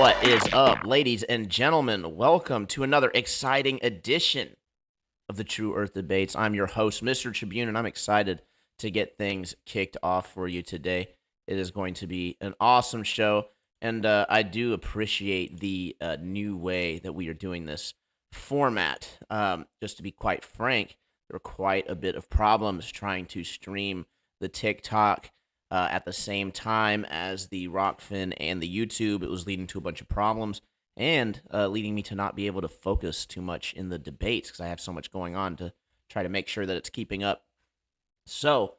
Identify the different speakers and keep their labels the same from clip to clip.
Speaker 1: What is up, ladies and gentlemen? Welcome to another exciting edition of the True Earth Debates. I'm your host, MrTribune, and I'm excited to get things kicked off for you today. It is going to be an awesome show, and I do appreciate the new way that we are doing this format. Just to be quite frank, there were quite a bit of problems trying to stream the TikTok at the same time as the Rockfin and the YouTube. It was leading to a bunch of problems and leading me to not be able to focus too much in the debates because I have so much going on to try to make sure that it's keeping up. So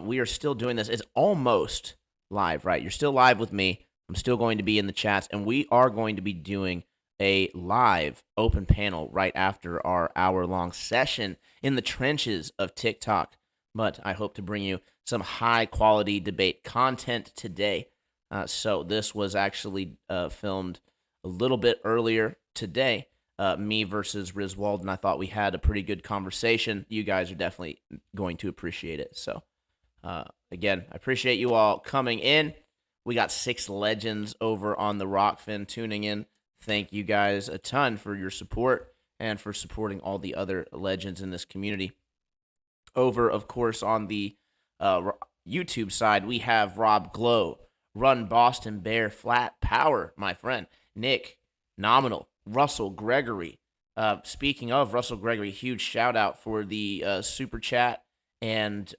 Speaker 1: we are still doing this. It's almost live, right? You're still live with me. I'm still going to be in the chats, and we are going to be doing a live open panel right after our hour-long session in the trenches of TikTok. But I hope to bring you some high-quality debate content today. So this was actually filmed a little bit earlier today, me versus Rizwalden. I thought we had a pretty good conversation. You guys are definitely going to appreciate it. So, again, I appreciate you all coming in. We got 6 legends over on the Rockfin tuning in. Thank you guys a ton for your support and for supporting all the other legends in this community. Over, of course, on the YouTube side, we have Rob Glow, Run Boston Bear, Flat Power, my friend, Nick, Nominal, Russell Gregory. Speaking of Russell Gregory, huge shout out for the super chat, and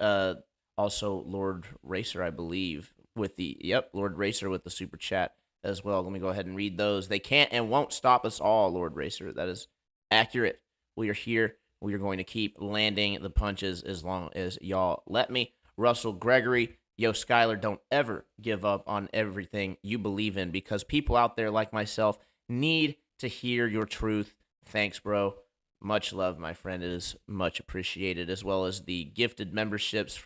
Speaker 1: also Lord Racer, I believe, with the Lord Racer with the super chat as well. Let me go ahead and read those. They can't and won't stop us all, Lord Racer. That is accurate. We are here. We are going to keep landing the punches as long as y'all let me. Russell Gregory, yo, Skylar, don't ever give up on everything you believe in because people out there like myself need to hear your truth. Thanks, bro. Much love, my friend. It is much appreciated, as well as the gifted memberships.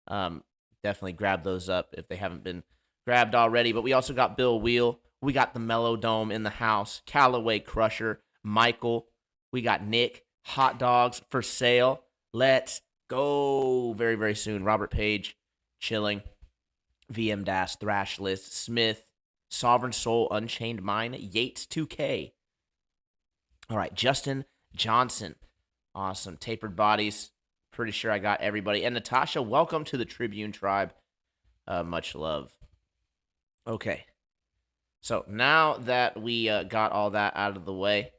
Speaker 1: Definitely grab those up if they haven't been grabbed already. But we also got Bill Wheel. We got the Mellow Dome in the house. Callaway Crusher. Michael. We got Nick. Hot dogs for sale. Let's go. Very, very soon. Robert Page, Chilling, VM Das, Thrash List, Smith, Sovereign Soul, Unchained Mind, Yates 2K. All right, Justin Johnson. Awesome. Tapered Bodies. Pretty sure I got everybody. And Natasha, welcome to the Tribune tribe. Much love. Okay. So now that we got all that out of the way,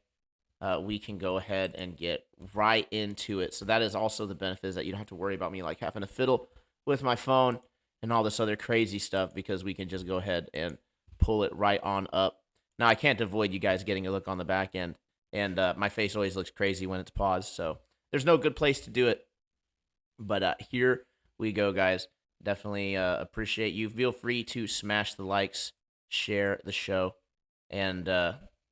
Speaker 1: we can go ahead and get right into it. So that is also the benefit, is that you don't have to worry about me like having to fiddle with my phone and all this other crazy stuff, because we can just go ahead and pull it right on up. Now, I can't avoid you guys getting a look on the back end, and my face always looks crazy when it's paused, so there's no good place to do it. But here we go, guys. Definitely appreciate you. Feel free to smash the likes, share the show, and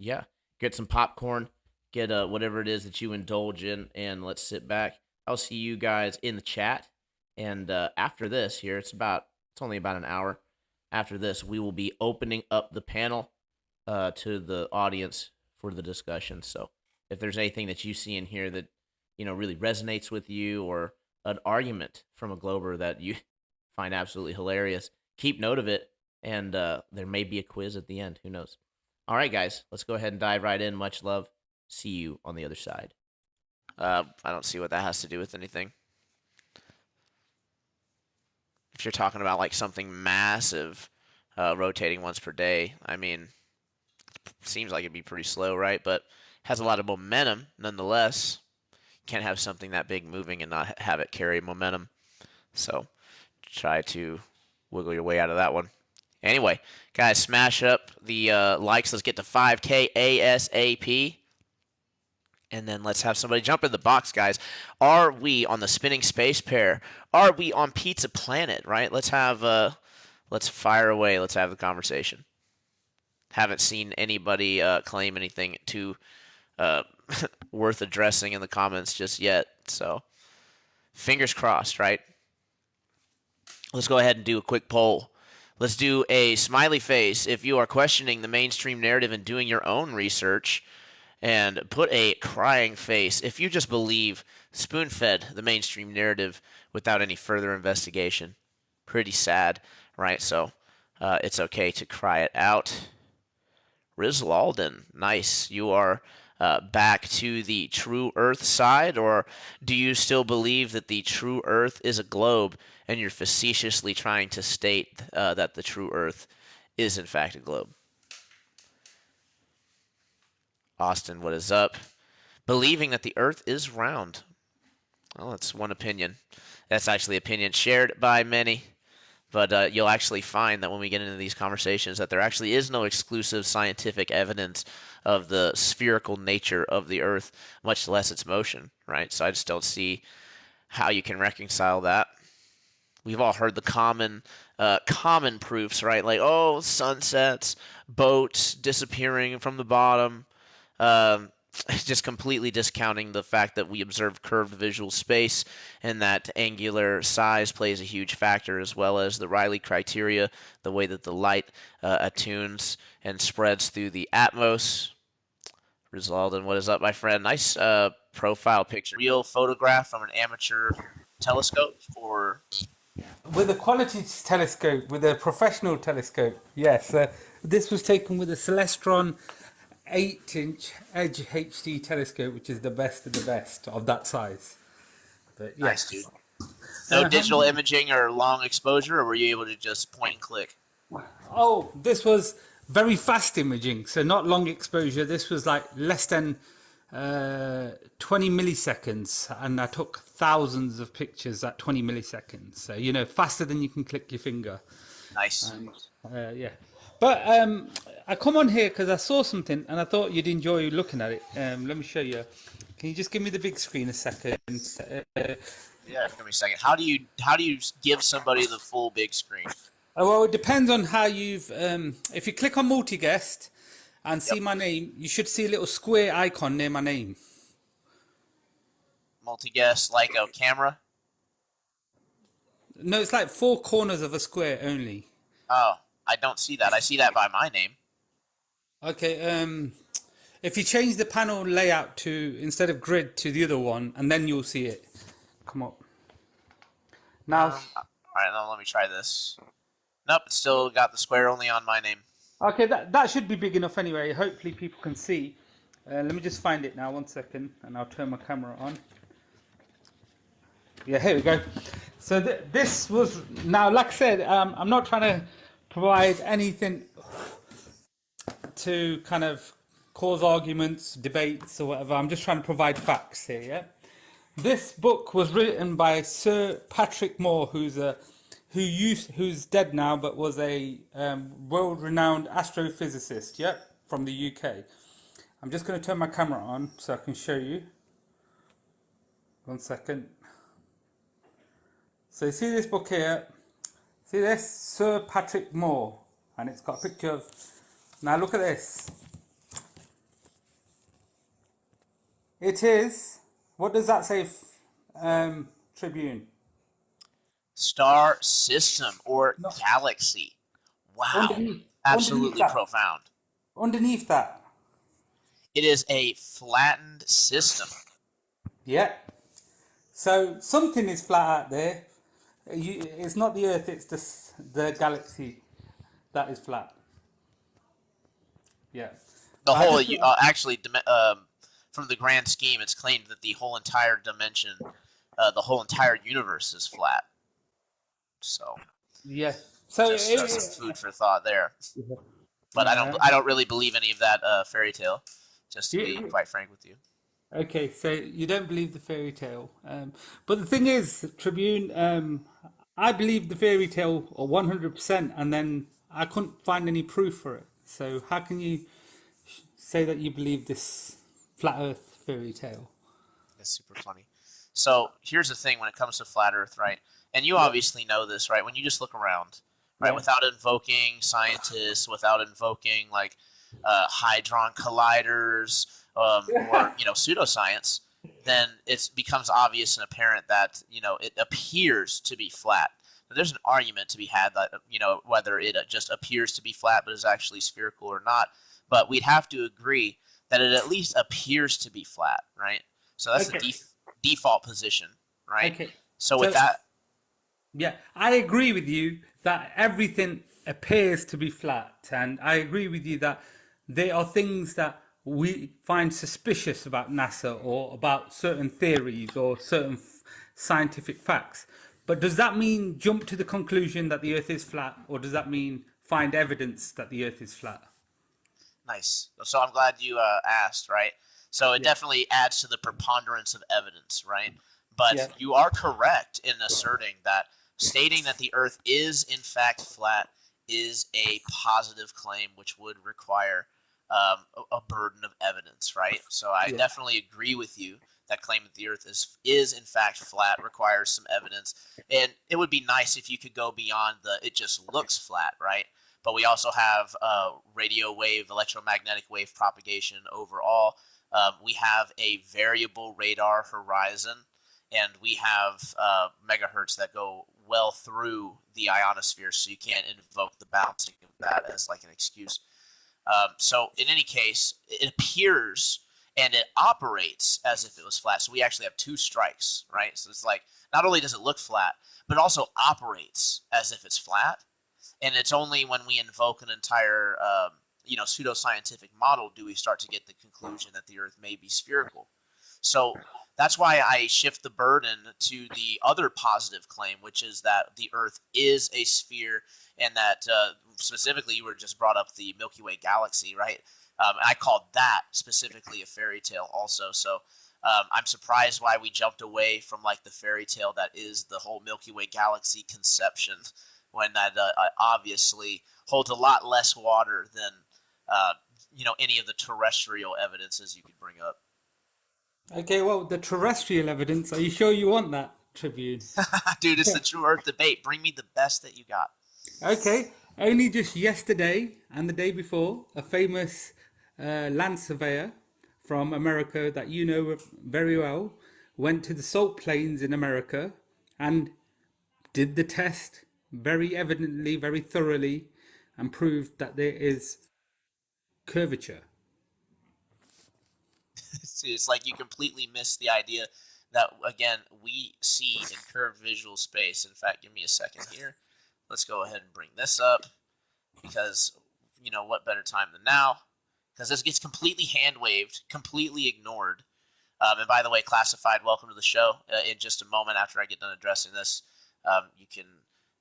Speaker 1: get some popcorn. Get whatever it is that you indulge in, and let's sit back. I'll see you guys in the chat. And after this here, it's only about an hour. After this, we will be opening up the panel to the audience for the discussion. So if there's anything that you see in here that, really resonates with you, or an argument from a Glober that you find absolutely hilarious, keep note of it, and there may be a quiz at the end. Who knows? All right, guys, let's go ahead and dive right in. Much love. See you on the other side.
Speaker 2: I don't see what that has to do with anything. If you're talking about like something massive, rotating once per day, I mean, it seems like it'd be pretty slow, right? But has a lot of momentum nonetheless. Can't have something that big moving and not have it carry momentum. So try to wiggle your way out of that one. Anyway, guys, smash up the likes. Let's get to 5K ASAP. And then let's have somebody jump in the box, guys. Are we on the spinning space pair? Are we on Pizza Planet, right? Let's fire away. Let's have the conversation. Haven't seen anybody claim anything too worth addressing in the comments just yet. So fingers crossed, right? Let's go ahead and do a quick poll. Let's do a smiley face if you are questioning the mainstream narrative and doing your own research. And put a crying face if you just believe spoon-fed the mainstream narrative without any further investigation. Pretty sad, right? So it's okay to cry it out. Rizwalden, nice. You are back to the true Earth side, or do you still believe that the true Earth is a globe and you're facetiously trying to state that the true Earth is in fact a globe? Austin, what is up? Believing that the Earth is round. Well, that's one opinion. That's actually opinion shared by many. But you'll actually find that when we get into these conversations that there actually is no exclusive scientific evidence of the spherical nature of the Earth, much less its motion, right? So I just don't see how you can reconcile that. We've all heard the common proofs, right? Like, oh, sunsets, boats disappearing from the bottom, um, just completely discounting the fact that we observe curved visual space and that angular size plays a huge factor, as well as the Rayleigh criteria, the way that the light attunes and spreads through the atmos. Rizwalden, what is up, my friend? Nice profile picture. Real photograph from an amateur telescope, or
Speaker 3: With a quality telescope, with a professional telescope, yes. This was taken with a Celestron 8-inch Edge HD telescope, which is the best of the best of that size. But
Speaker 2: nice, dude.
Speaker 3: yes.
Speaker 2: No digital
Speaker 3: Um,
Speaker 2: imaging or long exposure, or were you able to just point and click?
Speaker 3: oh, this was very fast imaging, so not long exposure. This was like less than 20 milliseconds, and I took thousands of pictures at 20 milliseconds. So, faster than you can click your finger.
Speaker 2: Nice.
Speaker 3: Yeah. But I come on here because I saw something and I thought you'd enjoy looking at it. Let me show you. Can you just give me the big screen a second?
Speaker 2: Yeah, give me a second. How do you give somebody the full big screen?
Speaker 3: Well, it depends on how you've. If you click on multi-guest and see
Speaker 2: Yep.
Speaker 3: my name, you should see a little square icon near my name.
Speaker 2: Multi-guest like a camera.
Speaker 3: No, it's like four corners of a square only.
Speaker 2: Oh, I don't see that. I see that by my name.
Speaker 3: Okay. If you change the panel layout to instead of grid to the other one, and then you'll see it come up. Now,
Speaker 2: All right, now let me try this. Nope, it's still got the square only on my name.
Speaker 3: okay, that should be big enough anyway. Hopefully people can see. Let me just find it now, 1 second, and I'll turn my camera on. Yeah, here we go. So this was, now like I said, I'm not trying to provide anything to kind of cause arguments, debates or whatever. I'm just trying to provide facts here, yeah? This book was written by Sir Patrick Moore, who's dead now, but was a world-renowned astrophysicist, yeah, from the UK. I'm just going to turn my camera on so I can show you. 1 second. So you see this book here? See this? Sir Patrick Moore. And it's got a picture of... Now look at this. It is... What does that say, Tribune?
Speaker 2: Star system or
Speaker 3: No,
Speaker 2: galaxy. Wow,
Speaker 3: underneath
Speaker 2: absolutely
Speaker 3: that.
Speaker 2: profound.
Speaker 3: Underneath that.
Speaker 2: It is a flattened system.
Speaker 3: Yeah. So something is flat out there. It's not the Earth, it's the galaxy that is flat. Yeah.
Speaker 2: The
Speaker 3: But I
Speaker 2: whole,
Speaker 3: just...
Speaker 2: actually, from the grand scheme, it's claimed that the whole entire dimension, the whole entire universe is flat. So
Speaker 3: Yeah. So
Speaker 2: just some food for thought there. But
Speaker 3: uh,
Speaker 2: I don't really believe any of that fairy tale. Just to be quite frank with you.
Speaker 3: okay, so you don't believe the fairy tale. But the thing is, Tribune, I believe the fairy tale 100%, and then I couldn't find any proof for it. So how can you say that you believe this flat Earth fairy tale?
Speaker 2: That's super funny. So here's the thing when it comes to flat Earth, right? And you
Speaker 3: Yeah.
Speaker 2: obviously know this, right? When you just look around, right,
Speaker 3: Yeah.
Speaker 2: without invoking scientists, without invoking like hadron colliders, or pseudoscience, then it becomes obvious and apparent that it appears to be flat. Now, there's an argument to be had that whether it just appears to be flat but is actually spherical or not. But we'd have to agree that it at least appears to be flat, right? So that's the
Speaker 3: Okay.
Speaker 2: default position, right?
Speaker 3: Okay.
Speaker 2: So with
Speaker 3: So
Speaker 2: that,
Speaker 3: yeah, I agree with you that everything appears to be flat, and I agree with you that they are things that we find suspicious about NASA or about certain theories or certain scientific facts. But does that mean jump to the conclusion that the Earth is flat, or does that mean find evidence that the Earth is flat?
Speaker 2: Nice. So I'm glad you asked, right? So it
Speaker 3: Yeah.
Speaker 2: definitely adds to the preponderance of evidence, right? But
Speaker 3: Yeah.
Speaker 2: you are correct in asserting that stating that the Earth is in fact flat is a positive claim, which would require a burden of evidence, right? So I
Speaker 3: Yeah.
Speaker 2: definitely agree with you that claim that the Earth is in fact flat requires some evidence, and it would be nice if you could go beyond the it just looks flat, right? But we also have radio wave, electromagnetic wave propagation overall. We have a variable radar horizon, and we have megahertz that go well through the ionosphere, so you can't invoke the bouncing of that as like an excuse. So in any case, it appears and it operates as if it was flat. So we actually have two strikes, right? So it's like not only does it look flat, but it also operates as if it's flat. And it's only when we invoke an entire, pseudoscientific model do we start to get the conclusion that the Earth may be spherical. So that's why I shift the burden to the other positive claim, which is that the Earth is a sphere, and that specifically you were just brought up the Milky Way galaxy, right? I called that specifically a fairy tale also. So I'm surprised why we jumped away from like the fairy tale that is the whole Milky Way galaxy conception, when that obviously holds a lot less water than any of the terrestrial evidences you could bring up.
Speaker 3: Okay, well, the terrestrial evidence, are you sure you want that, Tribune?
Speaker 2: Dude, it's the true Earth debate. Bring me the best that you got.
Speaker 3: Okay, only just yesterday and the day before, a famous land surveyor from America that you know very well went to the salt plains in America and did the test very evidently, very thoroughly, and proved that there is curvature.
Speaker 2: It's like you completely missed the idea that, again, we see in curved visual space. In fact, give me a second here. Let's go ahead and bring this up, because what better time than now? Because this gets completely hand waved, completely ignored. And by the way, Classified, welcome to the show. In just a moment, after I get done addressing this, you can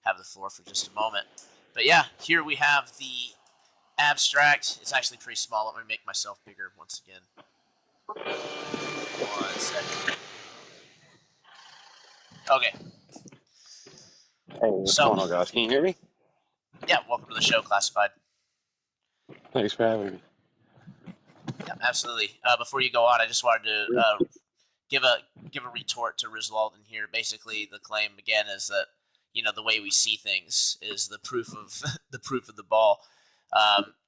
Speaker 2: have the floor for just a moment. But yeah, here we have the abstract. It's actually pretty small. Let me make myself bigger once again. 1 second. Okay.
Speaker 4: Hey, what's
Speaker 2: So,
Speaker 4: going on, guys? Can you hear me?
Speaker 2: yeah, welcome to the show, Classified.
Speaker 4: Thanks for having me.
Speaker 2: Yeah, absolutely. Before you go on, I just wanted to give a retort to Rizwalden here. Basically, the claim again is that the way we see things is the proof of the ball.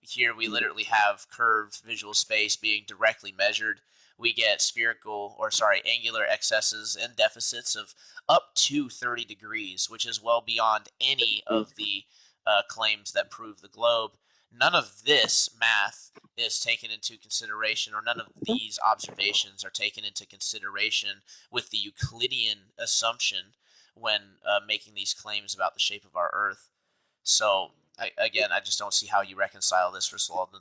Speaker 2: Here we literally have curved visual space being directly measured. We get angular excesses and deficits of up to 30 degrees, which is well beyond any of the claims that prove the globe. None of this math is taken into consideration, or none of these observations are taken into consideration with the Euclidean assumption when making these claims about the shape of our Earth. So, I just don't see how you reconcile this, Rizwalden.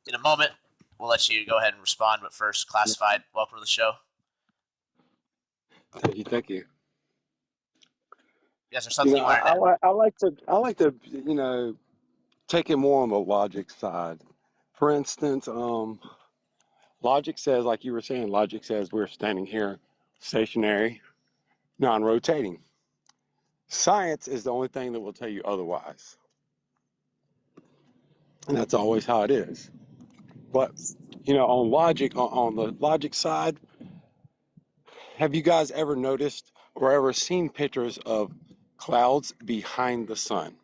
Speaker 2: In a moment, we'll let you go ahead and respond, but first, Classified, welcome to the show.
Speaker 4: Thank you.
Speaker 2: Yes, there's something you wanted to...
Speaker 4: I like to, take it more on the logic side. For instance, logic says, like you were saying, logic says we're standing here stationary, non-rotating. Science is the only thing that will tell you otherwise. And that's always how it is. But, on the logic side, have you guys ever noticed or ever seen pictures of clouds behind the sun?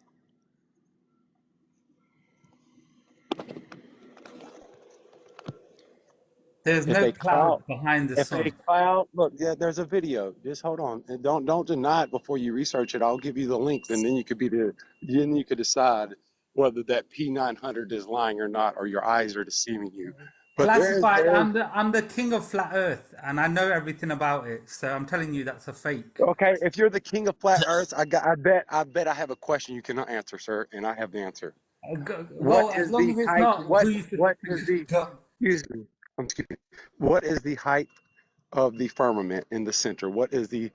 Speaker 3: There's
Speaker 4: If
Speaker 3: no
Speaker 4: a
Speaker 3: cloud
Speaker 4: cloud,
Speaker 3: behind the
Speaker 4: if a
Speaker 3: sun.
Speaker 4: cloud, look, yeah, there's a video. Just hold on, and don't deny it before you research it. I'll give you the link, and then you could decide whether that P900 is lying or not, or your eyes are deceiving you. But
Speaker 3: Classified,
Speaker 4: there's
Speaker 3: I'm the king of flat Earth, and I know everything about it. So I'm telling you, that's a fake.
Speaker 4: okay. If you're the king of flat Earth, I bet I have a question you cannot answer, sir, and I have the answer. What
Speaker 3: Well, as
Speaker 4: is
Speaker 3: long
Speaker 4: the
Speaker 3: as it's
Speaker 4: height?
Speaker 3: not who you
Speaker 4: What is the excuse me? Excuse me. What is the height of the firmament in the center? What is the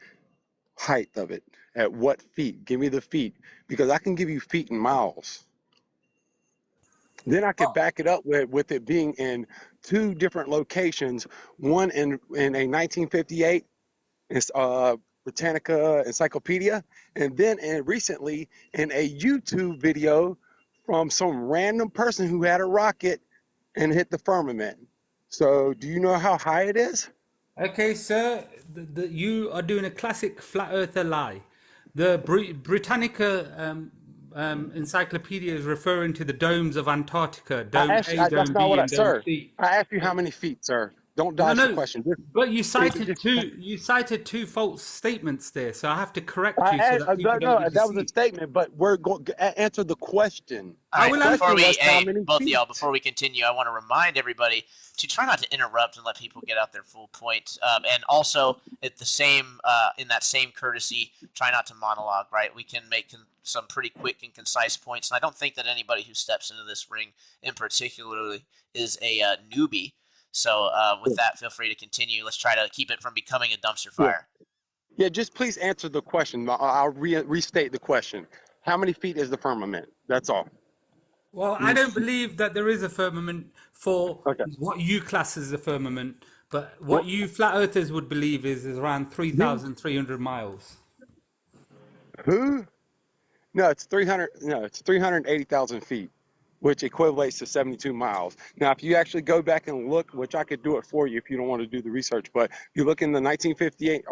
Speaker 4: height of it? At what feet? Give me the feet because I can give you feet and miles. Then I could back it up with it being in two different locations, one in a 1958 Britannica Encyclopedia, and then recently in a YouTube video from some random person who had a rocket and hit the firmament. So, do you know how high it is?
Speaker 3: Okay, sir, you are doing a classic flat earther lie. The Britannica Encyclopedia is referring to the domes of Antarctica, Dome A,
Speaker 4: That's
Speaker 3: Dome
Speaker 4: not
Speaker 3: B,
Speaker 4: what I,
Speaker 3: and Dome
Speaker 4: sir.
Speaker 3: C.
Speaker 4: I asked you how many feet, sir. Don't
Speaker 3: No,
Speaker 4: dodge the
Speaker 3: no,
Speaker 4: question.
Speaker 3: but you
Speaker 4: If you
Speaker 3: cited
Speaker 4: just,
Speaker 3: two false statements there, so I have to correct you so that people don't
Speaker 4: no,
Speaker 3: be
Speaker 4: that was a
Speaker 3: deceived.
Speaker 4: statement, but we're going to answer the question.
Speaker 2: All
Speaker 3: I
Speaker 4: The
Speaker 2: right,
Speaker 3: will
Speaker 2: before
Speaker 3: answer.
Speaker 4: question
Speaker 2: we,
Speaker 4: was how
Speaker 2: hey,
Speaker 4: many
Speaker 2: both of y'all,
Speaker 4: feet?
Speaker 2: before we continue, I want to remind everybody to try not to interrupt and let people get out their full point. And also, at the same, in that same courtesy, try not to monologue. Right, we can make some pretty quick and concise points, and I don't think that anybody who steps into this ring, in particular, is a newbie. So, with that, feel free to continue. Let's try to keep it from becoming a dumpster
Speaker 4: Yeah.
Speaker 2: fire.
Speaker 4: Yeah, just please answer the question. I'll restate the question. How many feet is the firmament? That's all.
Speaker 3: Well, I
Speaker 4: Mm,
Speaker 3: don't believe that there is a firmament for
Speaker 4: okay.
Speaker 3: what you class as a firmament, but what
Speaker 4: Well,
Speaker 3: you flat earthers would believe is around
Speaker 4: who?
Speaker 3: 3,300 miles.
Speaker 4: Who? No, it's 300. No, it's 380,000 feet, which equates to 72 miles. Now, if you actually go back and look, which I could do it for you if you don't want to do the research, but you look in the 1958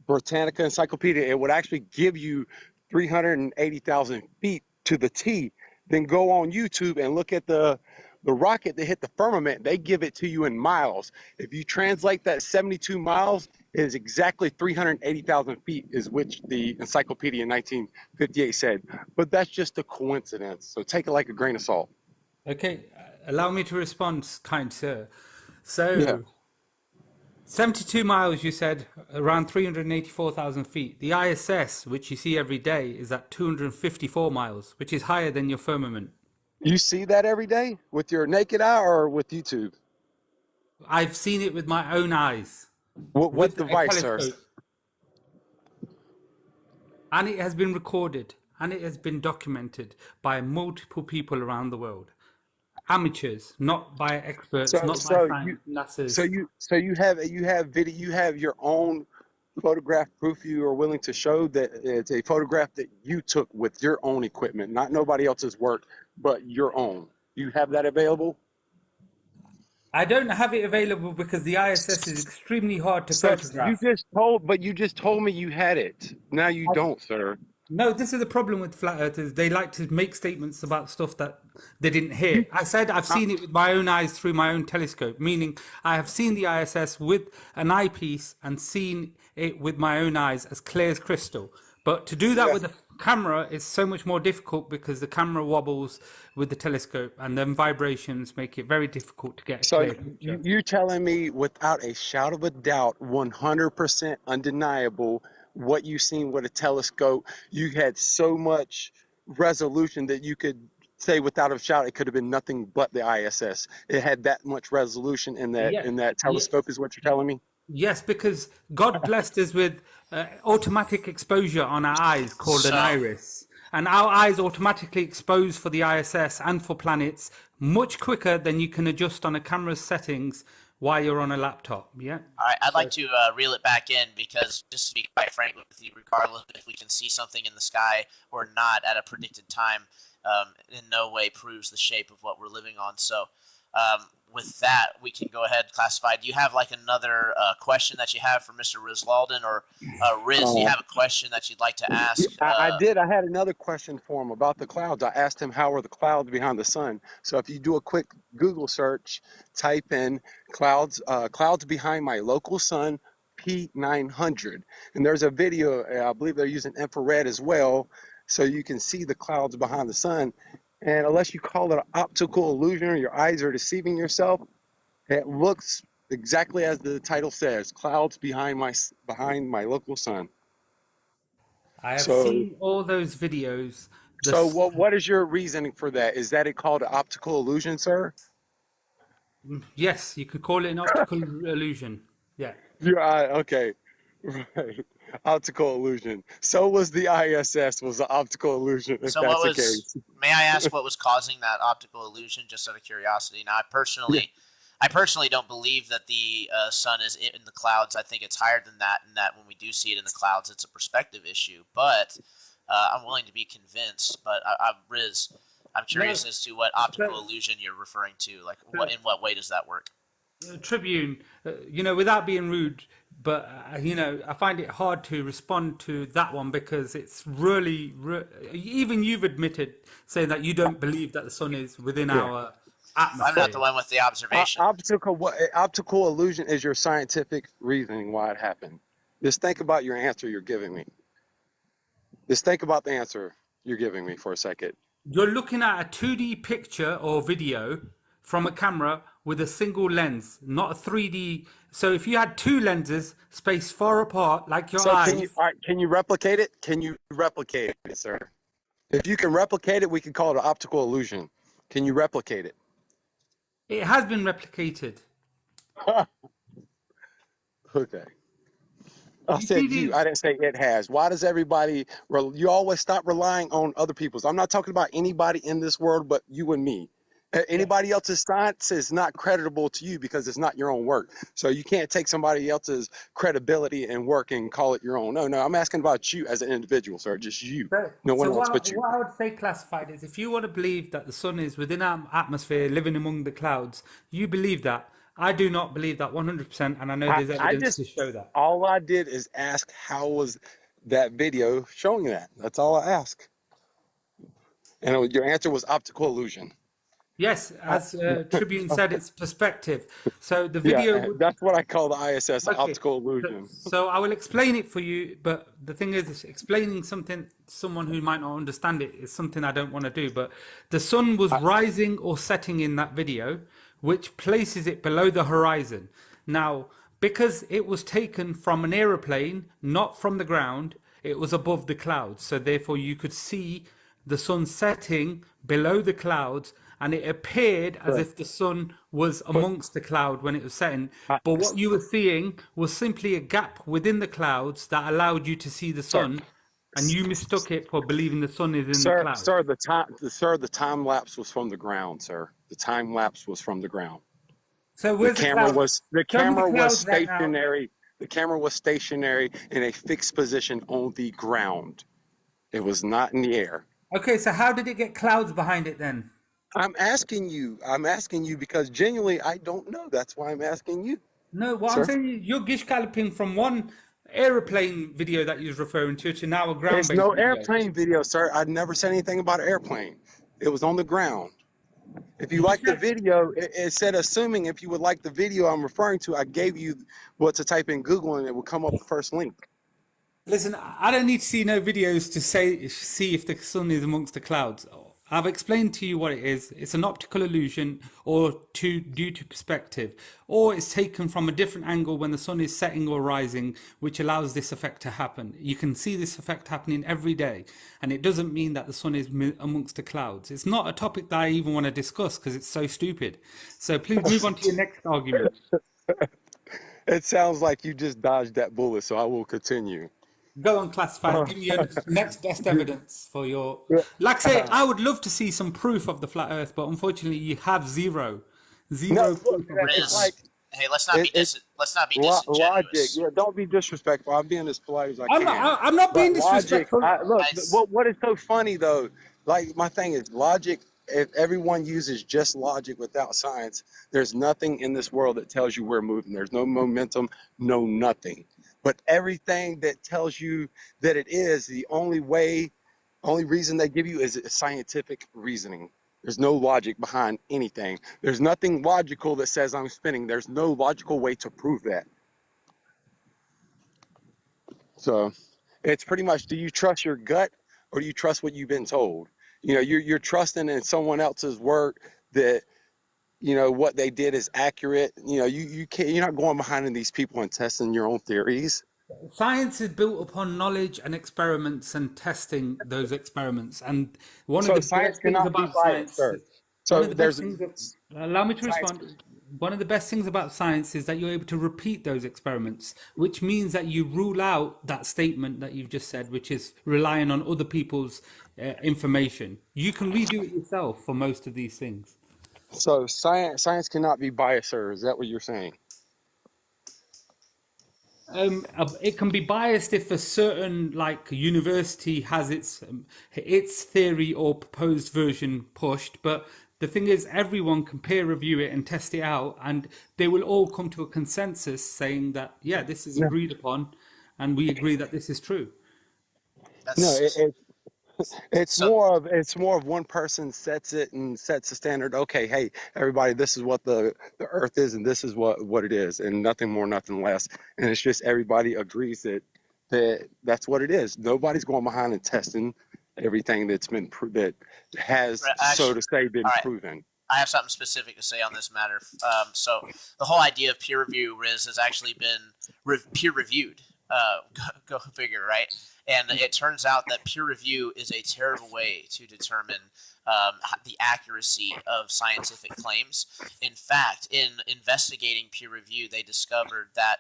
Speaker 4: Britannica Encyclopedia, it would actually give you 380,000 feet to the T. Then go on YouTube and look at the rocket that hit the firmament. They give it to you in miles. If you translate that 72 miles, it is exactly 380,000 feet, is which the encyclopedia in 1958 said. But that's just a coincidence. So take it like a grain of salt.
Speaker 3: Okay, allow me to respond, kind sir.
Speaker 4: Yeah.
Speaker 3: So, 72 miles, you said, around 384,000 feet. The ISS, which you see every day, is at 254 miles, which is higher than your firmament.
Speaker 4: You see that every day with your naked eye or with YouTube?
Speaker 3: I've seen it with my own eyes,
Speaker 4: What
Speaker 3: with a
Speaker 4: device, sir?
Speaker 3: telescope, and it has been recorded and it has been documented by multiple people around the world. Amateurs, not by experts,
Speaker 4: So
Speaker 3: not by
Speaker 4: so you
Speaker 3: science, NASA's.
Speaker 4: you have video, you have your own photograph proof you are willing to show that it's a photograph that you took with your own equipment, not nobody else's work, but your own. You have that available?
Speaker 3: I don't have it available because the ISS is extremely hard to
Speaker 4: But
Speaker 3: photograph.
Speaker 4: you just told me you had it. Now you don't, sir.
Speaker 3: No, this is the problem with flat earthers. They like to make statements about stuff that they didn't hear.
Speaker 4: You,
Speaker 3: I said I've
Speaker 4: I,
Speaker 3: seen it with my own eyes through my own telescope, meaning I have seen the ISS with an eyepiece and seen it with my own eyes as clear as crystal. But to do that
Speaker 4: yeah.
Speaker 3: with a camera is so much more difficult because the camera wobbles with the telescope and then vibrations make it very difficult to get a
Speaker 4: So
Speaker 3: clear picture.
Speaker 4: you telling me without a shadow of a doubt, 100% undeniable, what you seen with a telescope, you had so much resolution that you could say without a shadow it could have been nothing but the ISS. It had that much resolution
Speaker 3: Yeah.
Speaker 4: in that
Speaker 3: Yeah.
Speaker 4: telescope, is what you're telling me?
Speaker 3: Yes, because God blessed us with automatic exposure on our eyes called an
Speaker 2: So,
Speaker 3: iris. And our eyes automatically expose for the ISS and for planets much quicker than you can adjust on a camera's settings while you're on a laptop. Yeah.
Speaker 2: all right, I'd like
Speaker 3: So
Speaker 2: to reel it back in because, just to be quite frank with you, regardless if we can see something in the sky or not at a predicted time, in no way proves the shape of what we're living on. So, with that, we can go ahead and classify. Do you have like another question that you have for Mr. Rizwalden, or Riz? Do you
Speaker 4: Uh,
Speaker 2: have a question that you'd like to
Speaker 4: Yeah,
Speaker 2: ask?
Speaker 4: I did. I had another question for him about the clouds. I asked him how are the clouds behind the sun. So if you do a quick Google search, type in clouds behind my local sun P900, and there's a video. I believe they're using infrared as well, so you can see the clouds behind the sun. And unless you call it an optical illusion or your eyes are deceiving yourself, it looks exactly as the title says, clouds behind my local sun.
Speaker 3: I have
Speaker 4: So
Speaker 3: seen all those videos.
Speaker 4: So
Speaker 3: this,
Speaker 4: what is your reasoning for that? Is that it called an optical illusion, sir?
Speaker 3: yes, you could call it an optical illusion. Yeah.
Speaker 4: Okay. Right. Optical illusion. So was the ISS was an optical illusion, if
Speaker 2: So what
Speaker 4: that's the
Speaker 2: was?
Speaker 4: case.
Speaker 2: May I ask what was causing that optical illusion? Just out of curiosity. Now,
Speaker 4: Yeah.
Speaker 2: I personally don't believe that the sun is in the clouds. I think it's higher than that, and that when we do see it in the clouds, it's a perspective issue. But I'm willing to be convinced. But Riz, I'm
Speaker 3: No,
Speaker 2: curious as to what
Speaker 3: so,
Speaker 2: optical illusion you're referring to. Like,
Speaker 3: so,
Speaker 2: what way does that work?
Speaker 3: Tribune, without being rude, but I find it hard to respond to that one because it's really, even you've admitted saying that you don't believe that the sun is within
Speaker 4: Yeah.
Speaker 3: our
Speaker 2: I'm not the
Speaker 3: atmosphere.
Speaker 2: one with the observation.
Speaker 4: Optical illusion is your scientific reasoning why it happened. Just think about your answer you're giving me. Just think about the answer you're giving me for a second.
Speaker 3: You're looking at a 2D picture or video from a camera with a single lens, not a 3D. So if you had two lenses spaced far apart, like your
Speaker 4: So can you
Speaker 3: eyes,
Speaker 4: all right, can you replicate it? Can you replicate it, sir? If you can replicate it, we can call it an optical illusion. Can you replicate it?
Speaker 3: it has been replicated.
Speaker 4: Okay. I
Speaker 3: You see
Speaker 4: said you.
Speaker 3: these?
Speaker 4: I didn't say it has. Why does everybody? You always stop relying on other people's. I'm not talking about anybody in this world, but you and me.
Speaker 3: Yeah.
Speaker 4: Anybody else's science is not creditable to you because it's not your own work. So you can't take somebody else's credibility and work and call it your own. No, no. I'm asking about you as an individual, sir. Just you.
Speaker 3: So,
Speaker 4: No one
Speaker 3: so
Speaker 4: else
Speaker 3: what,
Speaker 4: but you.
Speaker 3: what I would say classified is if you want to believe that the sun is within our atmosphere, living among the clouds, you believe that. I do not believe that 100%, and I know there's
Speaker 4: I
Speaker 3: evidence
Speaker 4: just
Speaker 3: to show that.
Speaker 4: all I did is ask how was that video showing that. That's all I asked. And your answer was optical illusion.
Speaker 3: Yes,
Speaker 4: I,
Speaker 3: as Tribune said, it's perspective. So the
Speaker 4: yeah,
Speaker 3: video would.
Speaker 4: that's what I call the ISS,
Speaker 3: Okay,
Speaker 4: optical
Speaker 3: so,
Speaker 4: illusion.
Speaker 3: so I will explain it for you, but the thing is, explaining something to someone who might not understand it is something I don't want to do. But the sun was
Speaker 4: I,
Speaker 3: rising or setting in that video, which places it below the horizon. Now, because it was taken from an aeroplane, not from the ground, it was above the clouds. So therefore, you could see the sun setting below the clouds, and it appeared as
Speaker 4: sir,
Speaker 3: if the sun was
Speaker 4: but
Speaker 3: amongst the cloud when it was setting.
Speaker 4: I,
Speaker 3: But what you were seeing was simply a gap within the clouds that allowed you to see the
Speaker 4: sir,
Speaker 3: sun, and you mistook it for believing the sun is in the clouds.
Speaker 4: the time lapse was from the ground, sir. The time lapse was from the ground.
Speaker 3: So where's the clouds?
Speaker 4: The
Speaker 3: Show me the
Speaker 4: camera was
Speaker 3: clouds right now.
Speaker 4: stationary. The camera was stationary in a fixed position on the ground. It was not in the air.
Speaker 3: Okay, so how did it get clouds behind it then?
Speaker 4: I'm asking you. I'm asking you because genuinely I don't know. That's why I'm asking you,
Speaker 3: No, what I'm
Speaker 4: sir.
Speaker 3: saying is you're gish galloping from one aeroplane video that you're referring to now a
Speaker 4: It's
Speaker 3: ground-based
Speaker 4: no
Speaker 3: video.
Speaker 4: airplane video, sir. I never said anything about an airplane. It was on the ground. If you
Speaker 3: You
Speaker 4: like the
Speaker 3: said,
Speaker 4: video, it said assuming if you would like the video I'm referring to, I gave you what to type in Google and it will come up the first link.
Speaker 3: listen, I don't need to see no videos to see if the sun is amongst the clouds. I've explained to you what it is. It's an optical illusion due to perspective, or it's taken from a different angle when the sun is setting or rising, which allows this effect to happen. You can see this effect happening every day, and it doesn't mean that the sun is amongst the clouds. It's not a topic that I even want to discuss because it's so stupid. So please move on to your next argument.
Speaker 4: It sounds like you just dodged that bullet, so I will continue.
Speaker 3: Go on, classified.
Speaker 4: Uh,
Speaker 3: Give me your next best
Speaker 4: you-
Speaker 3: evidence for your. Like I say, I would love to see some proof of the flat Earth, but unfortunately, you have zero,
Speaker 4: no,
Speaker 3: zero
Speaker 4: look,
Speaker 3: proof of the flat
Speaker 4: it's
Speaker 3: Earth.
Speaker 2: Riz,
Speaker 4: like
Speaker 2: hey,
Speaker 4: it's
Speaker 2: let's not be
Speaker 4: logic.
Speaker 2: disingenuous.
Speaker 4: Yeah, don't be disrespectful. I'm being as polite as I
Speaker 3: I'm not.
Speaker 4: can.
Speaker 3: I'm not being
Speaker 4: But logic,
Speaker 3: disrespectful.
Speaker 4: look,
Speaker 2: Guys,
Speaker 4: what is so funny though, like my thing is logic, if everyone uses just logic without science, there's nothing in this world that tells you we're moving. There's no momentum, no nothing. But everything that tells you that it is, the only reason they give you is scientific reasoning. There's no logic behind anything. There's nothing logical that says I'm spinning. There's no logical way to prove that. So it's pretty much, do you trust your gut or do you trust what you've been told? You're trusting in someone else's word that what they did is accurate. You can't, you're not going behind these people and testing your own theories.
Speaker 3: Science is built upon knowledge and experiments and testing those experiments. And one of
Speaker 4: So
Speaker 3: the
Speaker 4: science
Speaker 3: best things
Speaker 4: cannot be
Speaker 3: about
Speaker 4: biased,
Speaker 3: science,
Speaker 4: sir.
Speaker 3: one of
Speaker 4: So
Speaker 3: the best
Speaker 4: there's
Speaker 3: things that, allow me to
Speaker 4: science.
Speaker 3: respond. One of the best things about science is that you're able to repeat those experiments, which means that you rule out that statement that you've just said, which is relying on other people's information. You can redo it yourself for most of these things.
Speaker 4: So science cannot be biased, sir. Is that what you're saying?
Speaker 3: It can be biased if a certain like university has its theory or proposed version pushed, but the thing is, everyone can peer review it and test it out, and they will all come to a consensus saying that yeah, this is
Speaker 4: No,
Speaker 3: agreed upon, and we agree that this is true.
Speaker 4: no.
Speaker 2: That's so.
Speaker 4: It's more of one person sets it and sets the standard. Okay, hey, everybody, this is what the Earth is, and this is what it is, and nothing more, nothing less. And it's just everybody agrees that that's what it is. Nobody's going behind and testing everything that has, so
Speaker 2: Actually,
Speaker 4: to say, been
Speaker 2: all right.
Speaker 4: proven.
Speaker 2: I have something specific to say on this matter. So the whole idea of peer review, Riz, has actually been peer reviewed. Go figure, right? And it turns out that peer review is a terrible way to determine the accuracy of scientific claims. In fact, in investigating peer review, they discovered that,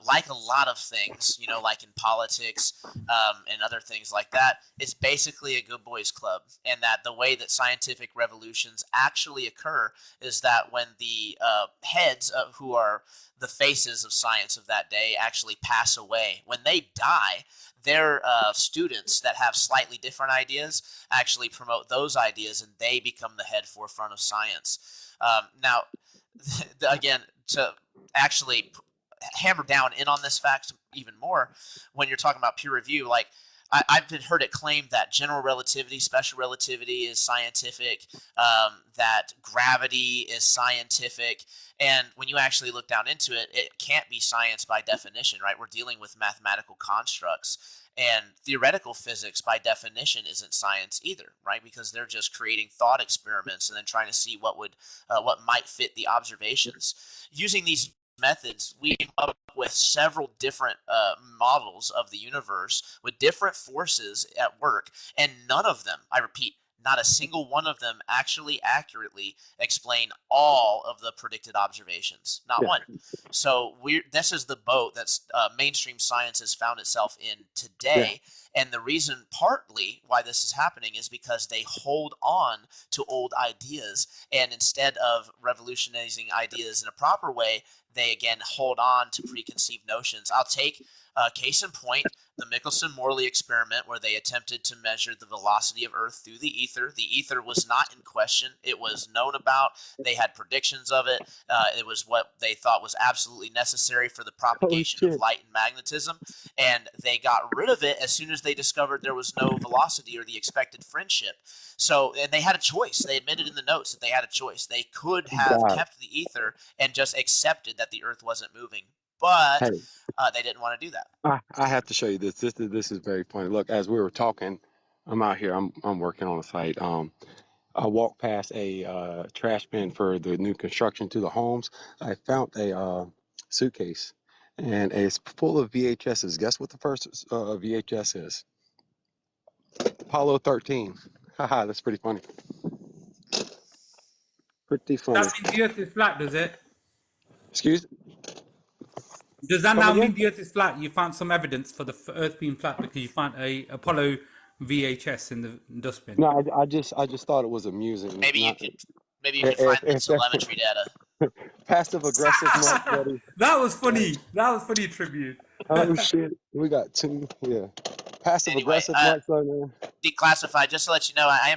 Speaker 2: like a lot of things, like in politics and other things like that, it's basically a good boys club. And that the way that scientific revolutions actually occur is that when the heads who are the faces of science of that day actually pass away, when they die, their students that have slightly different ideas actually promote those ideas, and they become the head forefront of science. Now, again, to actually hammer down in on this fact even more, when you're talking about peer review, like I've been heard it claimed that general relativity, special relativity is scientific, that gravity is scientific. And when you actually look down into it, it can't be science by definition, right? We're dealing with mathematical constructs. And theoretical physics, by definition, isn't science either, right? Because they're just creating thought experiments and then trying to see what might fit the observations. Using these methods, we came up with several different models of the universe with different forces at work, and none of them, I repeat, not a single one of them actually accurately explain all of the predicted observations. Not
Speaker 4: Yeah,
Speaker 2: one. So this is the boat that's mainstream science has found itself in
Speaker 4: yeah.
Speaker 2: today. And the reason partly why this is happening is because they hold on to old ideas. And instead of revolutionizing ideas in a proper way, they again hold on to preconceived notions. I'll take case in point, the Michelson-Morley experiment, where they attempted to measure the velocity of Earth through the ether. The ether was not in question. It was known about. They had predictions of it. It was what they thought was absolutely necessary for the
Speaker 4: Holy
Speaker 2: propagation of
Speaker 4: shit.
Speaker 2: light and magnetism. And they got rid of it as soon as they discovered there was no velocity or the expected friendship. So, and they had a choice. They admitted in the notes that they had a choice. They could have
Speaker 4: God.
Speaker 2: kept the ether and just accepted that the Earth wasn't moving, but
Speaker 4: Hey,
Speaker 2: they didn't want to do that.
Speaker 4: I have to show you this. This is very funny. Look, as we were talking, I'm out here. I'm working on a site. I walked past a trash bin for the new construction to the homes. I found a suitcase, and it's full of VHSs. Guess what the first VHS is? Apollo 13. Haha, that's pretty funny. Pretty funny.
Speaker 3: That means the Earth is flat, does it?
Speaker 4: Excuse?
Speaker 3: Does that
Speaker 4: Come
Speaker 3: now mean
Speaker 4: again?
Speaker 3: the Earth is flat? You found some evidence for the Earth being flat because you found a Apollo VHS in the dustbin.
Speaker 4: No, I just thought it was amusing.
Speaker 2: Maybe you
Speaker 4: Not
Speaker 2: could maybe you could
Speaker 4: if,
Speaker 2: find the
Speaker 4: if that
Speaker 2: telemetry data.
Speaker 4: passive aggressive much, buddy.
Speaker 3: That was
Speaker 4: Uh,
Speaker 3: funny. That was funny, Tribune.
Speaker 4: oh shit, we got two. Yeah, passive
Speaker 2: Anyway,
Speaker 4: aggressive much, right now.
Speaker 2: declassified. Just to let you know, I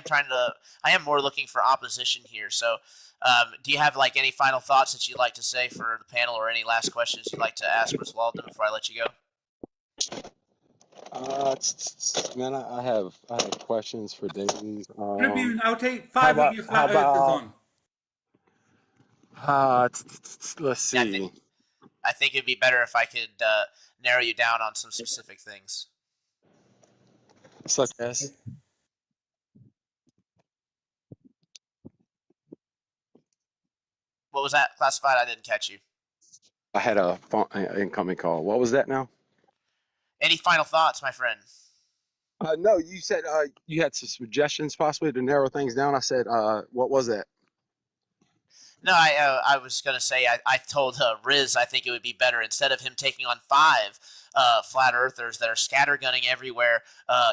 Speaker 2: am more looking for opposition here. So, do you have like any final thoughts that you'd like to say for the panel, or any last questions you'd like to ask Rizwalden before I let you go?
Speaker 4: Man, I have questions for days.
Speaker 3: Tribune, I'll take
Speaker 4: How
Speaker 3: 5 of
Speaker 4: about
Speaker 3: your
Speaker 4: how
Speaker 3: flat earthers
Speaker 4: about
Speaker 3: on.
Speaker 4: let's
Speaker 2: Yeah,
Speaker 4: see.
Speaker 2: I think it'd be better if I could narrow you down on some specific things.
Speaker 4: Such as
Speaker 2: What was that classified? I didn't catch you.
Speaker 4: I had a phone incoming call. What was that now?
Speaker 2: Any final thoughts, my friend?
Speaker 4: No, you said you had some suggestions possibly to narrow things down. I said, what was that?
Speaker 2: No, I was going to say, I told Riz I think it would be better instead of him taking on 5 flat earthers that are scattergunning everywhere,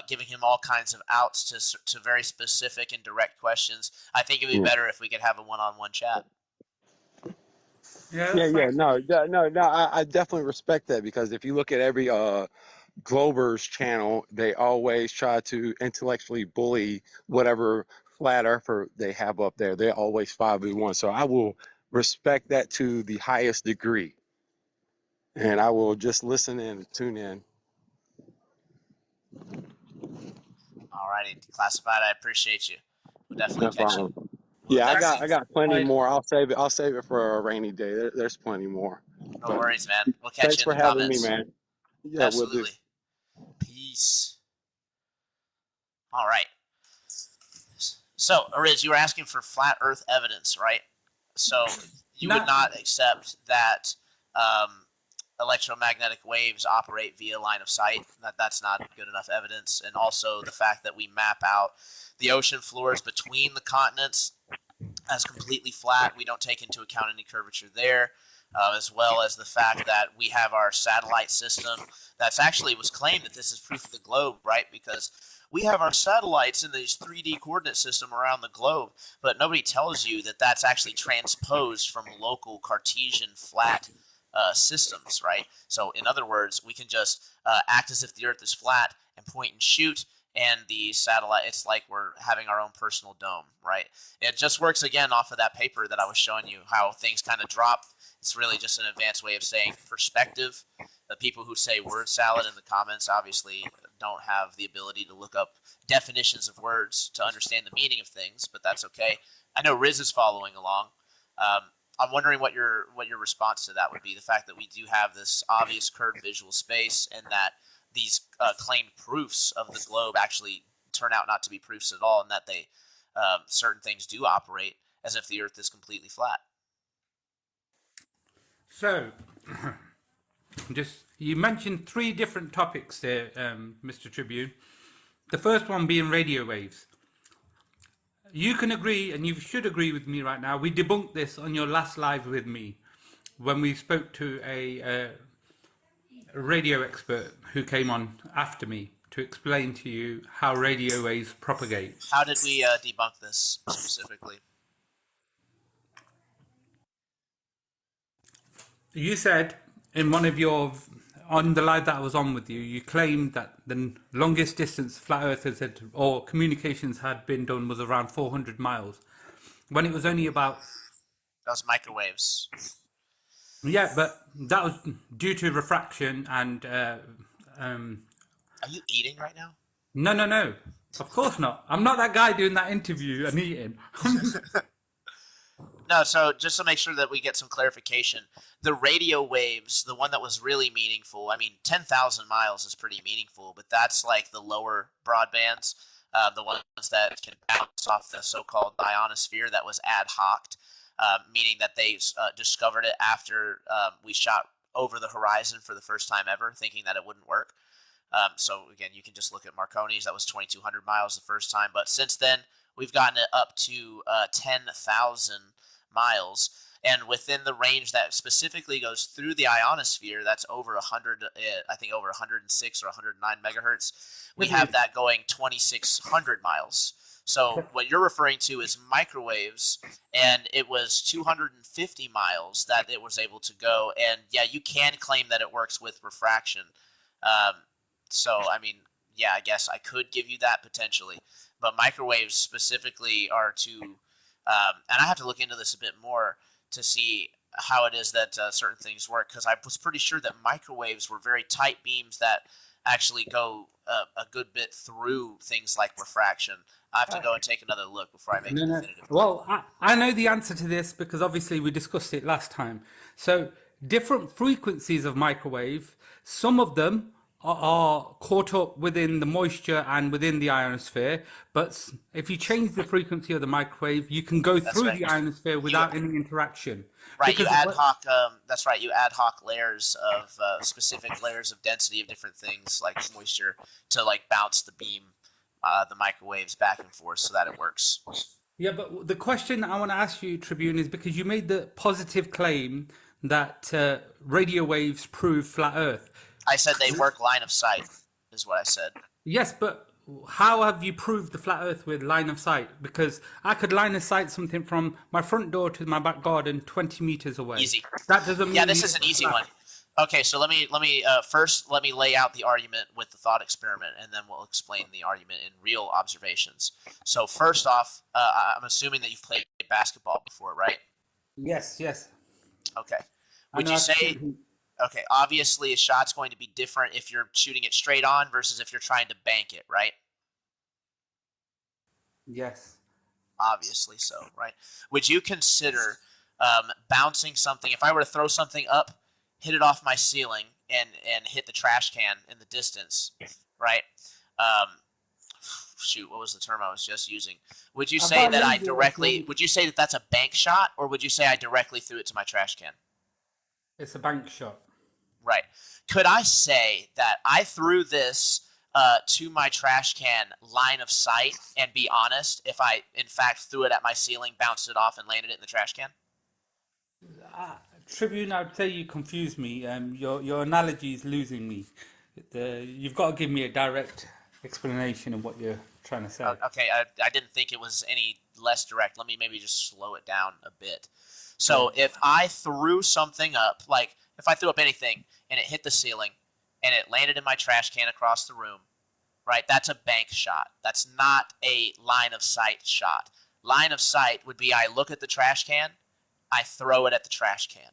Speaker 2: giving him all kinds of outs to very specific and direct questions. I think it would be better if we could have a one-on-one chat.
Speaker 3: Yeah,
Speaker 4: Yeah,
Speaker 3: that's
Speaker 4: yeah,
Speaker 3: right.
Speaker 4: no. I definitely respect that because if you look at every Glober's channel, they always try to intellectually bully whatever flat earther they have up there. They're always 5v1. So I will respect that to the highest degree. And I will just listen in and tune in.
Speaker 2: All righty, Classified, I appreciate you. We'll definitely
Speaker 4: No
Speaker 2: catch
Speaker 4: problem.
Speaker 2: you. We'll
Speaker 4: Yeah, I
Speaker 2: definitely.
Speaker 4: got plenty
Speaker 3: I,
Speaker 4: more. I'll save it for a rainy day. There's plenty more.
Speaker 2: No
Speaker 4: But
Speaker 2: worries, man. We'll catch
Speaker 4: thanks
Speaker 2: you in
Speaker 4: for
Speaker 2: the
Speaker 4: having me,
Speaker 2: comments.
Speaker 4: man. Yeah, we'll do.
Speaker 2: Absolutely. Peace. All right. So, Ariz, you were asking for flat Earth evidence, right? So you would
Speaker 3: not,
Speaker 2: not accept that electromagnetic waves operate via line of sight. That's not good enough evidence. And also the fact that we map out the ocean floors between the continents as completely flat. We don't take into account any curvature there, as well as the fact that we have our satellite system. That's actually was claimed that this is proof of the globe, right? Because we have our satellites in this 3D coordinate system around the globe, but nobody tells you that that's actually transposed from local Cartesian flat systems, right? So, in other words, we can just act as if the Earth is flat and point and shoot, and the satellite, it's like we're having our own personal dome, right? It just works again off of that paper that I was showing you, how things kind of drop. It's really just an advanced way of saying perspective. The people who say word salad in the comments obviously don't have the ability to look up definitions of words to understand the meaning of things, but that's okay. I know Riz is following along. I'm wondering what your response to that would be. The fact that we do have this obvious curved visual space, and that these claimed proofs of the globe actually turn out not to be proofs at all, and that they certain things do operate as if the Earth is completely flat.
Speaker 3: so, you mentioned 3 different topics there, Mr. Tribune. The first one being radio waves. You can agree, and you should agree with me right now. We debunked this on your last live with me when we spoke to a radio expert who came on after me to explain to you how radio waves propagate.
Speaker 2: How did we debunk this specifically?
Speaker 3: You said in one of your, on the live that I was on with you, you claimed that the longest distance flat earthers had, or communications had been done, was around 400 miles, when it was only about,
Speaker 2: Those microwaves.
Speaker 3: yeah, but that was due to refraction and
Speaker 2: Are you eating right now?
Speaker 3: no, of course not. I'm not that guy doing that interview and eating.
Speaker 2: No, so just to make sure that we get some clarification, the radio waves, the one that was really meaningful, I mean, 10,000 miles is pretty meaningful, but that's like the lower broadbands, the ones that can bounce off the so-called ionosphere that was ad hoc, meaning that they discovered it after we shot over the horizon for the first time ever, thinking that it wouldn't work. So again, you can just look at Marconi's. That was 2,200 miles the first time, but since then we've gotten it up to 10,000 miles, and within the range that specifically goes through the ionosphere, that's over 100, I think over 106 or 109 megahertz. We have that going 2,600 miles. So what you're referring to is microwaves, and it was 250 miles that it was able to go. And yeah, you can claim that it works with refraction. So I mean, yeah, I guess I could give you that potentially, but microwaves specifically are to and I have to look into this a bit more to see how it is that certain things work, because I was pretty sure that microwaves were very tight beams that actually go a good bit through things like refraction. I have to go and take another look before I make a definitive.
Speaker 3: Well, I know the answer to this because obviously we discussed it last time. So different frequencies of microwave, some of them are caught up within the moisture and within the ionosphere. But if you change the frequency of the microwave, you can go
Speaker 2: That's
Speaker 3: through
Speaker 2: right.
Speaker 3: the ionosphere
Speaker 2: You
Speaker 3: without any interaction.
Speaker 2: Right, you
Speaker 3: Because
Speaker 2: ad hoc. That's right. You ad hoc layers of specific layers of density of different things like moisture to like bounce the beam, the microwaves back and forth so that it works.
Speaker 3: yeah, but the question I want to ask you, Tribune, is because you made the positive claim that radio waves prove flat Earth.
Speaker 2: I said they work line of sight, is what I said.
Speaker 3: Yes, but how have you proved the flat Earth with line of sight? Because I could line of sight something from my front door to my back garden 20 meters away.
Speaker 2: Easy.
Speaker 3: That doesn't
Speaker 2: Yeah,
Speaker 3: mean
Speaker 2: this is an easy one. Okay, so let me first let me lay out the argument with the thought experiment, and then we'll explain the argument in real observations. So first off, I'm assuming that you've played basketball before, right?
Speaker 3: Yes, yes.
Speaker 2: Okay.
Speaker 3: I
Speaker 2: Would
Speaker 3: know
Speaker 2: you
Speaker 3: I've
Speaker 2: say
Speaker 3: seen-
Speaker 2: okay? Obviously, a shot's going to be different if you're shooting it straight on versus if you're trying to bank it, right?
Speaker 3: Yes.
Speaker 2: Obviously so, right? Would you consider bouncing something? If I were to throw something up, hit it off my ceiling, and hit the trash can in the distance, right? Um, shoot, what was the term I was just using? Would you
Speaker 3: I've
Speaker 2: say
Speaker 3: got a
Speaker 2: that I
Speaker 3: laser
Speaker 2: directly?
Speaker 3: also.
Speaker 2: Would you say that that's a bank shot, or would you say I directly threw it to my trash can?
Speaker 3: It's a bank shot.
Speaker 2: Right. Could I say that I threw this to my trash can line of sight and be honest if I, in fact, threw it at my ceiling, bounced it off, and landed it in the trash can?
Speaker 3: Tribune, I'd say you confuse me. Your analogy is losing me. You've got to give me a direct explanation of what you're trying to say.
Speaker 2: Okay, I didn't think it was any less direct. Let me maybe just slow it down a bit.
Speaker 3: Yeah.
Speaker 2: So if I threw something up, like if I threw up anything and it hit the ceiling and it landed in my trash can across the room, right? That's a bank shot. That's not a line of sight shot. Line of sight would be I look at the trash can, I throw it at the trash can,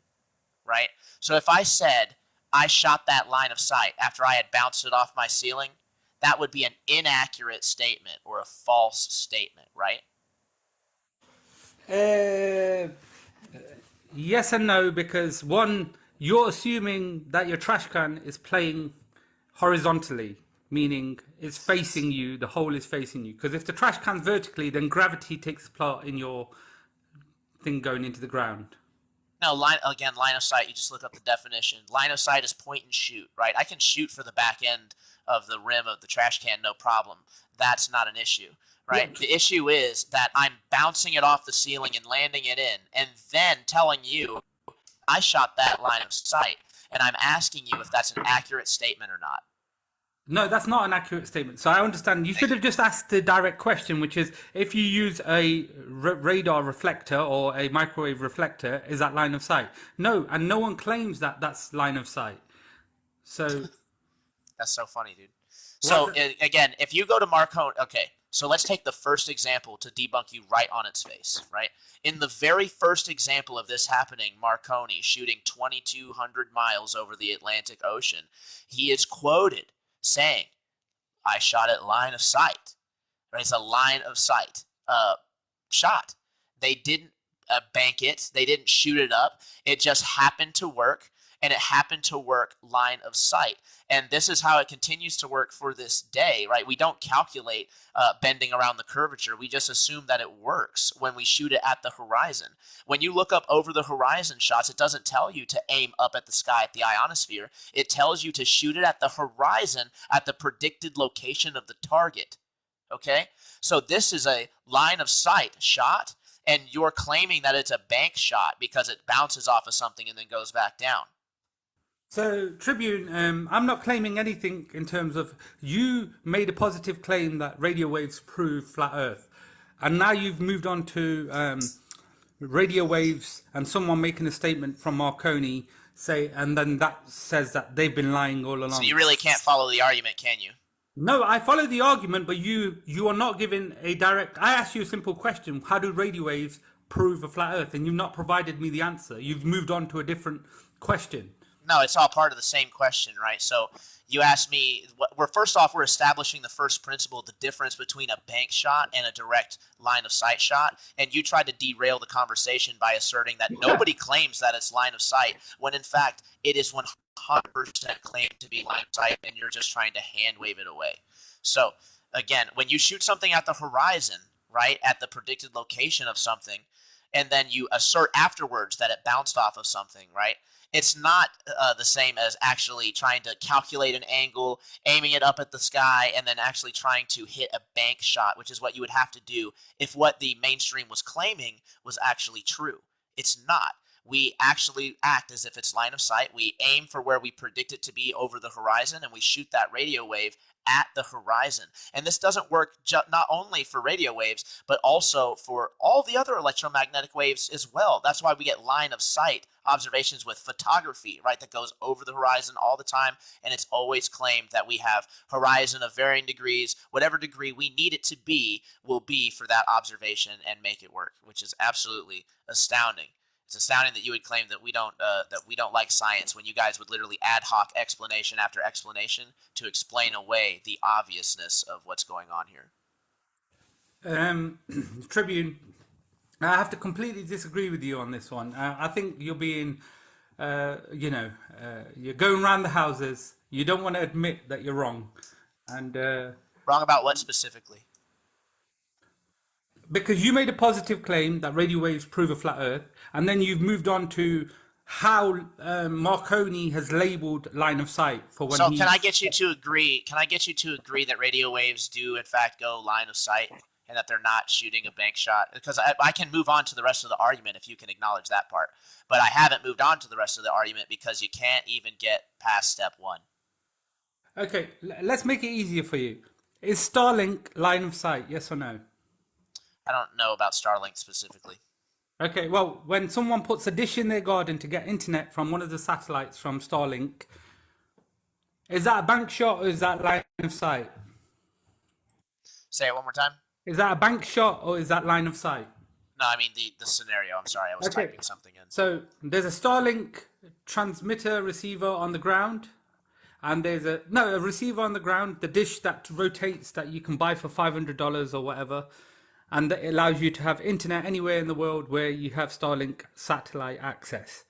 Speaker 2: right? So if I said I shot that line of sight after I had bounced it off my ceiling, that would be an inaccurate statement or a false statement, right?
Speaker 3: Uh, yes and no, because one, you're assuming that your trash can is playing horizontally, meaning it's facing you, the hole is facing you. Because if the trash can's vertically, then gravity takes part in your thing going into the ground.
Speaker 2: No, line of sight. You just look up the definition. Line of sight is point and shoot, right? I can shoot for the back end of the rim of the trash can, no problem. That's not an issue, right?
Speaker 3: Yeah.
Speaker 2: The issue is that I'm bouncing it off the ceiling and landing it in, and then telling you I shot that line of sight, and I'm asking you if that's an accurate statement or not.
Speaker 3: No, that's not an accurate statement. So I understand. You should have just asked the direct question, which is if you use a radar reflector or a microwave reflector, is that line of sight? No, and no one claims that that's line of sight. So
Speaker 2: That's so funny, dude. So
Speaker 3: what?
Speaker 2: again, if you go to Marconi, okay, so let's take the first example to debunk you right on its face, right? In the very first example of this happening, Marconi shooting 2,200 miles over the Atlantic Ocean, he is quoted saying, "I shot at line of sight." Right? It's a line of sight shot. They didn't bank it. They didn't shoot it up. It just happened to work, and it happened to work line of sight. And this is how it continues to work for this day, right? We don't calculate bending around the curvature. We just assume that it works when we shoot it at the horizon. When you look up over the horizon shots, it doesn't tell you to aim up at the sky at the ionosphere. It tells you to shoot it at the horizon at the predicted location of the target. Okay? So this is a line of sight shot, and you're claiming that it's a bank shot because it bounces off of something and then goes back down.
Speaker 3: So Tribune, I'm not claiming anything in terms of you made a positive claim that radio waves prove flat Earth, and now you've moved on to radio waves and someone making a statement from Marconi say, and then that says that they've been lying all along.
Speaker 2: So you really can't follow the argument, can you?
Speaker 3: No, I follow the argument, but you are not giving a direct. I asked you a simple question: how do radio waves prove a flat Earth? And you've not provided me the answer. You've moved on to a different question.
Speaker 2: No, it's all part of the same question, right? So you asked me, first off, we're establishing the first principle, the difference between a bank shot and a direct line of sight shot. And you tried to derail the conversation by asserting that nobody claims that it's line of sight, when in fact it is 100% claim to be line of sight, and you're just trying to hand wave it away. So again, when you shoot something at the horizon, right, at the predicted location of something, and then you assert afterwards that it bounced off of something, right? It's not the same as actually trying to calculate an angle, aiming it up at the sky, and then actually trying to hit a bank shot, which is what you would have to do if what the mainstream was claiming was actually true. It's not. We actually act as if it's line of sight. We aim for where we predict it to be over the horizon, and we shoot that radio wave at the horizon. And this doesn't work not only for radio waves, but also for all the other electromagnetic waves as well. That's why we get line of sight observations with photography, right, that goes over the horizon all the time, and it's always claimed that we have horizon of varying degrees. Whatever degree we need it to be will be for that observation and make it work, which is absolutely astounding. It's astounding that you would claim that we don't like science when you guys would literally ad hoc explanation after explanation to explain away the obviousness of what's going on here.
Speaker 3: Tribune, I have to completely disagree with you on this one. I think you're being, you're going around the houses. You don't want to admit that you're wrong, and
Speaker 2: wrong about what specifically?
Speaker 3: Because you made a positive claim that radio waves prove a flat Earth, and then you've moved on to how Marconi has labeled line of sight for when.
Speaker 2: So can I get you to agree? Can I get you to agree that radio waves do in fact go line of sight, and that they're not shooting a bank shot? Because I can move on to the rest of the argument if you can acknowledge that part, but I haven't moved on to the rest of the argument because you can't even get past step one.
Speaker 3: Okay, let's make it easier for you. Is Starlink line of sight? Yes or no?
Speaker 2: I don't know about Starlink specifically.
Speaker 3: Okay, well, when someone puts a dish in their garden to get internet from one of the satellites from Starlink, is that a bank shot or is that line of sight?
Speaker 2: Say it one more time.
Speaker 3: Is that a bank shot or is that line of sight?
Speaker 2: No, I mean the scenario. I'm sorry, I was typing something in.
Speaker 3: So there's a Starlink transmitter receiver on the ground, and there's a receiver on the ground, the dish that rotates that you can buy for $500 or whatever. And that allows you to have internet anywhere in the world where you have Starlink satellite access.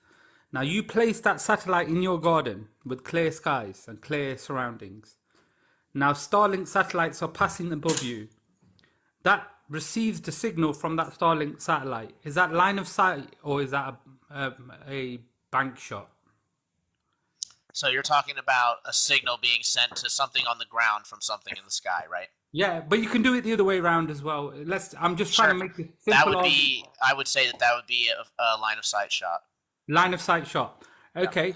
Speaker 3: Now you place that satellite in your garden with clear skies and clear surroundings. Now Starlink satellites are passing above you. That receives the signal from that Starlink satellite. Is that line of sight or is that a bank shot?
Speaker 2: So you're talking about a signal being sent to something on the ground from something in the sky, right?
Speaker 3: Yeah, but you can do it the other way around as well. I'm just trying to make it simple.
Speaker 2: That would be, I would say that would be a line of sight shot.
Speaker 3: Line of sight shot. Okay. Yeah.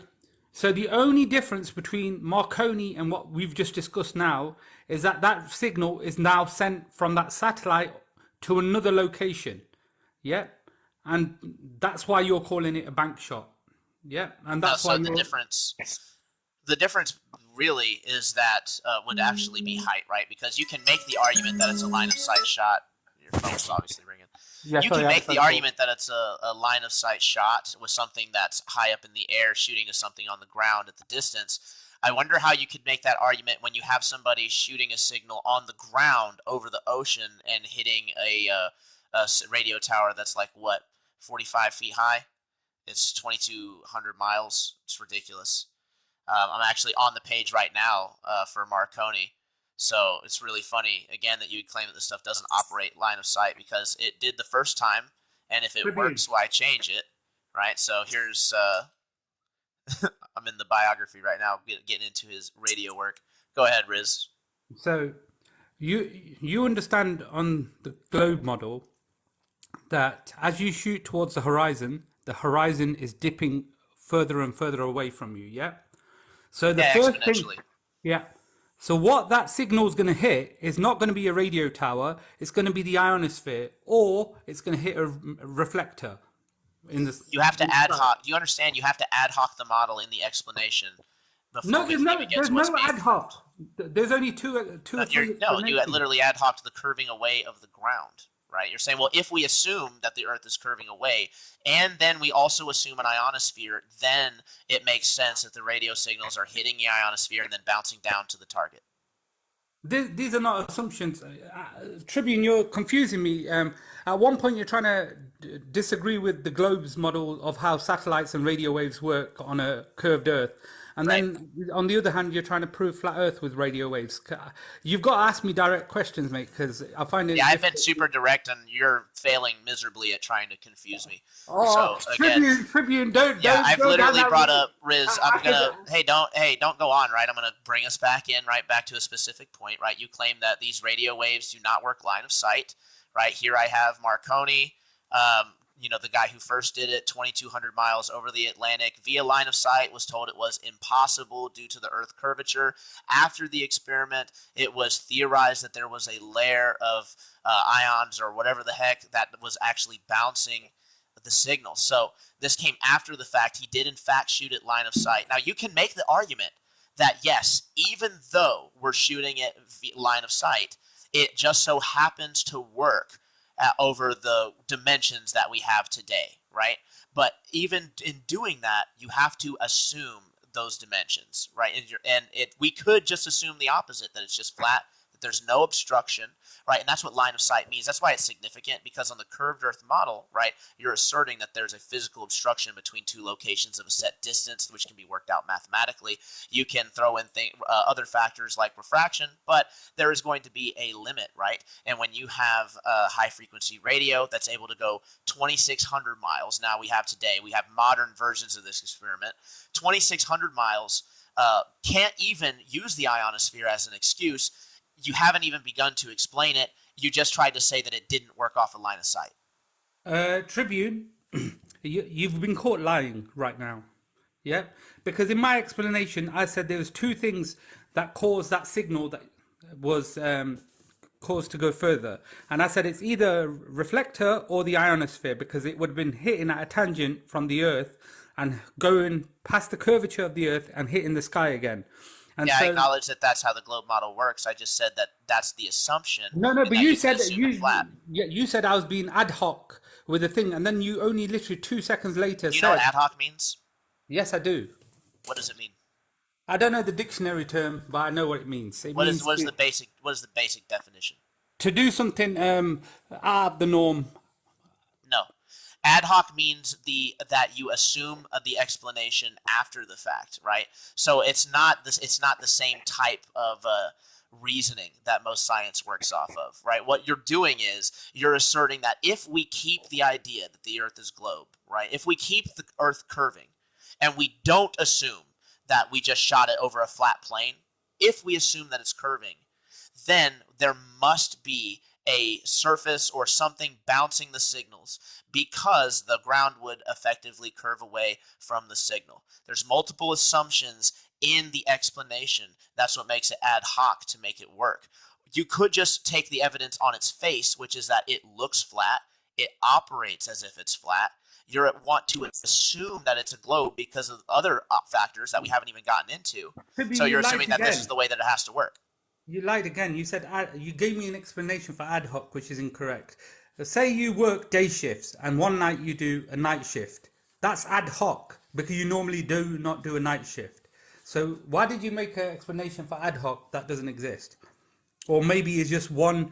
Speaker 3: So the only difference between Marconi and what we've just discussed now is that that signal is now sent from that satellite to another location. Yeah. And that's why you're calling it a bank shot. Yeah. And that's why
Speaker 2: the difference really is that would actually be height, right? Because you can make the argument that it's a line of sight shot. Your phone's obviously ringing. Yeah, you can make the argument that it's a line of sight shot with something that's high up in the air shooting to something on the ground at the distance. I wonder how you could make that argument when you have somebody shooting a signal on the ground over the ocean and hitting a radio tower that's like, what, 45 feet high? It's 2,200 miles. It's ridiculous. I'm actually on the page right now for Marconi. So it's really funny, again, that you would claim that this stuff doesn't operate line of sight because it did the first time. And if it works, why change it, right? So here's, I'm in the biography right now, getting into his radio work. Go ahead, Riz.
Speaker 3: So you understand on the globe model that as you shoot towards the horizon is dipping further and further away from you, yeah? So the first thing, yeah. So what that signal is going to hit is not going to be a radio tower. It's going to be the ionosphere, or it's going to hit a reflector.
Speaker 2: You have to ad hoc. Do you understand? You have to ad hoc the model in the explanation.
Speaker 3: No, there's no ad hoc. There's only two.
Speaker 2: You literally ad hoc the curving away of the ground. Right? You're saying, well, if we assume that the Earth is curving away, and then we also assume an ionosphere, then it makes sense that the radio signals are hitting the ionosphere and then bouncing down to the target.
Speaker 3: These are not assumptions. Tribune, you're confusing me. At one point, you're trying to disagree with the globe's model of how satellites and radio waves work on a curved Earth. And
Speaker 2: Right.
Speaker 3: then on the other hand, you're trying to prove flat Earth with radio waves. You've got to ask me direct questions, mate, because I find it
Speaker 2: Yeah, I've been
Speaker 3: difficult.
Speaker 2: super direct, and you're failing miserably at trying to confuse me.
Speaker 3: Oh,
Speaker 2: So again,
Speaker 3: Tribune, don't
Speaker 2: yeah,
Speaker 3: don't
Speaker 2: I've
Speaker 3: go down
Speaker 2: literally
Speaker 3: that
Speaker 2: brought
Speaker 3: route.
Speaker 2: up Riz.
Speaker 3: I could,
Speaker 2: Don't go on, right? I'm gonna bring us back in, right back to a specific point, right? You claim that these radio waves do not work line of sight, right? Here I have Marconi, the guy who first did it, 2,200 miles over the Atlantic via line of sight, was told it was impossible due to the Earth curvature. After the experiment, it was theorized that there was a layer of ions or whatever the heck that was actually bouncing the signal. So this came after the fact. He did in fact shoot at line of sight. Now you can make the argument that yes, even though we're shooting at line of sight, it just so happens to work over the dimensions that we have today, right? But even in doing that, you have to assume those dimensions, right? We could just assume the opposite, that it's just flat, that there's no obstruction, right? And that's what line of sight means. That's why it's significant, because on the curved Earth model, right, you're asserting that there's a physical obstruction between two locations of a set distance, which can be worked out mathematically. You can throw in other factors like refraction, but there is going to be a limit, right? And when you have a high frequency radio that's able to go 2,600 miles, now we have modern versions of this experiment, 2,600 miles, can't even use the ionosphere as an excuse. You haven't even begun to explain it. You just tried to say that it didn't work off a line of sight.
Speaker 3: Tribune, you've been caught lying right now. Yeah, because in my explanation, I said there was two things that caused that signal that was caused to go further, and I said it's either reflector or the ionosphere, because it would have been hitting at a tangent from the Earth and going past the curvature of the Earth and hitting the sky again. And
Speaker 2: Yeah, I
Speaker 3: so,
Speaker 2: acknowledge that that's how the globe model works. I just said that that's the assumption.
Speaker 3: no,
Speaker 2: And
Speaker 3: but
Speaker 2: that
Speaker 3: you
Speaker 2: can
Speaker 3: said that
Speaker 2: assume it flat.
Speaker 3: you said I was being ad hoc with the thing, and then you only literally 2 seconds later
Speaker 2: Do you know what
Speaker 3: said,
Speaker 2: ad hoc means?
Speaker 3: "Yes, I do."
Speaker 2: What does it mean?
Speaker 3: I don't know the dictionary term, but I know what it means. It means
Speaker 2: What is the basic definition?
Speaker 3: to do something out of the norm.
Speaker 2: No. Ad hoc means that you assume the explanation after the fact, right? So it's not the same type of reasoning that most science works off of, right? What you're doing is you're asserting that if we keep the idea that the Earth is globe, right? If we keep the Earth curving, and we don't assume that we just shot it over a flat plane, if we assume that it's curving, then there must be a surface or something bouncing the signals, because the ground would effectively curve away from the signal. There's multiple assumptions in the explanation. That's what makes it ad hoc to make it work. You could just take the evidence on its face, which is that it looks flat, it operates as if it's flat. You want to assume that it's a globe because of other factors that we haven't even gotten into. So you're assuming that this is the way that it has to work.
Speaker 3: You lied again. You said you gave me an explanation for ad hoc, which is incorrect. Say you work day shifts and one night you do a night shift. That's ad hoc because you normally do not do a night shift. So why did you make an explanation for ad hoc that doesn't exist? Or maybe it's just one,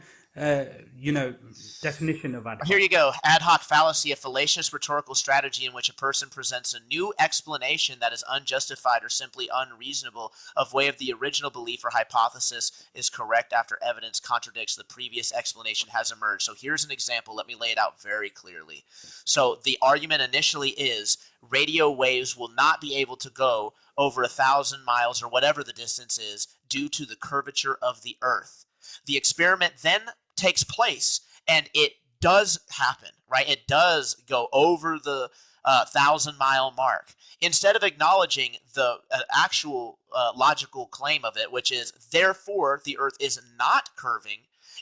Speaker 3: definition of ad hoc.
Speaker 2: Here you go. Ad hoc fallacy, a fallacious rhetorical strategy in which a person presents a new explanation that is unjustified or simply unreasonable of way of the original belief or hypothesis is correct after evidence contradicts the previous explanation has emerged. So here's an example. Let me lay it out very clearly. So the argument initially is radio waves will not be able to go over 1,000 miles or whatever the distance is due to the curvature of the Earth. The experiment then takes place, and it does happen, right? It does go over the 1,000-mile mark. Instead of acknowledging the actual logical claim of it, which is, therefore, the Earth is not curving,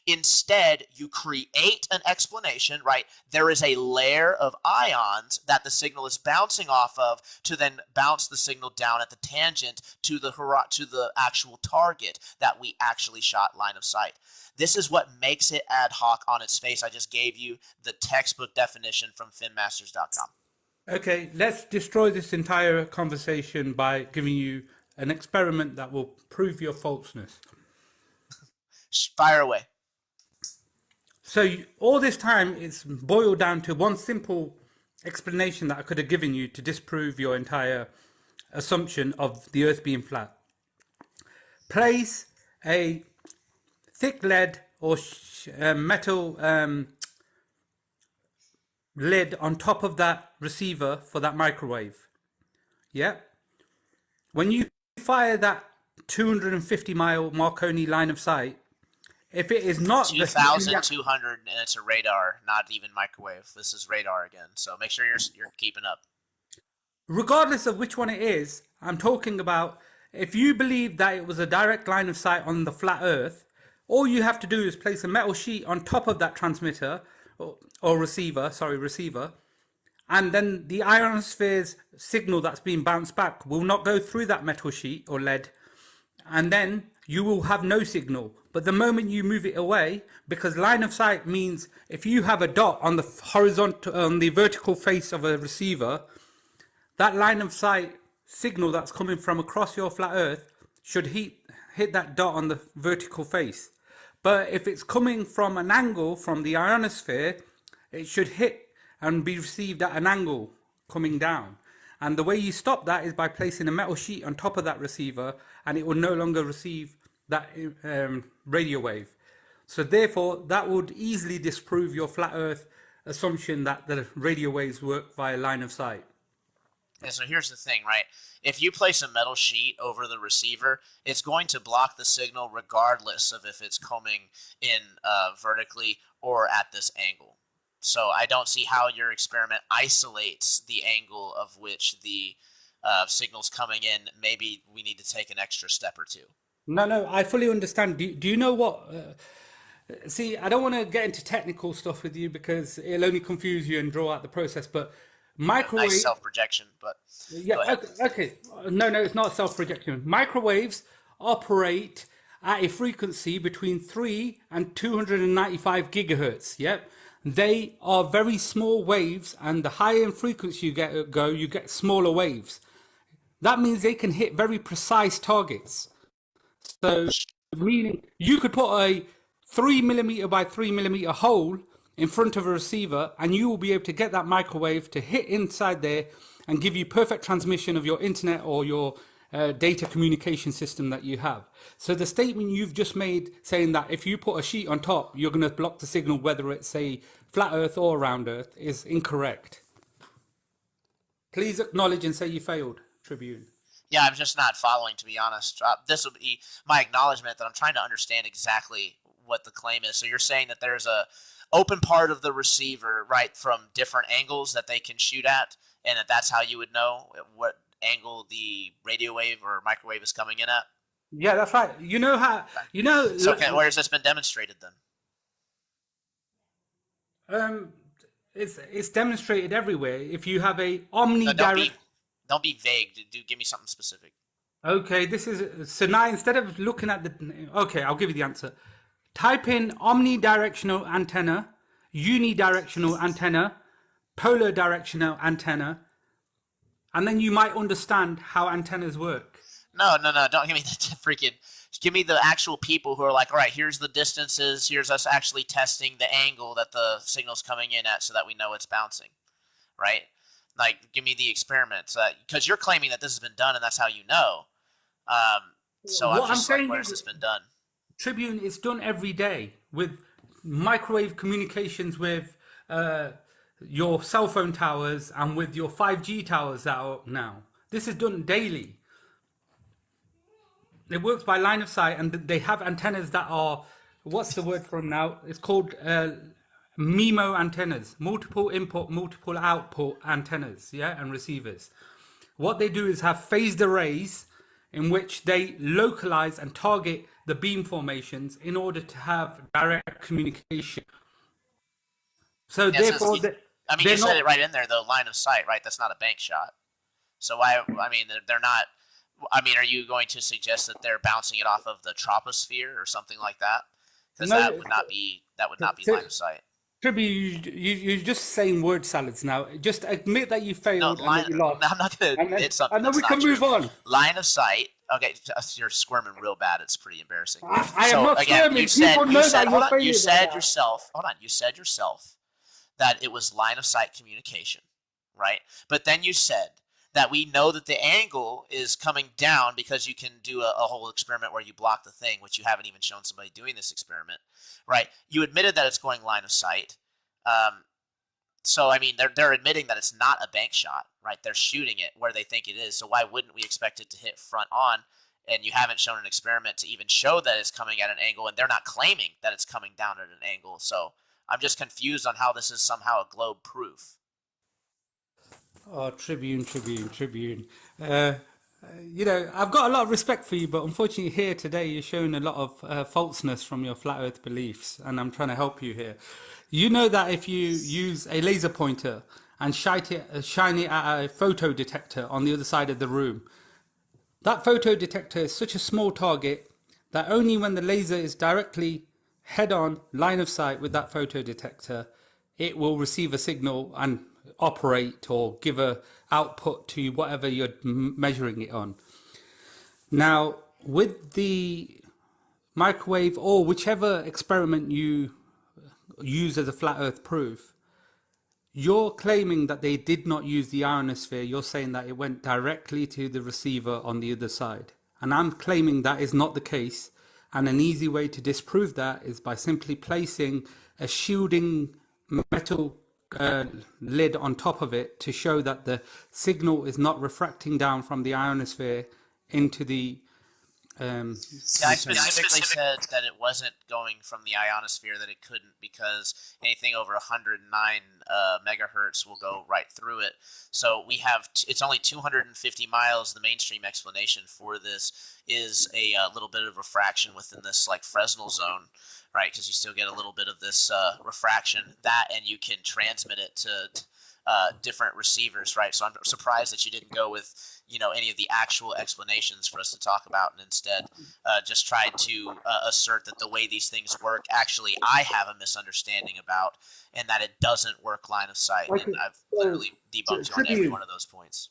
Speaker 2: instead, you create an explanation, right? There is a layer of ions that the signal is bouncing off of to then bounce the signal down at the tangent to the actual target that we actually shot line of sight. This is what makes it ad hoc on its face. I just gave you the textbook definition from finmasters.com.
Speaker 3: Okay, let's destroy this entire conversation by giving you an experiment that will prove your falseness.
Speaker 2: Fire away.
Speaker 3: So all this time, it's boiled down to one simple explanation that I could have given you to disprove your entire assumption of the Earth being flat. Place a thick lead or metal lid on top of that receiver for that microwave. Yeah. When you fire that 250-mile Marconi line of sight, if it is not the
Speaker 2: 2,200, and it's a radar, not even microwave. This is radar again, so make sure you're keeping up.
Speaker 3: regardless of which one it is, I'm talking about if you believe that it was a direct line of sight on the flat Earth, all you have to do is place a metal sheet on top of that transmitter or receiver, and then the ionosphere's signal that's being bounced back will not go through that metal sheet or lead, and then you will have no signal. But the moment you move it away, because line of sight means if you have a dot on the horizontal, on the vertical face of a receiver, that line of sight signal that's coming from across your flat Earth should hit that dot on the vertical face. But if it's coming from an angle from the ionosphere, it should hit and be received at an angle coming down. And the way you stop that is by placing a metal sheet on top of that receiver, and it will no longer receive that radio wave. So therefore, that would easily disprove your flat Earth assumption that the radio waves work via line of sight.
Speaker 2: And so here's the thing, right? If you place a metal sheet over the receiver, it's going to block the signal regardless of if it's coming in vertically or at this angle. So I don't see how your experiment isolates the angle of which the signal's coming in. Maybe we need to take an extra step or two.
Speaker 3: No, I fully understand. Do you know what? See, I don't want to get into technical stuff with you because it'll only confuse you and draw out the process. But microwave,
Speaker 2: nice self-projection, but
Speaker 3: yeah, okay. No, it's not self-projection. Microwaves operate at a frequency between 3 and 295 gigahertz. Yep. They are very small waves, and the higher in frequency you get smaller waves. That means they can hit very precise targets. So, meaning you could put a 3mm by 3mm hole in front of a receiver, and you will be able to get that microwave to hit inside there and give you perfect transmission of your internet or your data communication system that you have. So the statement you've just made saying that if you put a sheet on top, you're going to block the signal, whether it's a flat Earth or round Earth, is incorrect. Please acknowledge and say you failed, Tribune.
Speaker 2: Yeah, I'm just not following, to be honest. This will be my acknowledgement that I'm trying to understand exactly what the claim is. So you're saying that there's a open part of the receiver, right, from different angles that they can shoot at, and that's how you would know what angle the radio wave or microwave is coming in at?
Speaker 3: Yeah, that's right. You know how, you know...
Speaker 2: So where has this been demonstrated then?
Speaker 3: It's demonstrated everywhere. If you have a omnidirect...
Speaker 2: Don't be vague. Give me something specific.
Speaker 3: Okay, this is... So now instead of looking at the... Okay, I'll give you the answer. Type in omnidirectional antenna, unidirectional antenna, polar directional antenna, and then you might understand how antennas work.
Speaker 2: No. Don't give me the freaking... Give me the actual people who are like, all right, here's the distances. Here's us actually testing the angle that the signal's coming in at so that we know it's bouncing, right? Like, give me the experiments. Because you're claiming that this has been done and that's how you know. So I'm just like, where has this been done?
Speaker 3: Tribune is done every day with microwave communications with your cell phone towers and with your 5G towers that are up now. This is done daily. It works by line of sight, and they have antennas that are, what's the word for them now? It's called MIMO antennas, multiple input, multiple output antennas, yeah, and receivers. What they do is have phased arrays in which they localize and target the beam formations in order to have direct communication. So
Speaker 2: yeah,
Speaker 3: therefore,
Speaker 2: you said it right in there, though, line of sight, right? That's not a bank shot. So why? I mean, they're not. I mean, are you going to suggest that they're bouncing it off of the troposphere or something like that? Because that would not be line of sight.
Speaker 3: Tribune, you're just saying word salads now. Just admit that you failed and that you lost.
Speaker 2: I'm not going to admit something.
Speaker 3: And then we can move on.
Speaker 2: Line of sight. Okay, you're squirming real bad. It's pretty embarrassing.
Speaker 3: I am not squirming. People know that you're failing.
Speaker 2: You said yourself. Hold on. You said yourself that it was line of sight communication, right? But then you said that we know that the angle is coming down because you can do a whole experiment where you block the thing, which you haven't even shown somebody doing this experiment, right? You admitted that it's going line of sight. So, I mean, they're admitting that it's not a bank shot, right? They're shooting it where they think it is. So why wouldn't we expect it to hit front on? And you haven't shown an experiment to even show that it's coming at an angle, and they're not claiming that it's coming down at an angle. So I'm just confused on how this is somehow a globe proof.
Speaker 3: Oh, Tribune. Uh, I've got a lot of respect for you, but unfortunately, here today, you're showing a lot of falseness from your flat Earth beliefs, and I'm trying to help you here. You know that if you use a laser pointer and shine it at a photo detector on the other side of the room, that photo detector is such a small target that only when the laser is directly head on line of sight with that photo detector, it will receive a signal and operate or give a output to whatever you're measuring it on. Now, with the microwave or whichever experiment you use as a flat earth proof, you're claiming that they did not use the ionosphere. You're saying that it went directly to the receiver on the other side. And I'm claiming that is not the case. And an easy way to disprove that is by simply placing a shielding metal lid on top of it to show that the signal is not refracting down from the ionosphere into the
Speaker 2: Yeah, I specifically said that it wasn't going from the ionosphere, that it couldn't, because anything over 109 megahertz will go right through it. So we have, it's only 250 miles. The mainstream explanation for this is a little bit of refraction within this like Fresnel zone, right? Because you still get a little bit of this refraction, that, and you can transmit it to different receivers, right? So I'm surprised that you didn't go with any of the actual explanations for us to talk about, and instead just tried to assert that the way these things work, actually I have a misunderstanding about, and that it doesn't work line of sight.
Speaker 3: Okay,
Speaker 2: And I've
Speaker 3: so
Speaker 2: literally debunked you on every one of those points.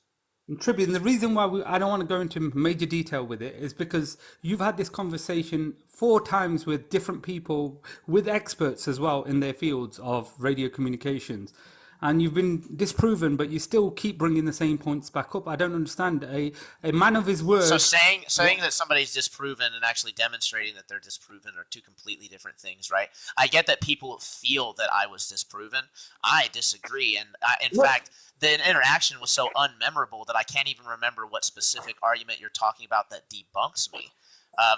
Speaker 3: Tribune, the reason why I don't want to go into major detail with it is because you've had this conversation 4 times with different people, with experts as well in their fields of radio communications. And you've been disproven, but you still keep bringing the same points back up. I don't understand. A man of his word.
Speaker 2: So saying that somebody's disproven and actually demonstrating that they're disproven are two completely different things, right? I get that people feel that I was disproven. I disagree, and in fact, the interaction was so unmemorable that I can't even remember what specific argument you're talking about that debunks me.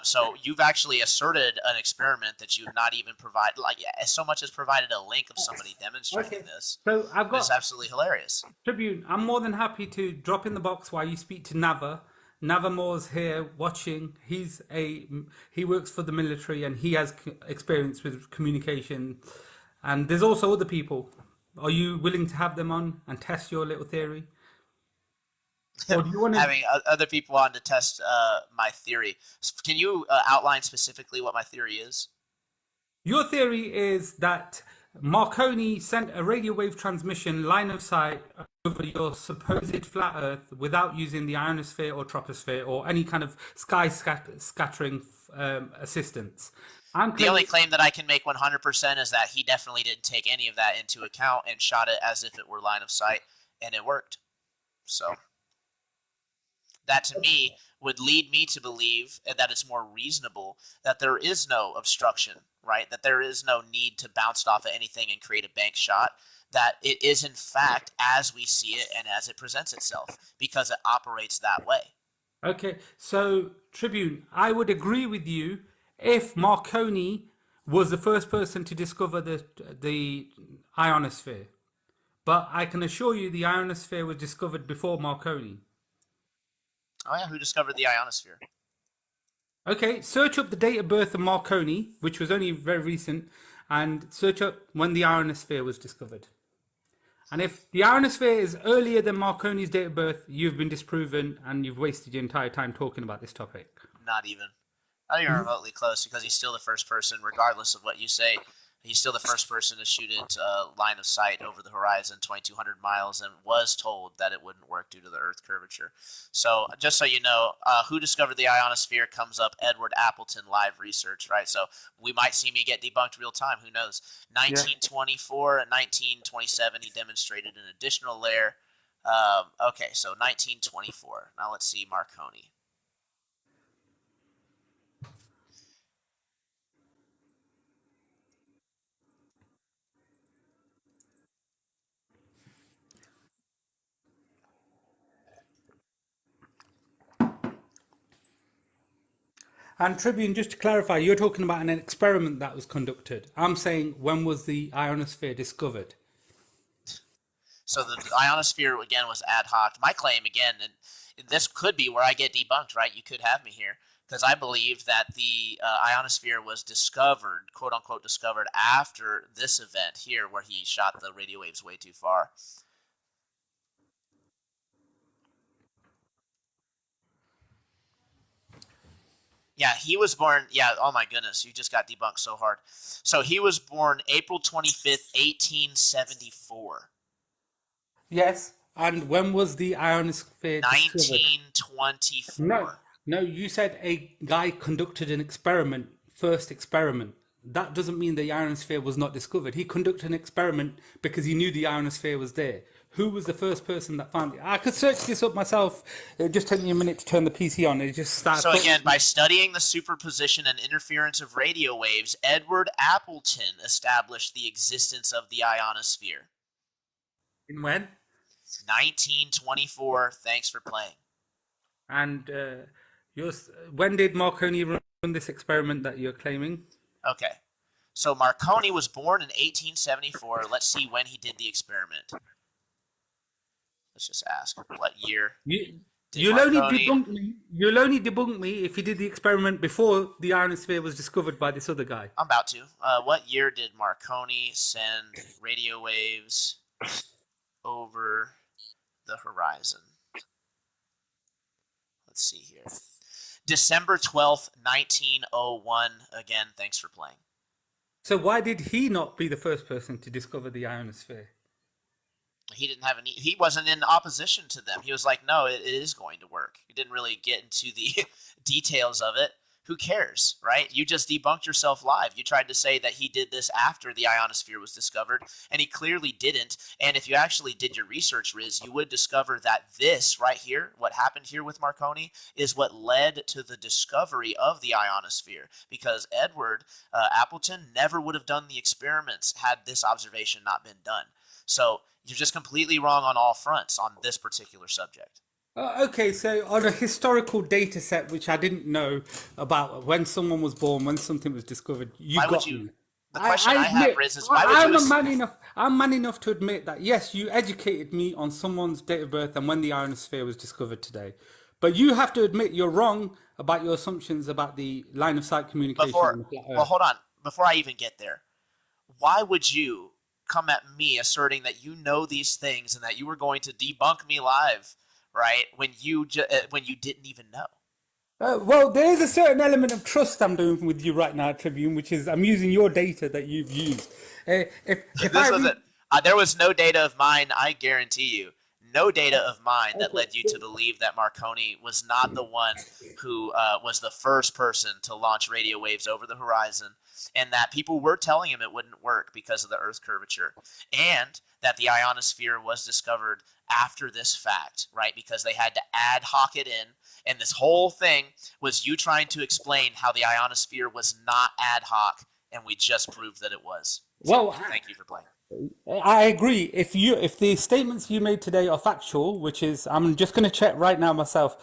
Speaker 2: So you've actually asserted an experiment that you've not even provided, like so much as provided a link of somebody demonstrating this.
Speaker 3: So I've got
Speaker 2: It's absolutely hilarious.
Speaker 3: Tribune. I'm more than happy to drop in the box while you speak to Nava. Nava Moore's here watching. He works for the military and he has experience with communication. And there's also other people. Are you willing to have them on and test your little theory? Or do you want to...
Speaker 2: Having other people on to test my theory. Can you outline specifically what my theory is?
Speaker 3: Your theory is that Marconi sent a radio wave transmission line of sight over your supposed flat Earth without using the ionosphere or troposphere or any kind of sky scattering assistance.
Speaker 2: The only claim that I can make 100% is that he definitely didn't take any of that into account and shot it as if it were line of sight, and it worked. So that to me would lead me to believe that it's more reasonable that there is no obstruction, right? That there is no need to bounce off of anything and create a bank shot. That it is in fact as we see it and as it presents itself, because it operates that way.
Speaker 3: Okay, so Tribune, I would agree with you if Marconi was the first person to discover the ionosphere. But I can assure you the ionosphere was discovered before Marconi.
Speaker 2: Oh yeah, who discovered the ionosphere?
Speaker 3: Okay, search up the date of birth of Marconi, which was only very recent, and search up when the ionosphere was discovered. And if the ionosphere is earlier than Marconi's date of birth, you've been disproven and you've wasted your entire time talking about this topic.
Speaker 2: Not even remotely close, because he's still the first person, regardless of what you say. He's still the first person to shoot it line of sight over the horizon, 2,200 miles, and was told that it wouldn't work due to the Earth curvature. So just so you know, who discovered the ionosphere comes up Edward Appleton live research, right? So we might see me get debunked real time. Who knows? 1924 and 1927, he demonstrated an additional layer Okay, so 1924. Now let's see Marconi.
Speaker 3: And Tribune, just to clarify, you're talking about an experiment that was conducted. I'm saying, when was the ionosphere discovered?
Speaker 2: So the ionosphere again was ad hoc. My claim again, and this could be where I get debunked, right? You could have me here because I believe that the ionosphere was discovered, quote unquote, discovered after this event here, where he shot the radio waves way too far. Yeah, he was born. Yeah, oh my goodness, you just got debunked so hard. So he was born April 25th, 1874.
Speaker 3: Yes. And when was the ionosphere discovered? No,
Speaker 2: 1924.
Speaker 3: no, you said a guy conducted an experiment, first experiment. That doesn't mean the ionosphere was not discovered. He conducted an experiment because he knew the ionosphere was there. Who was the first person that found it? I could search this up myself. It just took me a minute to turn the PC on. It just started.
Speaker 2: So again, by studying the superposition and interference of radio waves, Edward Appleton established the existence of the ionosphere.
Speaker 3: In when?
Speaker 2: 1924. Thanks for playing.
Speaker 3: And when did Marconi run this experiment that you're claiming?
Speaker 2: Okay. So Marconi was born in 1874. Let's see when he did the experiment. Let's just ask what year.
Speaker 3: You'll only debunk me if he did the experiment before the ionosphere was discovered by this other guy.
Speaker 2: I'm about to. What year did Marconi send radio waves over the horizon? Let's see here. December 12th, 1901. Again, thanks for playing.
Speaker 3: So why did he not be the first person to discover the ionosphere?
Speaker 2: He didn't have any. He wasn't in opposition to them. He was like, no, it is going to work. He didn't really get into the details of it. Who cares, right? You just debunked yourself live. You tried to say that he did this after the ionosphere was discovered, and he clearly didn't. And if you actually did your research, Riz, you would discover that this right here, what happened here with Marconi, is what led to the discovery of the ionosphere, because Edward Appleton never would have done the experiments had this observation not been done. So you're just completely wrong on all fronts on this particular subject.
Speaker 3: Okay, so on a historical data set, which I didn't know about when someone was born, when something was discovered, you got me.
Speaker 2: The question I have, Riz, is why would you...
Speaker 3: I'm man enough to admit that, yes, you educated me on someone's date of birth and when the ionosphere was discovered today. But you have to admit you're wrong about your assumptions about the line of sight communication.
Speaker 2: Well, hold on. Before I even get there, why would you come at me asserting that you know these things and that you were going to debunk me live, right, when you didn't even know?
Speaker 3: Well, there is a certain element of trust I'm doing with you right now, Tribune, which is I'm using your data that you've used.
Speaker 2: There was no data of mine, I guarantee you. No data of mine that led you to believe that Marconi was not the one who was the first person to launch radio waves over the horizon, and that people were telling him it wouldn't work because of the Earth curvature, and that the ionosphere was discovered after this fact, right? Because they had to ad hoc it in, and this whole thing was you trying to explain how the ionosphere was not ad hoc, and we just proved that it was. So, thank you for playing.
Speaker 3: I agree. If the statements you made today are factual, which is, I'm just going to check right now myself,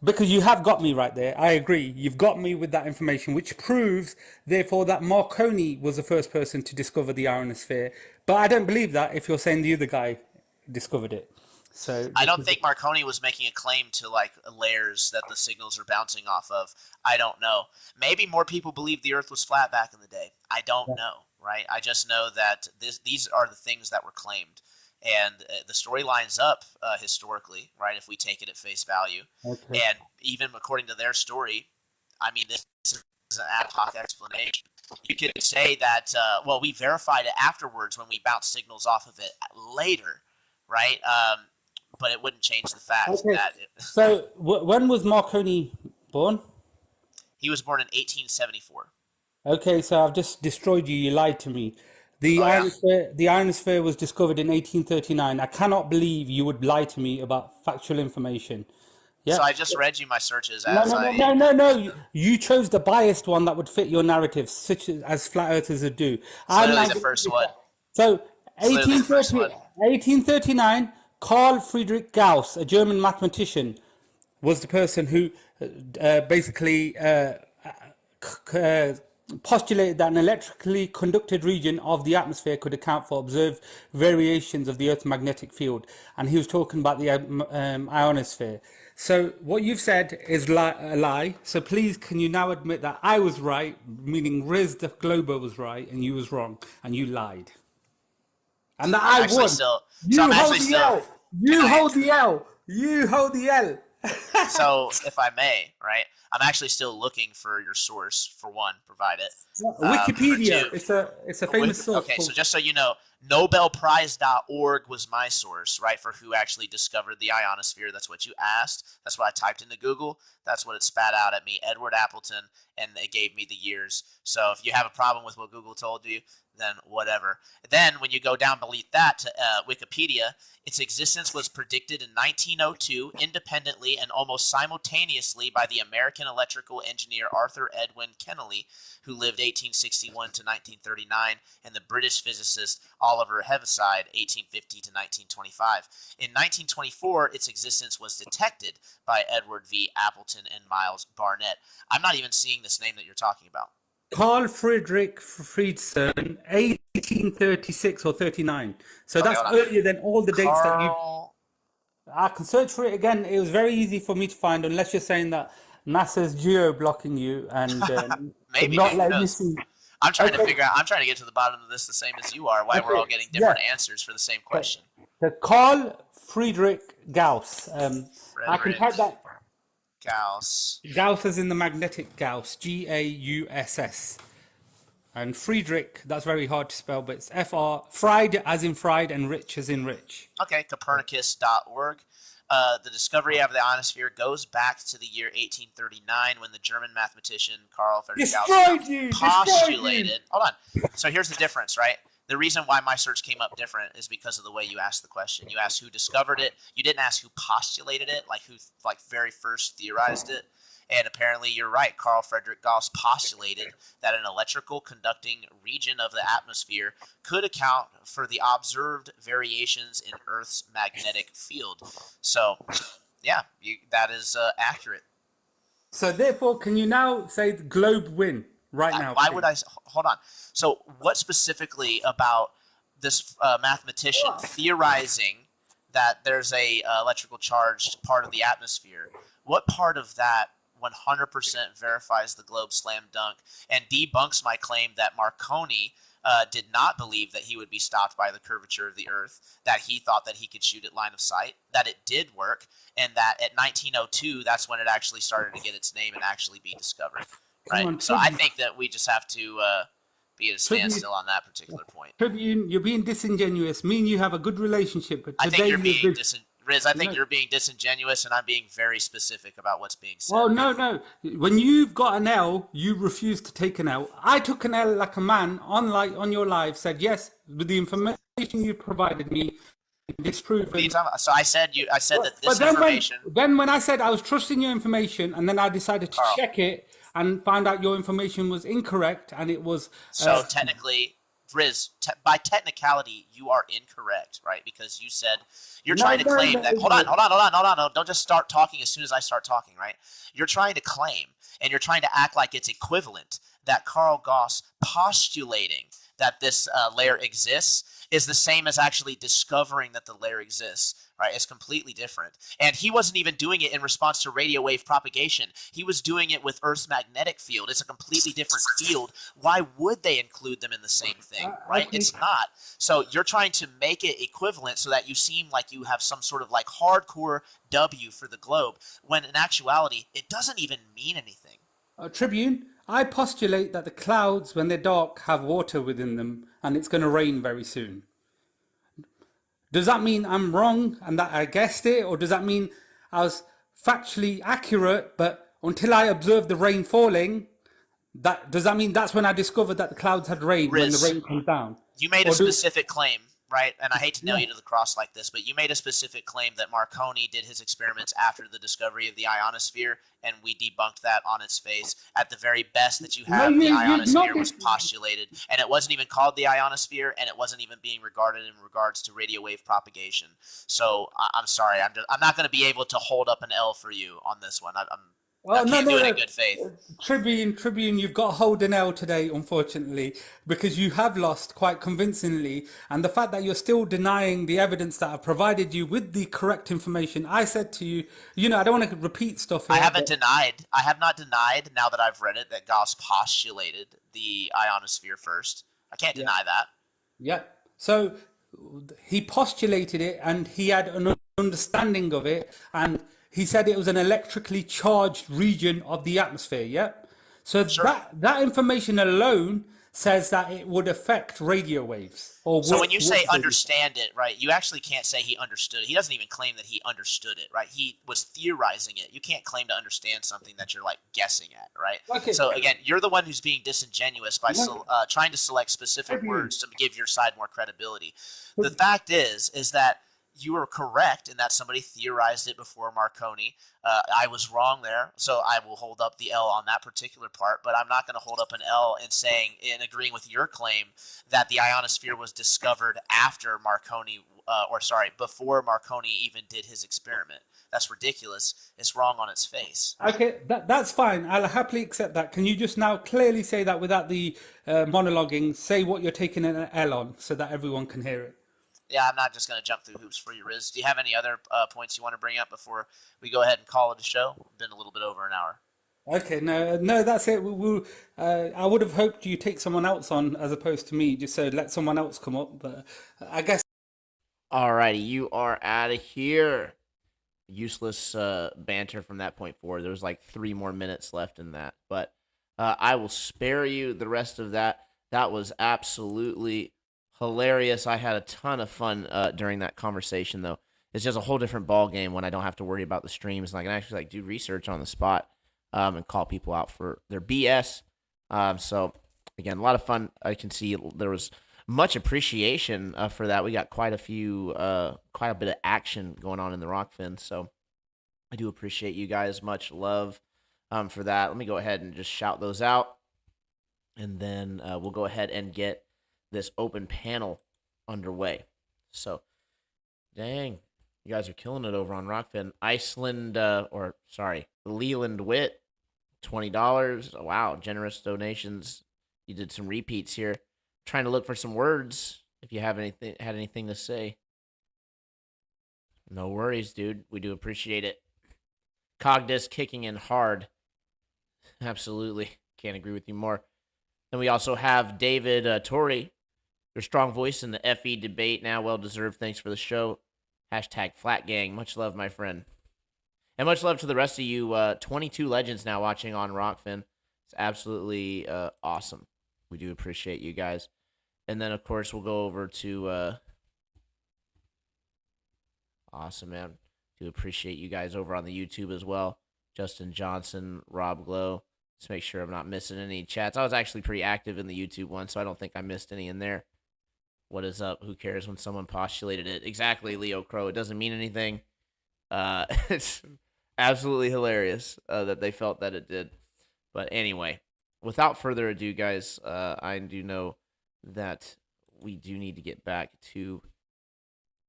Speaker 3: because you have got me right there. I agree. You've got me with that information, which proves, therefore, that Marconi was the first person to discover the ionosphere. But I don't believe that if you're saying the other guy discovered it. So
Speaker 2: I don't think Marconi was making a claim to like layers that the signals are bouncing off of. I don't know. Maybe more people believed the Earth was flat back in the day. I don't know, right? I just know that these are the things that were claimed, and the story lines up historically, right? If we take it at face value, and even according to their story, I mean, this is an ad hoc explanation. You could say that, well, we verified it afterwards when we bounced signals off of it later, right? But it wouldn't change the fact that...
Speaker 3: So when was Marconi born?
Speaker 2: He was born in 1874.
Speaker 3: Okay, so I've just destroyed you. You lied to me. The
Speaker 2: Oh yeah.
Speaker 3: ionosphere was discovered in 1839. I cannot believe you would lie to me about factual information.
Speaker 2: So
Speaker 3: Yeah.
Speaker 2: I just read you my searches
Speaker 3: No,
Speaker 2: as
Speaker 3: no, no,
Speaker 2: I.
Speaker 3: no, no, no. You chose the biased one that would fit your narrative, such as flat earthers would do.
Speaker 2: It's
Speaker 3: I'm
Speaker 2: literally
Speaker 3: now
Speaker 2: the
Speaker 3: going to
Speaker 2: first
Speaker 3: give
Speaker 2: one.
Speaker 3: that. So,
Speaker 2: It's literally the first one.
Speaker 3: 1839, Carl Friedrich Gauss, a German mathematician, was the person who basically postulated that an electrically conducted region of the atmosphere could account for observed variations of the Earth's magnetic field. And he was talking about the ionosphere. So what you've said is a lie. So please, can you now admit that I was right, meaning Riz the Glober was right, and you was wrong, and you lied, and that
Speaker 2: I'm
Speaker 3: I
Speaker 2: actually
Speaker 3: won.
Speaker 2: still. So I'm
Speaker 3: You hold
Speaker 2: actually
Speaker 3: the
Speaker 2: still.
Speaker 3: L.
Speaker 2: Can
Speaker 3: You
Speaker 2: I?
Speaker 3: hold the L. You hold the L.
Speaker 2: So if I may, right? I'm actually still looking for your source for one. Provide it. For two.
Speaker 3: Wikipedia. It's a famous source
Speaker 2: Okay, so
Speaker 3: called.
Speaker 2: just so you know, NobelPrize.org was my source, right, for who actually discovered the ionosphere. That's what you asked. That's what I typed into Google. That's what it spat out at me, Edward Appleton, and it gave me the years. So if you have a problem with what Google told you, then whatever. Then when you go down beneath that to Wikipedia, its existence was predicted in 1902 independently and almost simultaneously by the American electrical engineer Arthur Edwin Kennelly, who lived 1861 to 1939, and the British physicist Oliver Heaviside, 1850 to 1925. In 1924, its existence was detected by Edward V. Appleton and Miles Barnett. I'm not even seeing this name that you're talking about.
Speaker 3: Carl Friedrich Friedson, 1836 or 39. So
Speaker 2: Okay,
Speaker 3: that's
Speaker 2: hold on.
Speaker 3: earlier than all the dates that you.
Speaker 2: Carl.
Speaker 3: I can search for it again. It was very easy for me to find, unless you're saying that NASA's geo blocking you and
Speaker 2: Maybe,
Speaker 3: not
Speaker 2: who
Speaker 3: letting you
Speaker 2: knows?
Speaker 3: see.
Speaker 2: I'm trying to
Speaker 3: Okay,
Speaker 2: figure out. I'm trying to get to the bottom of this the same as you are. Why we're
Speaker 3: okay,
Speaker 2: all getting
Speaker 3: yeah.
Speaker 2: different answers for the same
Speaker 3: The,
Speaker 2: question.
Speaker 3: the Carl Friedrich Gauss. I can
Speaker 2: Frederick
Speaker 3: type that.
Speaker 2: Gauss.
Speaker 3: Gauss is in the magnetic Gauss, Gauss. And Friedrich, that's very hard to spell, but it's Fr, fried as in fried and rich as in rich.
Speaker 2: Okay, Copernicus.org. The discovery of the ionosphere goes back to the year 1839 when the German mathematician Carl Friedrich Gauss postulated. Hold on. So here's the difference, right? The reason why my search came up different is because of the way you asked the question. You asked who discovered it. You didn't ask who postulated it, like who very first theorized it. And apparently you're right. Carl Friedrich Gauss postulated that an electrical conducting region of the atmosphere could account for the observed variations in Earth's magnetic field. So, yeah, that is accurate.
Speaker 3: So therefore, can you now say the globe win right now?
Speaker 2: Why would I? Hold on. So, what specifically about this mathematician theorizing that there's a electrical charged part of the atmosphere? What part of that 100% verifies the globe slam dunk and debunks my claim that Marconi did not believe that he would be stopped by the curvature of the Earth, that he thought that he could shoot at line of sight, that it did work, and that at 1902, that's when it actually started to get its name and actually be discovered. Right.
Speaker 3: On,
Speaker 2: so I think that we just have to be at a standstill on that particular point.
Speaker 3: Tribune, you're being disingenuous. Me and you have a good relationship, but today
Speaker 2: I think you're being Riz, I think
Speaker 3: No.
Speaker 2: you're being disingenuous, and I'm being very specific about what's being said.
Speaker 3: Oh, no. When you've got an L, you refuse to take an L. I took an L like a man on your live, said yes, with the information you provided me, disproven.
Speaker 2: So I said that this
Speaker 3: But then
Speaker 2: information.
Speaker 3: when I said I was trusting your information, and then I decided to
Speaker 2: Carl.
Speaker 3: check it and found out your information was incorrect, and it was.
Speaker 2: So technically, Riz, by technicality, you are incorrect, right? Because you said you're trying to claim that. Hold on. Don't just start talking as soon as I start talking, right? You're trying to claim, and you're trying to act like it's equivalent that Carl Gauss postulating that this layer exists is the same as actually discovering that the layer exists, right? It's completely different. And he wasn't even doing it in response to radio wave propagation. He was doing it with Earth's magnetic field. It's a completely different field. Why would they include them in the same thing, right? It's not. So you're trying to make it equivalent so that you seem like you have some sort of like hardcore W for the globe, when in actuality, it doesn't even mean anything.
Speaker 3: Tribune, I postulate that the clouds, when they're dark, have water within them, and it's going to rain very soon. Does that mean I'm wrong and that I guessed it, or does that mean I was factually accurate, but until I observed the rain falling, Does that mean that's when I discovered that the clouds had rain when the
Speaker 2: Riz,
Speaker 3: rain comes down?
Speaker 2: you made a
Speaker 3: Or do
Speaker 2: specific claim, right? And I hate to nail
Speaker 3: yeah.
Speaker 2: you to the cross like this, but you made a specific claim that Marconi did his experiments after the discovery of the ionosphere, and we debunked that on its face. At the very best that you
Speaker 3: No,
Speaker 2: have, the
Speaker 3: you've not.
Speaker 2: ionosphere was postulated, and it wasn't even called the ionosphere, and it wasn't even being regarded in regards to radio wave propagation. So I'm sorry, I'm not going to be able to hold up an L for you on this one. I
Speaker 3: Well, no,
Speaker 2: can't do
Speaker 3: no,
Speaker 2: it in
Speaker 3: no.
Speaker 2: good faith.
Speaker 3: Tribune, you've got to hold an L today, unfortunately, because you have lost quite convincingly. And the fact that you're still denying the evidence that I provided you with the correct information, I said to you, I don't want to repeat stuff
Speaker 2: I
Speaker 3: here,
Speaker 2: haven't
Speaker 3: but
Speaker 2: denied. I have not denied now that I've read it that Gauss postulated the ionosphere first. I can't
Speaker 3: yeah,
Speaker 2: deny that.
Speaker 3: yeah. So he postulated it and he had an understanding of it, and he said it was an electrically charged region of the atmosphere. Yeah. So
Speaker 2: Sure.
Speaker 3: that information alone says that it would affect radio waves or
Speaker 2: So when you say
Speaker 3: would.
Speaker 2: understand it, right, you actually can't say he understood it. He doesn't even claim that he understood it, right? He was theorizing it. You can't claim to understand something that you're like guessing at, right?
Speaker 3: Okay.
Speaker 2: So again, you're the one who's being disingenuous by
Speaker 3: No,
Speaker 2: trying to select specific
Speaker 3: Tribune.
Speaker 2: words to give your side more credibility. The fact is that you are correct in that somebody theorized it before Marconi. I was wrong there, so I will hold up the L on that particular part. But I'm not going to hold up an L in agreeing with your claim that the ionosphere was discovered after Marconi, before Marconi even did his experiment. That's ridiculous. It's wrong on its face.
Speaker 3: Okay, that's fine. I'll happily accept that. Can you just now clearly say that without the monologuing? Say what you're taking an L on so that everyone can hear it.
Speaker 2: Yeah, I'm not just going to jump through hoops for you, Riz. Do you have any other points you want to bring up before we go ahead and call it a show? Been a little bit over an hour.
Speaker 3: Okay, no, that's it. I would have hoped you take someone else on as opposed to me, just so let someone else come up. But I guess
Speaker 1: Alrighty, you are out of here. Useless banter from that point forward. There was like 3 more minutes left in that, but I will spare you the rest of that. That was absolutely hilarious. I had a ton of fun during that conversation, though. It's just a whole different ball game when I don't have to worry about the streams, and I can actually like do research on the spot and call people out for their BS. So again, a lot of fun. I can see there was much appreciation for that. We got quite a bit of action going on in the Rockfin. So I do appreciate you guys. Much love for that. Let me go ahead and just shout those out, and then we'll go ahead and get this open panel underway. So, dang, you guys are killing it over on Rockfin. Leland Witt, $20. Wow, generous donations. You did some repeats here. Trying to look for some words. If you had anything to say, no worries, dude. We do appreciate it. Cogdis kicking in hard. Absolutely, can't agree with you more. And we also have David Torrey, your strong voice in the FE debate. Now, well deserved. Thanks for the show. Hashtag Flat Gang. Much love, my friend. And much love to the rest of you 22 legends now watching on Rockfin. It's absolutely awesome. We do appreciate you guys. And then, of course, we'll go over to... awesome, man. Do appreciate you guys over on the YouTube as well. Justin Johnson, Rob Glow. Let's make sure I'm not missing any chats. I was actually pretty active in the YouTube one, so I don't think I missed any in there. What is up? Who cares when someone postulated it? Exactly, Leo Crow. It doesn't mean anything. It's absolutely hilarious that they felt that it did. But anyway, without further ado, guys, I do know that we do need to get back to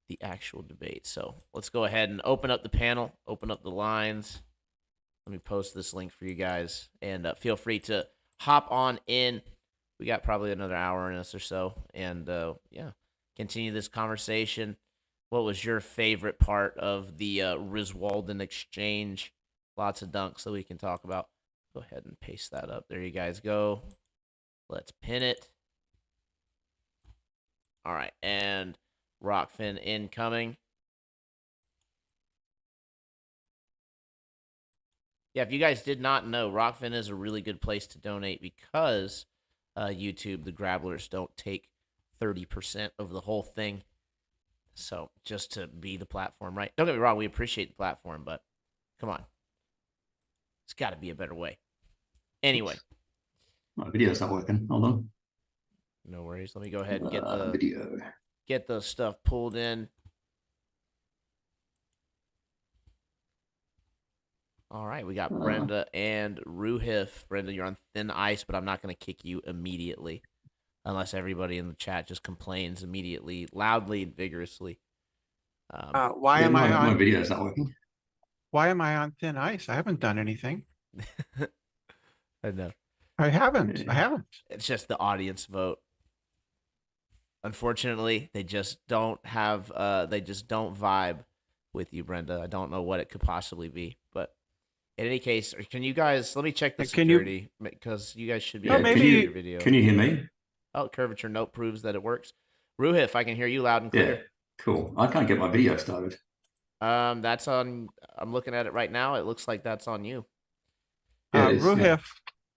Speaker 1: the actual debate. So let's go ahead and open up the panel, open up the lines. Let me post this link for you guys, and feel free to hop on in. We got probably another hour in us or so, and continue this conversation. What was your favorite part of the Rizwalden exchange? Lots of dunks that we can talk about. Go ahead and paste that up. There you guys go. Let's pin it. All right, and Rockfin incoming. Yeah, if you guys did not know, Rockfin is a really good place to donate because YouTube, the Grabblers, don't take 30% of the whole thing. So just to be the platform, right? Don't get me wrong, we appreciate the platform, but come on. It's got to be a better way. Anyway,
Speaker 5: My video's not working. Hold on.
Speaker 1: No worries. Let me go ahead and
Speaker 5: Video.
Speaker 1: get the stuff pulled in. All right, we got Brenda and Ruhif. Brenda, you're on thin ice, but I'm not going to kick you immediately unless everybody in the chat just complains immediately, loudly and vigorously.
Speaker 6: Why am I
Speaker 5: My
Speaker 6: on?
Speaker 5: video's not working.
Speaker 6: Why am I on thin ice? I haven't done anything.
Speaker 1: I know.
Speaker 6: I haven't. I haven't.
Speaker 1: It's just the audience vote. Unfortunately, they just don't have. They just don't vibe with you, Brenda. I don't know what it could possibly be, but in any case, can you guys? Let me check the security because you guys should be able to hear your video.
Speaker 5: Can you hear me?
Speaker 1: Oh, curvature note proves that it works. Ruhif, I can hear you loud and clear.
Speaker 5: Yeah, cool. I can't get my video started.
Speaker 1: That's on. I'm looking at it right now. It looks like that's on you.
Speaker 5: Yeah, it is,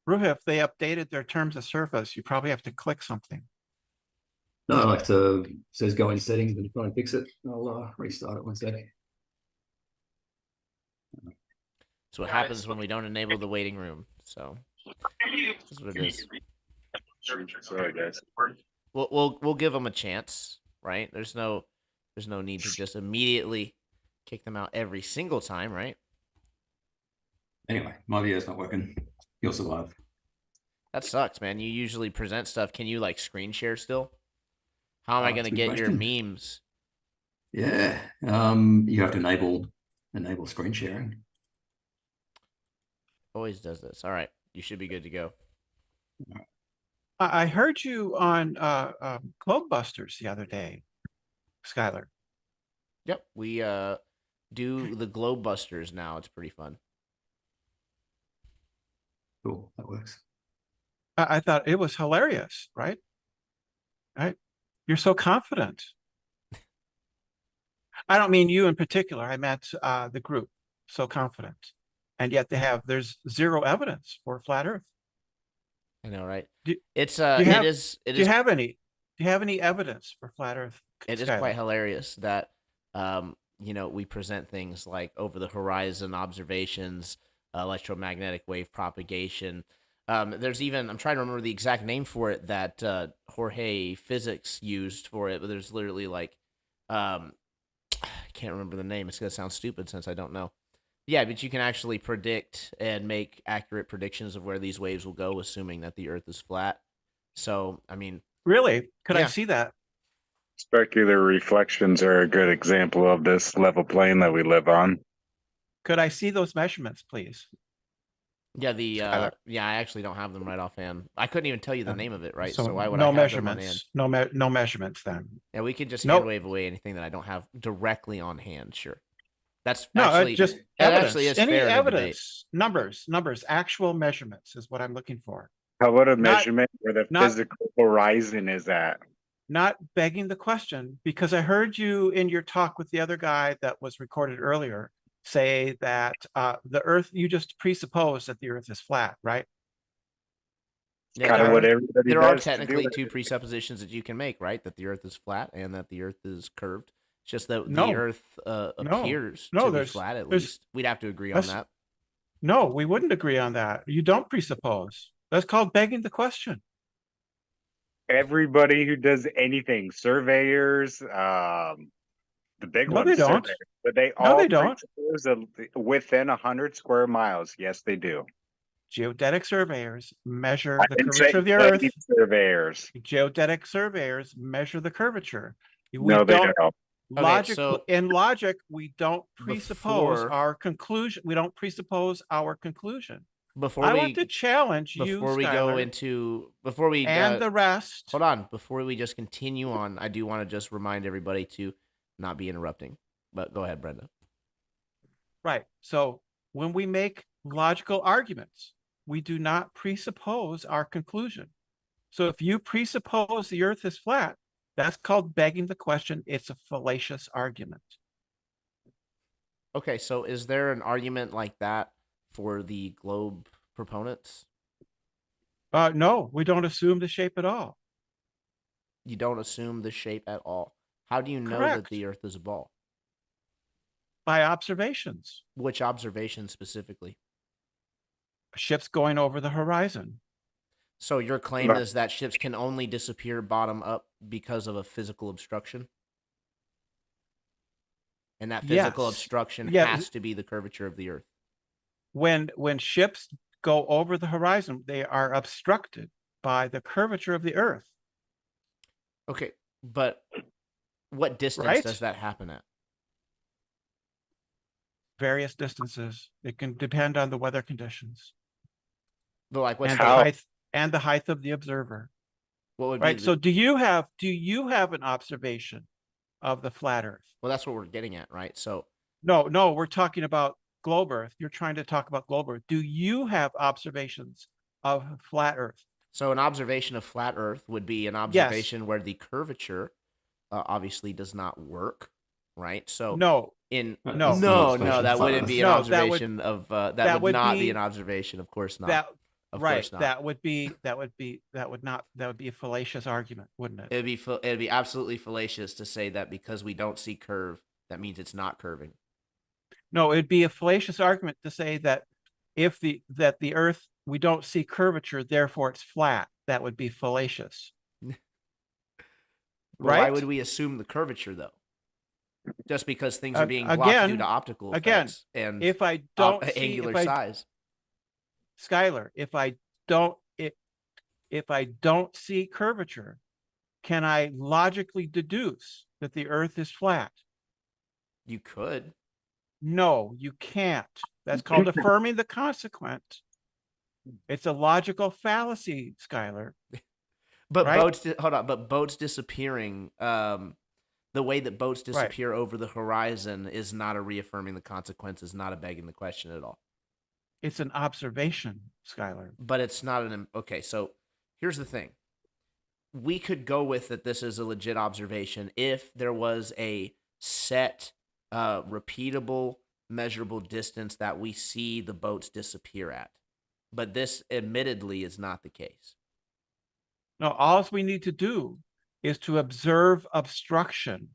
Speaker 6: Ruhif, they updated their terms of service. You probably have to click something.
Speaker 5: No, I like to says go in settings and try and fix it. I'll restart it one second.
Speaker 1: That's what happens when we don't enable the waiting room. So this is what it is.
Speaker 4: Sorry, guys.
Speaker 1: We'll give them a chance, right? There's no need to just immediately kick them out every single time, right?
Speaker 5: Anyway, my video's not working. You'll survive.
Speaker 1: That sucks, man. You usually present stuff. Can you like screen share still? How am I going to get your memes?
Speaker 5: Yeah, you have to enable screen sharing.
Speaker 1: Always does this. All right, you should be good to go.
Speaker 6: I heard you on Globebusters the other day, Skylar.
Speaker 1: Yep, we do the Globebusters now. It's pretty fun.
Speaker 5: Cool, that works.
Speaker 6: I thought it was hilarious, right? Right? You're so confident. I don't mean you in particular. I meant the group. So confident, and yet there's zero evidence for flat Earth.
Speaker 1: I know, right?
Speaker 6: Do you have any evidence for flat Earth?
Speaker 1: It is quite hilarious that we present things like over the horizon observations, electromagnetic wave propagation. There's even, I'm trying to remember the exact name for it that Jorge Physics used for it, but there's literally like, I can't remember the name. It's going to sound stupid since I don't know. Yeah, but you can actually predict and make accurate predictions of where these waves will go, assuming that the Earth is flat. So, I mean...
Speaker 6: Really? Could I see that?
Speaker 7: Specular reflections are a good example of this level plane that we live on.
Speaker 6: Could I see those measurements, please?
Speaker 1: Yeah, I actually don't have them right offhand. I couldn't even tell you the name of it, right?
Speaker 6: So
Speaker 1: why would
Speaker 6: no
Speaker 1: I have
Speaker 6: measurements?
Speaker 1: them on hand?
Speaker 6: No measurements then.
Speaker 1: Yeah, we could just hand wave away anything that I don't have directly on hand. Sure, that's
Speaker 6: just evidence.
Speaker 1: Actually is
Speaker 6: Any
Speaker 1: fair
Speaker 6: evidence? Numbers, actual measurements is what I'm looking for.
Speaker 7: How about a measurement where the physical horizon is at?
Speaker 6: Not begging the question, because I heard you in your talk with the other guy that was recorded earlier say that the Earth, you just presuppose that the Earth is flat, right?
Speaker 1: Yeah,
Speaker 7: what everybody
Speaker 1: there are
Speaker 7: does to
Speaker 1: technically
Speaker 7: do it.
Speaker 1: two presuppositions that you can make, right? That the Earth is flat and that the Earth is curved. It's just that
Speaker 6: No.
Speaker 1: the Earth appears to be flat, at least. We'd have to agree on that.
Speaker 6: No, we wouldn't agree on that. You don't presuppose. That's called begging the question.
Speaker 7: Everybody who does anything, surveyors, the big
Speaker 6: No,
Speaker 7: ones,
Speaker 6: they don't.
Speaker 7: surveyors, but they
Speaker 6: No,
Speaker 7: all
Speaker 6: they don't.
Speaker 7: presuppose within 100 square miles. Yes, they do.
Speaker 6: Geodetic surveyors measure
Speaker 7: I
Speaker 6: the
Speaker 7: didn't
Speaker 6: curvature
Speaker 7: say
Speaker 6: of the Earth.
Speaker 7: any surveyors.
Speaker 6: Geodetic surveyors measure the curvature.
Speaker 7: No, they don't.
Speaker 6: In logic, we don't presuppose
Speaker 1: Before-
Speaker 6: our conclusion. We don't presuppose our conclusion.
Speaker 1: Before
Speaker 6: I
Speaker 1: we
Speaker 6: want to challenge you,
Speaker 1: before we go into before we
Speaker 6: and the rest.
Speaker 1: hold on, before we just continue on, I do want to just remind everybody to not be interrupting. But go ahead, Brenda.
Speaker 6: Right. So when we make logical arguments, we do not presuppose our conclusion. So if you presuppose the Earth is flat, that's called begging the question. It's a fallacious argument.
Speaker 1: Okay, so is there an argument like that for the globe proponents?
Speaker 6: No, we don't assume the shape at all.
Speaker 1: You don't assume the shape at all. How do you know
Speaker 6: Correct.
Speaker 1: that the Earth is a ball?
Speaker 6: By observations.
Speaker 1: Which observation specifically?
Speaker 6: Ships going over the horizon.
Speaker 1: So your claim is that ships can only disappear bottom up because of a physical obstruction? And that physical
Speaker 6: Yes.
Speaker 1: obstruction
Speaker 6: Yeah.
Speaker 1: has to be the curvature of the Earth.
Speaker 6: When ships go over the horizon, they are obstructed by the curvature of the Earth.
Speaker 1: Okay, but what distance
Speaker 6: Right?
Speaker 1: does that happen at?
Speaker 6: Various distances. It can depend on the weather conditions
Speaker 1: But like, what's
Speaker 6: and
Speaker 1: the
Speaker 6: the height of the observer.
Speaker 1: what would
Speaker 6: Right.
Speaker 1: be?
Speaker 6: So do you have an observation of the flat Earth?
Speaker 1: Well, that's what we're getting at, right? So
Speaker 6: No, we're talking about globe Earth. You're trying to talk about globe Earth. Do you have observations of flat Earth?
Speaker 1: an observation of flat Earth would be an observation where the curvature obviously does not work, right? So
Speaker 6: No,
Speaker 1: in
Speaker 6: No.
Speaker 1: no,
Speaker 5: observation
Speaker 1: that
Speaker 5: of
Speaker 1: wouldn't
Speaker 5: flat
Speaker 1: be
Speaker 5: Earth.
Speaker 1: an
Speaker 6: No,
Speaker 1: observation of that would
Speaker 6: would
Speaker 1: not
Speaker 6: be-
Speaker 1: be an observation. Of course not.
Speaker 6: that
Speaker 1: Of
Speaker 6: right.
Speaker 1: course not.
Speaker 6: That would be a fallacious argument, wouldn't it?
Speaker 1: It'd be absolutely fallacious to say that because we don't see curve, that means it's not curving.
Speaker 6: No, it'd be a fallacious argument to say that if the Earth, we don't see curvature, therefore it's flat. That would be fallacious.
Speaker 1: But
Speaker 6: Right?
Speaker 1: why would we assume the curvature though? Just because things are being blocked
Speaker 6: Again-
Speaker 1: due to optical
Speaker 6: again,
Speaker 1: effects and
Speaker 6: If I don't see,
Speaker 1: angular
Speaker 6: if I,
Speaker 1: size.
Speaker 6: Skylar, if I don't see curvature, can I logically deduce that the Earth is flat?
Speaker 1: You could.
Speaker 6: No, you can't. That's called affirming the consequent. It's a logical fallacy, Skylar.
Speaker 1: But
Speaker 6: Right?
Speaker 1: hold on. But boats disappearing, the way that boats disappear over the horizon is not a reaffirming the consequences, not a begging the question at all.
Speaker 6: It's an observation, Skylar.
Speaker 1: But it's not an okay. So here's the thing: we could go with that. This is a legit observation if there was a set, repeatable, measurable distance that we see the boats disappear at. But this, admittedly, is not the case.
Speaker 6: No, all we need to do is to observe obstruction.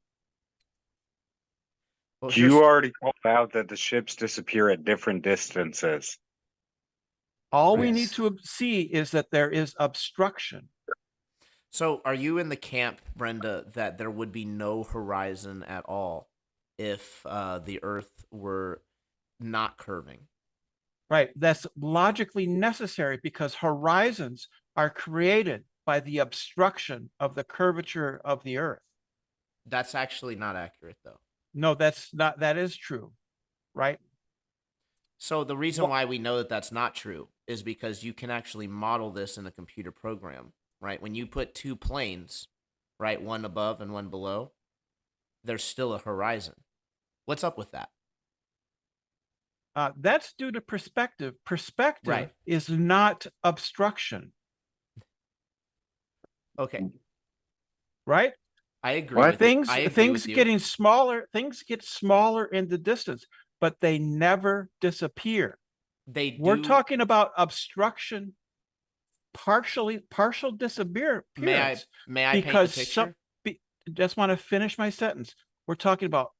Speaker 1: Well,
Speaker 7: You already called out that the ships disappear at different distances.
Speaker 6: All we need
Speaker 5: Yes.
Speaker 6: to see is that there is obstruction.
Speaker 1: So, are you in the camp, Brenda, that there would be no horizon at all if the Earth were not curving?
Speaker 6: Right. That's logically necessary because horizons are created by the obstruction of the curvature of the Earth.
Speaker 1: That's actually not accurate, though.
Speaker 6: No, that's not. That is true, right?
Speaker 1: So the reason why we know that that's not true is because you can actually model this in a computer program, right? When you put two planes, right, one above and one below, there's still a horizon. What's up with that?
Speaker 6: That's due to perspective. Perspective
Speaker 1: Right.
Speaker 6: is not obstruction,
Speaker 1: Okay,
Speaker 6: right?
Speaker 1: I agree.
Speaker 7: What?
Speaker 1: With you. I agree
Speaker 6: Things
Speaker 1: with you.
Speaker 6: getting smaller. Things get smaller in the distance, but they never disappear.
Speaker 1: They do.
Speaker 6: We're talking about obstruction, partial disappearance.
Speaker 1: May I paint the
Speaker 6: because
Speaker 1: picture?
Speaker 6: just want to finish my sentence. We're talking about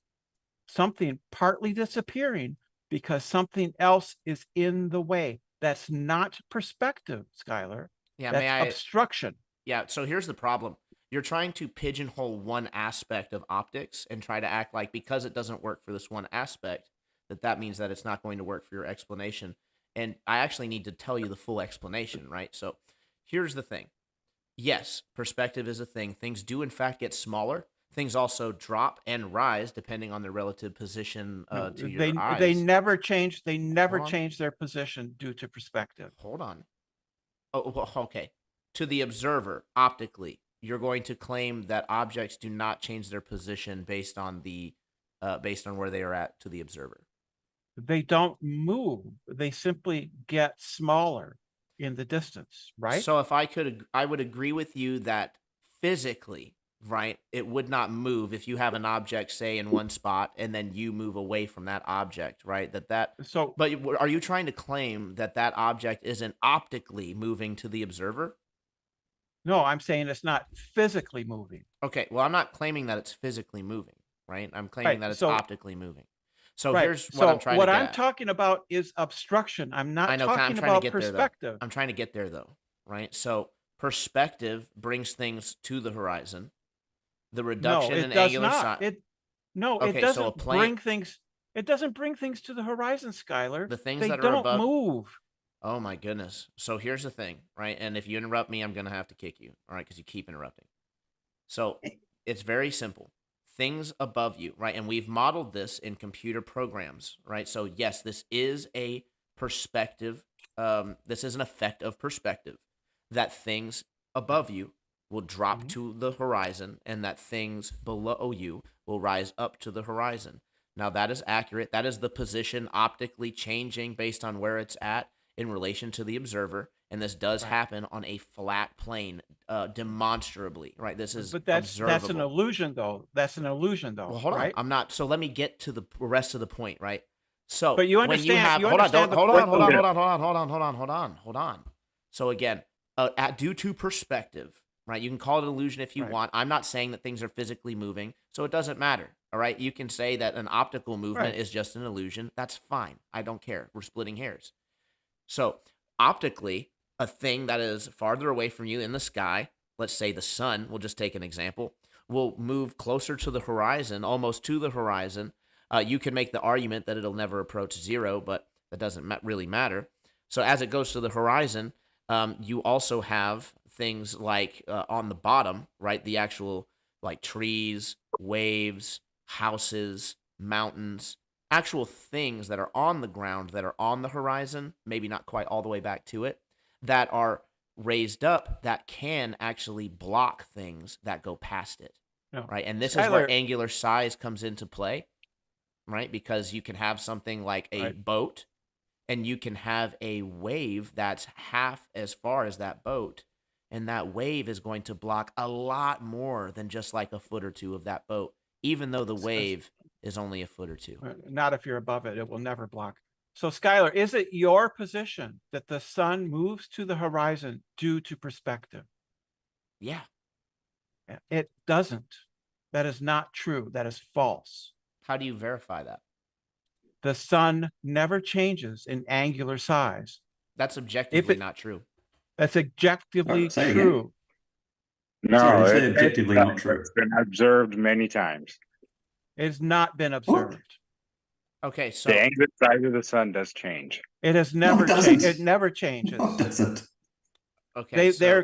Speaker 6: something partly disappearing because something else is in the way. That's not perspective, Skylar.
Speaker 1: Yeah,
Speaker 6: That's obstruction.
Speaker 1: Yeah, so here's the problem. You're trying to pigeonhole one aspect of optics and try to act like because it doesn't work for this one aspect, that means that it's not going to work for your explanation. And I actually need to tell you the full explanation, right? So here's the thing. Yes, perspective is a thing. Things do, in fact, get smaller. Things also drop and rise depending on their relative position to your eyes.
Speaker 6: They never change. They never
Speaker 1: Hold on.
Speaker 6: change their position due to perspective.
Speaker 1: Hold on. Oh, well, okay. To the observer, optically, you're going to claim that objects do not change their position based on where they are at to the observer.
Speaker 6: They don't move. They simply get smaller in the distance, right?
Speaker 1: So if I would agree with you that physically, right, it would not move if you have an object, say, in one spot, and then you move away from that object, right? But are you trying to claim that object isn't optically moving to the observer?
Speaker 6: No, I'm saying it's not physically moving.
Speaker 1: Okay, well, I'm not claiming that it's physically moving, right? I'm claiming that it's optically moving. So here's what I'm trying to get
Speaker 6: What I'm
Speaker 1: at.
Speaker 6: talking about is obstruction. I'm not
Speaker 1: I know, I'm
Speaker 6: talking
Speaker 1: trying to
Speaker 6: about
Speaker 1: get
Speaker 6: perspective.
Speaker 1: I'm trying to get there, though. right? So perspective brings things to the horizon. The
Speaker 6: No,
Speaker 1: reduction
Speaker 6: it
Speaker 1: in
Speaker 6: does
Speaker 1: angular
Speaker 6: not.
Speaker 1: size.
Speaker 6: It
Speaker 1: Okay, so a
Speaker 6: doesn't
Speaker 1: plane,
Speaker 6: bring things. It doesn't bring things to the horizon, Skylar.
Speaker 1: the things
Speaker 6: They
Speaker 1: that are
Speaker 6: don't
Speaker 1: above.
Speaker 6: move.
Speaker 1: Oh my goodness. So here's the thing, right? And if you interrupt me, I'm going to have to kick you, all right? Because you keep interrupting. So it's very simple. Things above you, right? And we've modeled this in computer programs, right? So yes, this is a perspective. This is an effect of perspective, that things above you will drop
Speaker 6: Mhm.
Speaker 1: to the horizon and that things below you will rise up to the horizon. Now that is accurate. That is the position optically changing based on where it's at in relation to the observer. And this does
Speaker 6: Right.
Speaker 1: happen on a flat plane, demonstrably, right? This is
Speaker 6: But that's an
Speaker 1: observable.
Speaker 6: illusion, though. That's an illusion, though.
Speaker 1: Well, hold on.
Speaker 6: right?
Speaker 1: I'm not. So let me get to the rest of the point, right? So
Speaker 6: But you
Speaker 1: when you
Speaker 6: understand.
Speaker 1: have,
Speaker 6: You
Speaker 1: hold on, don't,
Speaker 6: understand the
Speaker 1: hold
Speaker 6: point.
Speaker 1: on, hold on, hold on, hold on, hold on, hold on, hold on, hold on. So again, due to perspective, right? You can call it an illusion if you
Speaker 6: Right.
Speaker 1: want. I'm not saying that things are physically moving, so it doesn't matter. All right, you can say that an optical movement
Speaker 6: Right.
Speaker 1: is just an illusion. That's fine. I don't care. We're splitting hairs. So optically, a thing that is farther away from you in the sky, let's say the sun, we'll just take an example, will move closer to the horizon, almost to the horizon. You can make the argument that it'll never approach zero, but that doesn't really matter. So as it goes to the horizon, you also have things like on the bottom, right? The actual like trees, waves, houses, mountains, actual things that are on the ground that are on the horizon, maybe not quite all the way back to it, that are raised up that can actually block things that go past it,
Speaker 6: No.
Speaker 1: right? And this is where
Speaker 6: Skylar,
Speaker 1: angular size comes into play, right? Because you can have something like a
Speaker 6: Right.
Speaker 1: boat and you can have a wave that's half as far as that boat. And that wave is going to block a lot more than just like a foot or two of that boat, even though the wave is only a foot or two.
Speaker 6: not if you're above it. It will never block. So, Skylar, is it your position that the sun moves to the horizon due to perspective?
Speaker 1: Yeah.
Speaker 6: It doesn't. That is not true. That is false.
Speaker 1: How do you verify that?
Speaker 6: The sun never changes in angular size.
Speaker 1: That's objectively
Speaker 6: it-
Speaker 1: not true.
Speaker 6: That's objectively
Speaker 5: Oh, say it
Speaker 6: true.
Speaker 7: No,
Speaker 5: Sorry, you say
Speaker 7: it-
Speaker 5: objectively not true.
Speaker 7: It's been observed many times.
Speaker 6: It has not been observed.
Speaker 1: Okay, so
Speaker 7: The angular size of the sun does change.
Speaker 6: It has
Speaker 5: No,
Speaker 6: never
Speaker 5: it doesn't.
Speaker 6: changed. It never changes.
Speaker 5: No, it doesn't.
Speaker 1: okay, so
Speaker 6: You're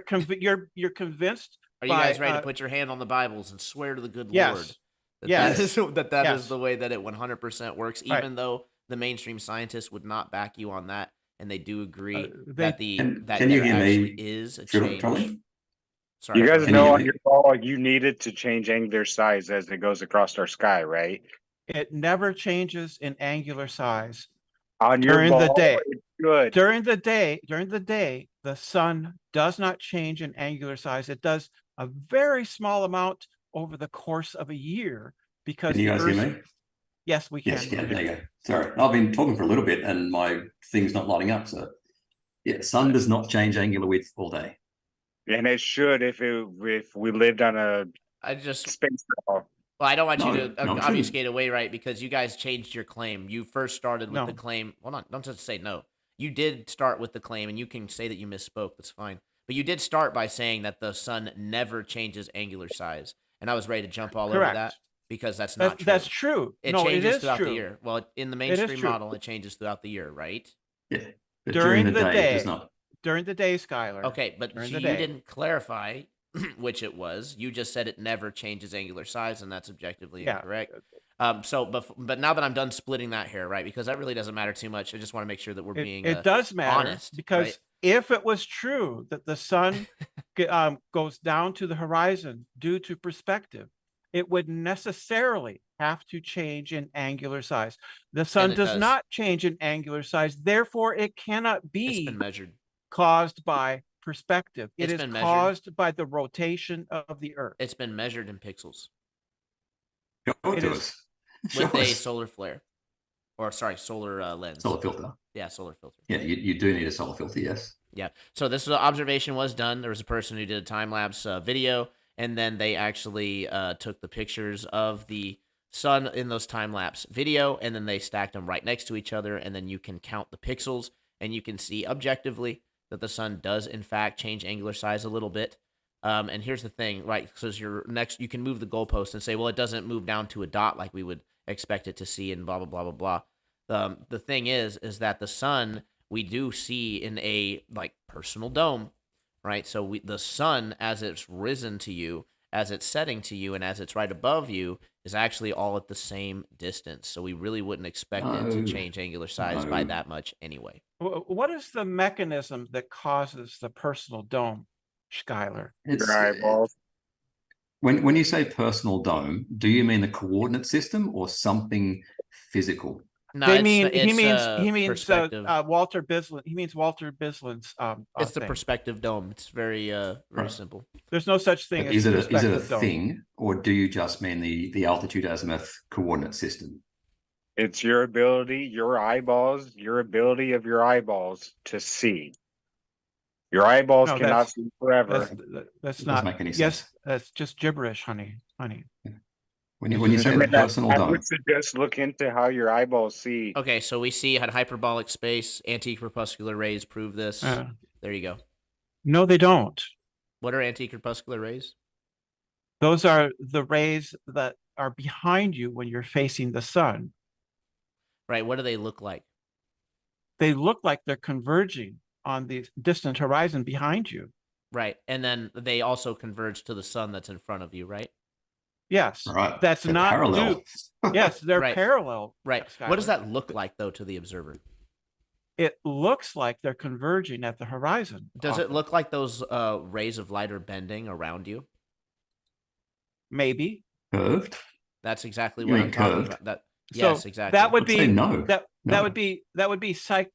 Speaker 6: convinced.
Speaker 1: are you guys
Speaker 6: by,
Speaker 1: ready to put your hand on the Bibles and swear to the good
Speaker 6: yes.
Speaker 1: Lord that
Speaker 6: Yes.
Speaker 1: that is that
Speaker 6: Yes.
Speaker 1: is the way that it 100% works,
Speaker 6: Right.
Speaker 1: even though the mainstream scientists would not back you on that, and they do agree that
Speaker 5: Can
Speaker 1: that
Speaker 5: you
Speaker 1: there
Speaker 5: hear
Speaker 1: actually
Speaker 5: me,
Speaker 1: is a
Speaker 5: Trolley?
Speaker 1: change. Sorry,
Speaker 7: You
Speaker 1: go
Speaker 7: guys
Speaker 1: ahead.
Speaker 7: know
Speaker 5: you
Speaker 7: on
Speaker 5: hear
Speaker 7: your call you needed to change angular size as it goes across our sky, right?
Speaker 6: It never changes in angular size.
Speaker 7: On your
Speaker 6: During the
Speaker 7: ball,
Speaker 6: day.
Speaker 7: it's good.
Speaker 6: During the day, the sun does not change in angular size. It does a very small amount over the course of a year because
Speaker 5: Can you
Speaker 6: the
Speaker 5: guys hear
Speaker 6: Earth's-
Speaker 5: me?
Speaker 6: Yes, we can.
Speaker 5: Yes, you can. There you go. Sorry, I've been talking for a little bit and my thing's not lighting up. So, yeah, sun does not change angular width all day.
Speaker 7: And it should if we lived on a
Speaker 1: I just
Speaker 7: space ball.
Speaker 1: well, I don't want you
Speaker 5: No,
Speaker 1: to
Speaker 5: no, it
Speaker 1: obfuscate away, right? Because you guys changed your claim. You first started with
Speaker 6: No.
Speaker 1: the claim. Hold on, don't just say no. You did start with the claim, and you can say that you misspoke. That's fine. But you did start by saying that the sun never changes angular size, and I was ready to jump all over
Speaker 6: Correct.
Speaker 1: that because that's not true.
Speaker 6: That's true.
Speaker 1: It
Speaker 6: No,
Speaker 1: changes
Speaker 6: it is
Speaker 1: throughout
Speaker 6: true.
Speaker 1: the year. Well, in the
Speaker 6: It is
Speaker 1: mainstream
Speaker 6: true.
Speaker 1: model, it changes throughout the year, right?
Speaker 5: Yeah, but
Speaker 6: During the
Speaker 5: it does
Speaker 6: day.
Speaker 5: not.
Speaker 6: During the day, Skylar.
Speaker 1: Okay, but
Speaker 6: During
Speaker 1: so
Speaker 6: the
Speaker 1: you
Speaker 6: day.
Speaker 1: didn't clarify which it was. You just said it never changes angular size, and that's objectively
Speaker 6: Yeah.
Speaker 1: incorrect. But now that I'm done splitting that hair, right? Because that really doesn't matter too much. I just want to make sure that we're being
Speaker 6: It does matter
Speaker 1: honest,
Speaker 6: because
Speaker 1: right?
Speaker 6: if it was true that the sun goes down to the horizon due to perspective, it would necessarily have to change in angular size. The sun
Speaker 1: it
Speaker 6: does
Speaker 1: does.
Speaker 6: not change in angular size. Therefore, it cannot
Speaker 1: It's
Speaker 6: be
Speaker 1: been measured.
Speaker 6: caused by perspective. It
Speaker 1: It's
Speaker 6: is
Speaker 1: been measured.
Speaker 6: caused by the rotation of the Earth.
Speaker 1: It's been measured in pixels
Speaker 5: Show it
Speaker 6: It
Speaker 5: to
Speaker 6: is-
Speaker 5: us. Show
Speaker 1: with a
Speaker 5: us.
Speaker 1: solar flare, or sorry, solar lens.
Speaker 5: Solar filter.
Speaker 1: Yeah, solar filter.
Speaker 5: Yeah, you do need a solar filter, yes.
Speaker 1: Yeah. So this observation was done. There was a person who did a time lapse video, and then they actually took the pictures of the sun in those time lapse video, and then they stacked them right next to each other, and then you can count the pixels, and you can see objectively that the sun does in fact change angular size a little bit. And here's the thing, right? Because you can move the goalpost and say, well, it doesn't move down to a dot like we would expect it to see, and blah blah blah blah blah. The thing is that the sun we do see in a like personal dome, right? So the sun, as it's risen to you, as it's setting to you, and as it's right above you, is actually all at the same distance. So we really wouldn't expect it to change angular size by that much anyway.
Speaker 6: What is the mechanism that causes the personal dome, Schuyler?
Speaker 7: Your eyeballs.
Speaker 5: When you say personal dome, do you mean the coordinate system or something physical?
Speaker 1: No,
Speaker 6: he means
Speaker 1: perspective.
Speaker 6: Walter Bislin. He means Walter Bislin's.
Speaker 1: It's the perspective dome. It's very simple.
Speaker 6: There's no such thing as
Speaker 5: is it a
Speaker 6: dome.
Speaker 5: thing, or do you just mean the altitude azimuth coordinate system?
Speaker 7: It's your ability, your ability of your eyeballs to see. Your eyeballs cannot see forever.
Speaker 6: That's not
Speaker 5: make any sense.
Speaker 6: Yes, that's just gibberish, honey.
Speaker 5: When you say the personal
Speaker 7: I
Speaker 5: dome,
Speaker 7: would suggest look into how your eyeballs see.
Speaker 1: Okay, so we see at hyperbolic space, anti-crepuscular rays prove this. There you go.
Speaker 6: No, they don't.
Speaker 1: What are anti-crepuscular rays?
Speaker 6: Those are the rays that are behind you when you're facing the sun.
Speaker 1: Right, what do they look like?
Speaker 6: They look like they're converging on the distant horizon behind you.
Speaker 1: Right, and then they also converge to the sun that's in front of you, right?
Speaker 6: Yes,
Speaker 5: right.
Speaker 6: That's
Speaker 5: they're
Speaker 6: not
Speaker 5: parallel.
Speaker 6: Yes, they're
Speaker 1: Right.
Speaker 6: parallel.
Speaker 1: Right.
Speaker 6: Schuyler.
Speaker 1: What does that look like, though, to the observer?
Speaker 6: It looks like they're converging at the horizon.
Speaker 1: Does it look like those rays of light are bending around you?
Speaker 6: Maybe.
Speaker 5: Curved?
Speaker 1: That's exactly
Speaker 5: You
Speaker 1: what
Speaker 5: mean
Speaker 1: I'm talking
Speaker 5: curved?
Speaker 1: about. That
Speaker 6: So
Speaker 1: yes, exactly.
Speaker 6: that would
Speaker 5: I'd say
Speaker 6: be
Speaker 5: no.
Speaker 6: that
Speaker 5: No.
Speaker 6: would be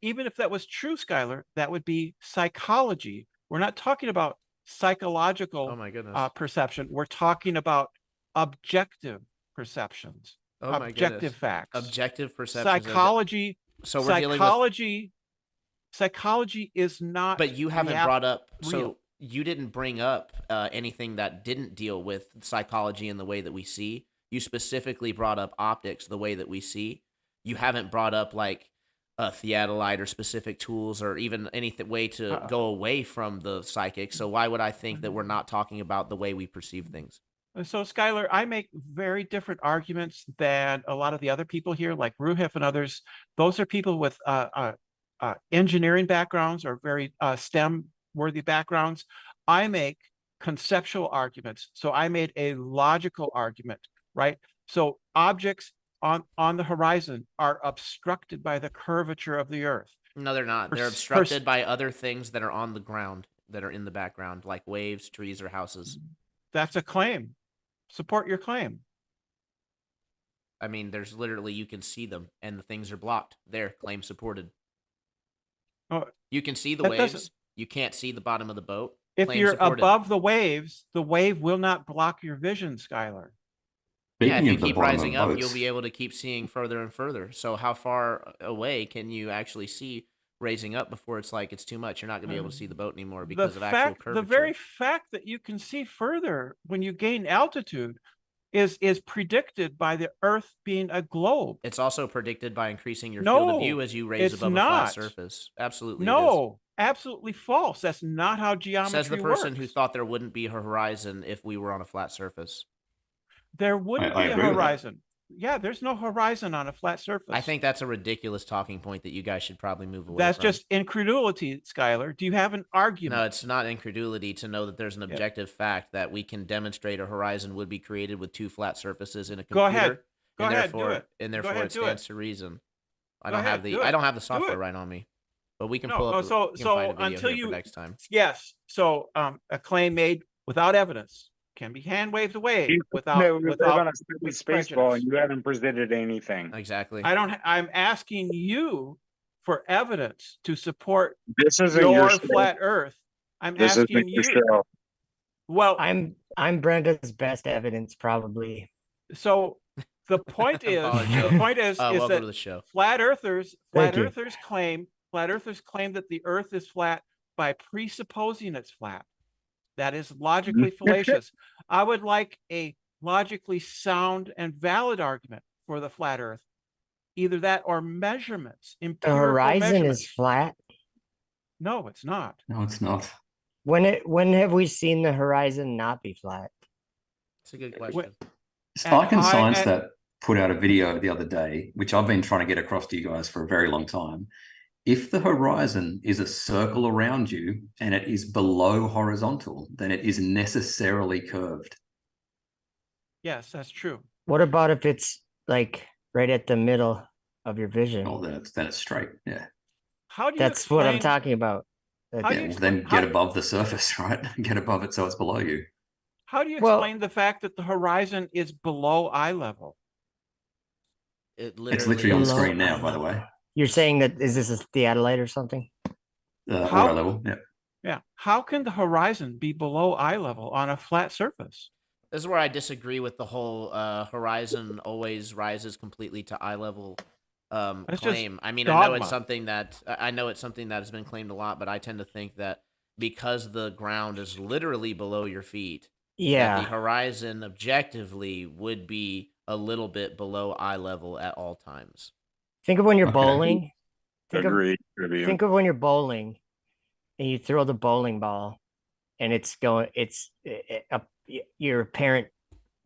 Speaker 6: even if that was true, Schuyler, that would be psychology. We're not talking about psychological
Speaker 1: Oh my goodness.
Speaker 6: perception. We're talking about objective perceptions,
Speaker 1: Oh my
Speaker 6: objective
Speaker 1: goodness.
Speaker 6: facts.
Speaker 1: Objective perceptions.
Speaker 6: Psychology.
Speaker 1: So we're dealing with.
Speaker 6: Psychology is not.
Speaker 1: But you haven't brought up.
Speaker 6: real.
Speaker 1: So you didn't bring up anything that didn't deal with psychology in the way that we see. You specifically brought up optics the way that we see. You haven't brought up like a theodolite or specific tools or even any way to go away from the psychic. So why would I think that we're not talking about the way we perceive things?
Speaker 6: So, Schuyler, I make very different arguments than a lot of the other people here, like Ruhif and others. Those are people with engineering backgrounds or very STEM-worthy backgrounds. I make conceptual arguments. So I made a logical argument, right? So objects on the horizon are obstructed by the curvature of the Earth.
Speaker 1: No, they're not. They're obstructed by other things that are on the ground, that are in the background, like waves, trees, or houses.
Speaker 6: That's a claim. Support your claim.
Speaker 1: I mean, there's literally, you can see them, and the things are blocked. There, claim supported.
Speaker 6: Oh,
Speaker 1: you can see the
Speaker 6: that
Speaker 1: waves.
Speaker 6: doesn't-
Speaker 1: You can't see the bottom of the boat.
Speaker 6: If
Speaker 1: Claim
Speaker 6: you're
Speaker 1: supported.
Speaker 6: above the wave will not block your vision, Schuyler.
Speaker 1: Yeah, if
Speaker 5: Speaking
Speaker 1: you
Speaker 5: of the
Speaker 1: keep
Speaker 5: bottom
Speaker 1: rising
Speaker 5: of
Speaker 1: up,
Speaker 5: boats,
Speaker 1: you'll be able to keep seeing further and further. So how far away can you actually see raising up before it's like it's too much? You're not going to be able to see the boat anymore because of actual curvature.
Speaker 6: The very fact that you can see further when you gain altitude is predicted by the Earth being a globe.
Speaker 1: It's also predicted by increasing your field of view as you raise above a flat surface. Absolutely.
Speaker 6: No, absolutely false. That's not how geometry
Speaker 1: says the person
Speaker 6: works.
Speaker 1: who thought there wouldn't be a horizon if we were on a flat surface.
Speaker 6: There wouldn't be a
Speaker 5: agree with that.
Speaker 6: horizon. Yeah, there's no horizon on a flat surface.
Speaker 1: I think that's a ridiculous talking point that you guys should probably move away
Speaker 6: That's
Speaker 1: from.
Speaker 6: just incredulity, Schuyler. Do you have an argument?
Speaker 1: No, it's not incredulity to know that there's an objective fact that we can demonstrate a horizon would be created with two flat surfaces in a computer.
Speaker 6: Go ahead. Go
Speaker 1: and
Speaker 6: ahead,
Speaker 1: therefore,
Speaker 6: do it.
Speaker 1: And
Speaker 6: Go
Speaker 1: therefore
Speaker 6: ahead,
Speaker 1: it
Speaker 6: do
Speaker 1: stands
Speaker 6: it.
Speaker 1: to reason. I
Speaker 6: Go
Speaker 1: don't
Speaker 6: ahead,
Speaker 1: have the
Speaker 6: do it.
Speaker 1: I don't have the
Speaker 6: Do
Speaker 1: software
Speaker 6: it.
Speaker 1: right on me. But we can
Speaker 6: No,
Speaker 1: pull up
Speaker 6: so
Speaker 1: we can find a video
Speaker 6: until
Speaker 1: here
Speaker 6: you
Speaker 1: for next time.
Speaker 6: Yes. So a claim made without evidence can be hand waved away
Speaker 7: You
Speaker 6: without
Speaker 7: live on a steady space ball
Speaker 6: prejudice.
Speaker 7: and you haven't presented anything.
Speaker 1: Exactly.
Speaker 6: I'm asking you for evidence to support
Speaker 7: This isn't
Speaker 6: your
Speaker 7: your show.
Speaker 6: flat Earth. I'm
Speaker 7: This
Speaker 6: asking
Speaker 7: isn't your
Speaker 6: you.
Speaker 7: show.
Speaker 6: Well,
Speaker 8: I'm Brenda's best evidence, probably.
Speaker 6: so the point is
Speaker 1: welcome
Speaker 6: that
Speaker 1: to the show.
Speaker 6: flat earthers
Speaker 8: Thank you.
Speaker 6: claim that the Earth is flat by presupposing it's flat. That is logically fallacious. I would like a logically sound and valid argument for the flat Earth. Either that or measurements.
Speaker 8: The horizon is flat.
Speaker 6: No, it's not.
Speaker 5: No, it's not.
Speaker 8: When have we seen the horizon not be flat?
Speaker 1: It's a good question.
Speaker 5: Spike and Science that put out a video the other day, which I've been trying to get across to you guys for a very long time. If the horizon is a circle around you and it is below horizontal, then it is necessarily curved.
Speaker 6: Yes, that's true.
Speaker 8: What about if it's like right at the middle of your vision?
Speaker 5: Oh, then it's straight. Yeah.
Speaker 6: How do you
Speaker 8: That's
Speaker 6: explain,
Speaker 8: what I'm talking about.
Speaker 6: How do you
Speaker 5: Yeah,
Speaker 6: explain,
Speaker 5: then get above the surface, right? Get above it so it's below you.
Speaker 6: how do you
Speaker 8: Well-
Speaker 6: explain the fact that the horizon is below eye level?
Speaker 1: It
Speaker 5: It's literally on
Speaker 8: Below
Speaker 5: screen now,
Speaker 8: eye
Speaker 5: by the way.
Speaker 8: level. You're saying that is this a theodolite or something?
Speaker 6: How-
Speaker 5: Auto level. Yeah.
Speaker 6: Yeah. How can the horizon be below eye level on a flat surface?
Speaker 1: This is where I disagree with the whole horizon always rises completely to eye level
Speaker 6: That's just
Speaker 1: claim. I mean, I know
Speaker 6: dogma.
Speaker 1: it's something that has been claimed a lot, but I tend to think that because the ground is literally below your feet, that
Speaker 8: Yeah.
Speaker 1: the horizon objectively would be a little bit below eye level at all times.
Speaker 8: Think of when you're
Speaker 5: Okay.
Speaker 8: bowling.
Speaker 4: Agreed. Tribune.
Speaker 8: Think of when you're bowling and you throw the bowling ball and it's going, your apparent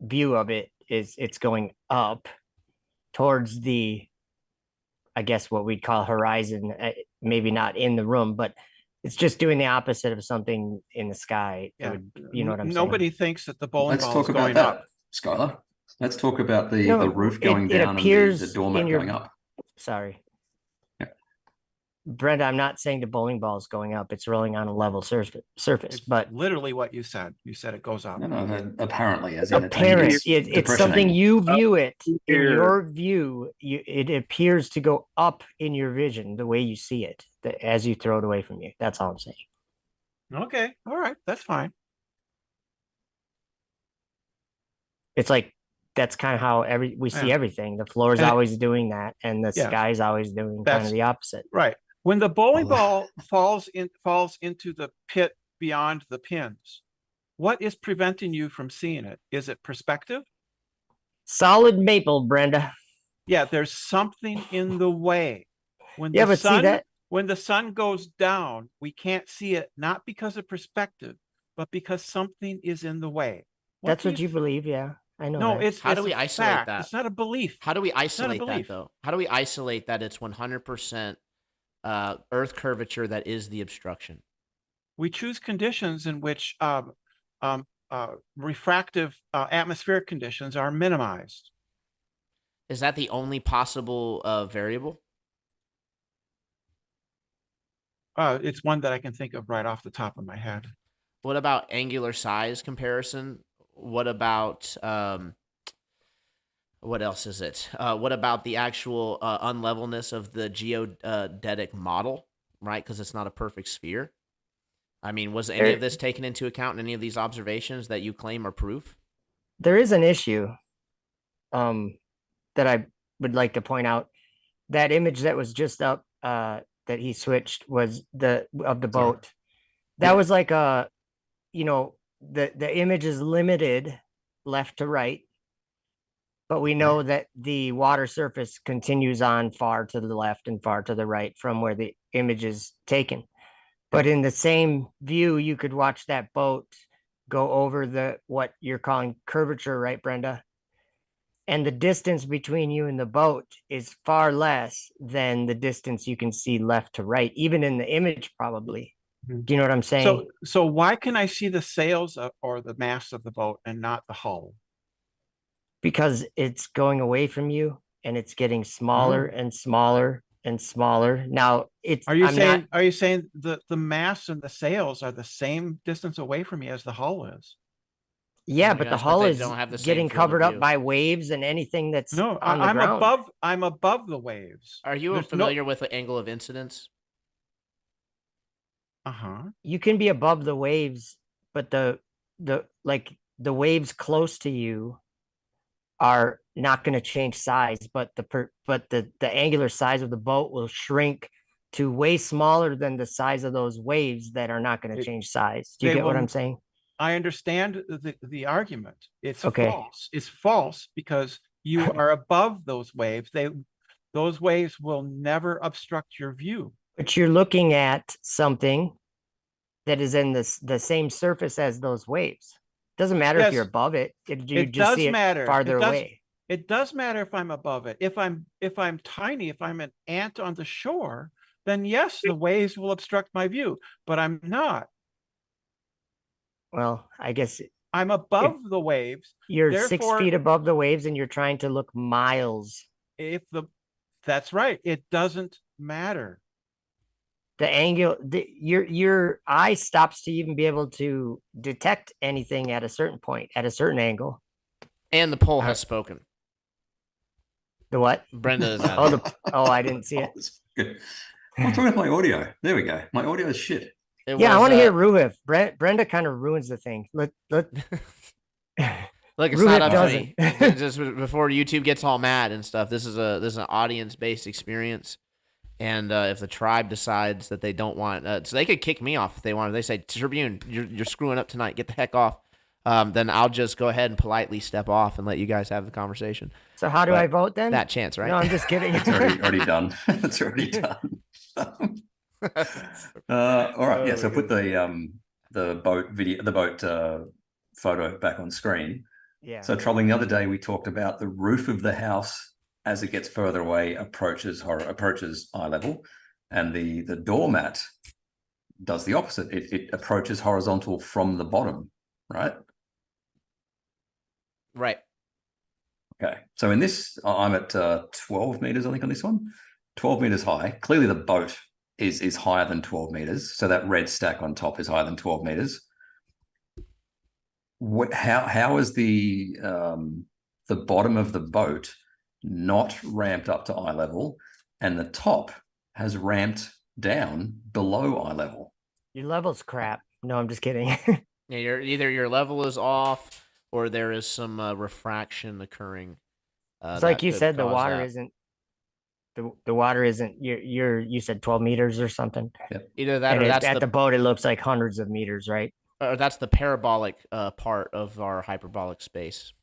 Speaker 8: view of it is it's going up towards the, I guess what we'd call horizon, maybe not in the room, but it's just doing the opposite of something in the sky. It
Speaker 6: Yeah.
Speaker 8: would, you know what I'm
Speaker 6: Nobody
Speaker 8: saying?
Speaker 6: thinks that the bowling
Speaker 5: Let's
Speaker 6: ball is
Speaker 5: talk about
Speaker 6: going
Speaker 5: that,
Speaker 6: up.
Speaker 5: Skylar. Let's talk about the
Speaker 8: No,
Speaker 5: roof
Speaker 8: it-
Speaker 5: going
Speaker 8: it
Speaker 5: down
Speaker 8: appears
Speaker 5: and the doormat
Speaker 8: in your-
Speaker 5: going up.
Speaker 8: Sorry.
Speaker 5: Yeah.
Speaker 8: Brenda, I'm not saying the bowling ball is going up. It's rolling on a level surface,
Speaker 6: It's
Speaker 8: but
Speaker 6: literally what you said. You said it goes up.
Speaker 5: No, apparently, as in
Speaker 8: apparent,
Speaker 5: it's
Speaker 8: it's
Speaker 5: depression
Speaker 8: something
Speaker 5: angle.
Speaker 8: you view it in
Speaker 4: here.
Speaker 8: your view. It appears to go up in your vision the way you see it as you throw it away from you. That's all I'm saying.
Speaker 6: Okay. All right. That's fine.
Speaker 8: It's like that's kind of how we see
Speaker 6: Yeah.
Speaker 8: everything. The floor is
Speaker 6: And it-
Speaker 8: always doing that, and the
Speaker 6: Yeah.
Speaker 8: sky is always doing kind
Speaker 6: That's-
Speaker 8: of the opposite.
Speaker 6: Right. When the bowling
Speaker 5: Well,
Speaker 6: ball falls into the pit beyond the pins, what is preventing you from seeing it? Is it perspective?
Speaker 8: Solid maple, Brenda.
Speaker 6: Yeah, there's something in the way. When
Speaker 8: Yeah,
Speaker 6: the
Speaker 8: but see
Speaker 6: sun
Speaker 8: that
Speaker 6: when the sun goes down, we can't see it, not because of perspective, but because something is in the way.
Speaker 8: that's
Speaker 6: do
Speaker 8: what you believe. Yeah, I know.
Speaker 6: No,
Speaker 8: that.
Speaker 6: it's
Speaker 1: How do
Speaker 6: it's
Speaker 1: we
Speaker 6: a
Speaker 1: isolate
Speaker 6: fact.
Speaker 1: that?
Speaker 6: It's not a belief.
Speaker 1: How do we
Speaker 6: not a
Speaker 1: isolate that
Speaker 6: belief.
Speaker 1: though? How do we isolate that it's 100% Earth curvature that is the obstruction?
Speaker 6: We choose conditions in which refractive atmospheric conditions are minimized.
Speaker 1: Is that the only possible variable?
Speaker 6: It's one that I can think of right off the top of my head.
Speaker 1: What about angular size comparison? What about what else is it? What about the actual unlevelness of the geodetic model, right? Because it's not a perfect sphere. I mean, was any of this taken into account in any of these observations that you claim are proof?
Speaker 8: There is an issue that I would like to point out. That image that was just up that he switched was the boat. That was like the image is limited left to right, but we know that the water surface continues on far to the left and far to the right from where the image is taken. But in the same view, you could watch that boat go over what you're calling curvature, right, Brenda? And the distance between you and the boat is far less than the distance you can see left to right, even in the image, probably.
Speaker 6: Mhm.
Speaker 8: Do you know what I'm saying?
Speaker 6: So why can I see the sails or the mast of the boat and not the hull?
Speaker 8: Because it's going away from you and it's getting smaller and smaller and smaller. Now
Speaker 6: Are you saying the mast and the sails are the same distance away from me as the hull is?
Speaker 8: Yeah,
Speaker 1: Oh,
Speaker 8: but the
Speaker 1: yes, but
Speaker 8: hull
Speaker 1: they
Speaker 8: is
Speaker 1: don't have the same
Speaker 8: getting
Speaker 1: field of
Speaker 8: covered up
Speaker 1: view.
Speaker 8: by waves and anything that's
Speaker 6: No,
Speaker 8: on the
Speaker 6: I'm
Speaker 8: ground.
Speaker 6: I'm above the waves.
Speaker 1: Are you
Speaker 6: There's
Speaker 1: familiar with the angle of incidence?
Speaker 8: You can be above the waves, but the waves close to you are not going to change size, but the angular size of the boat will shrink to way smaller than the size of those waves that are not going to change size. Do you
Speaker 6: they
Speaker 8: get what
Speaker 6: will-
Speaker 8: I'm saying?
Speaker 6: I understand the argument. It's
Speaker 8: Okay.
Speaker 6: false. It's false because you are above those waves. Those waves will never obstruct your view.
Speaker 8: But you're looking at something that is in the same surface as those waves. Doesn't matter if you're
Speaker 6: Yes,
Speaker 8: above it. You
Speaker 6: it
Speaker 8: just
Speaker 6: does
Speaker 8: see it
Speaker 6: matter.
Speaker 8: farther away.
Speaker 6: It does matter if I'm above it. If I'm tiny, if I'm an ant on the shore, then yes, the waves will obstruct my view, but I'm not.
Speaker 8: Well, I guess
Speaker 6: I'm above the waves.
Speaker 8: you're 6
Speaker 6: Therefore,
Speaker 8: feet above the waves and you're trying to look miles.
Speaker 6: that's right. It doesn't matter.
Speaker 8: The angle, your eye stops to even be able to detect anything at a certain point, at a certain angle.
Speaker 1: And the poll has spoken.
Speaker 8: The what?
Speaker 1: Brenda is out.
Speaker 8: I didn't see it.
Speaker 5: Good. What's wrong with my audio? There we go. My audio is shit.
Speaker 8: I want to hear Ruhif. Brenda kind of ruins the thing. Look,
Speaker 1: look, it's
Speaker 8: Ruhif
Speaker 1: not up to me.
Speaker 8: doesn't.
Speaker 1: Just before YouTube gets all mad and stuff. This is an audience-based experience, and if the tribe decides that they don't want, so they could kick me off if they want. If they say, Tribune, you're screwing up tonight. Get the heck off. Then I'll just go ahead and politely step off and let you guys have the conversation.
Speaker 8: So how do I vote then?
Speaker 1: That chance, right?
Speaker 8: No, I'm just kidding.
Speaker 5: It's already done. It's already done. All right. Yeah. So put the boat photo back on screen.
Speaker 8: Yeah.
Speaker 5: So troubling, the other day we talked about the roof of the house as it gets further away approaches eye level, and the doormat does the opposite. It approaches horizontal from the bottom, right?
Speaker 1: Right.
Speaker 5: Okay. So in this, I'm at 12 meters, I think, on this one. 12 meters high. Clearly the boat is higher than 12 meters. So that red stack on top is higher than 12 meters. How is the bottom of the boat not ramped up to eye level, and the top has ramped down below eye level?
Speaker 8: Your level's crap. No, I'm just kidding.
Speaker 1: Yeah, either your level is off or there is some refraction occurring.
Speaker 8: It's like you said, the water isn't. The water isn't. You said 12 meters or something.
Speaker 5: Yep.
Speaker 1: Either that,
Speaker 8: and
Speaker 1: or that's
Speaker 8: at the boat. It looks like hundreds of meters, right?
Speaker 1: Or that's the parabolic part of our hyperbolic space.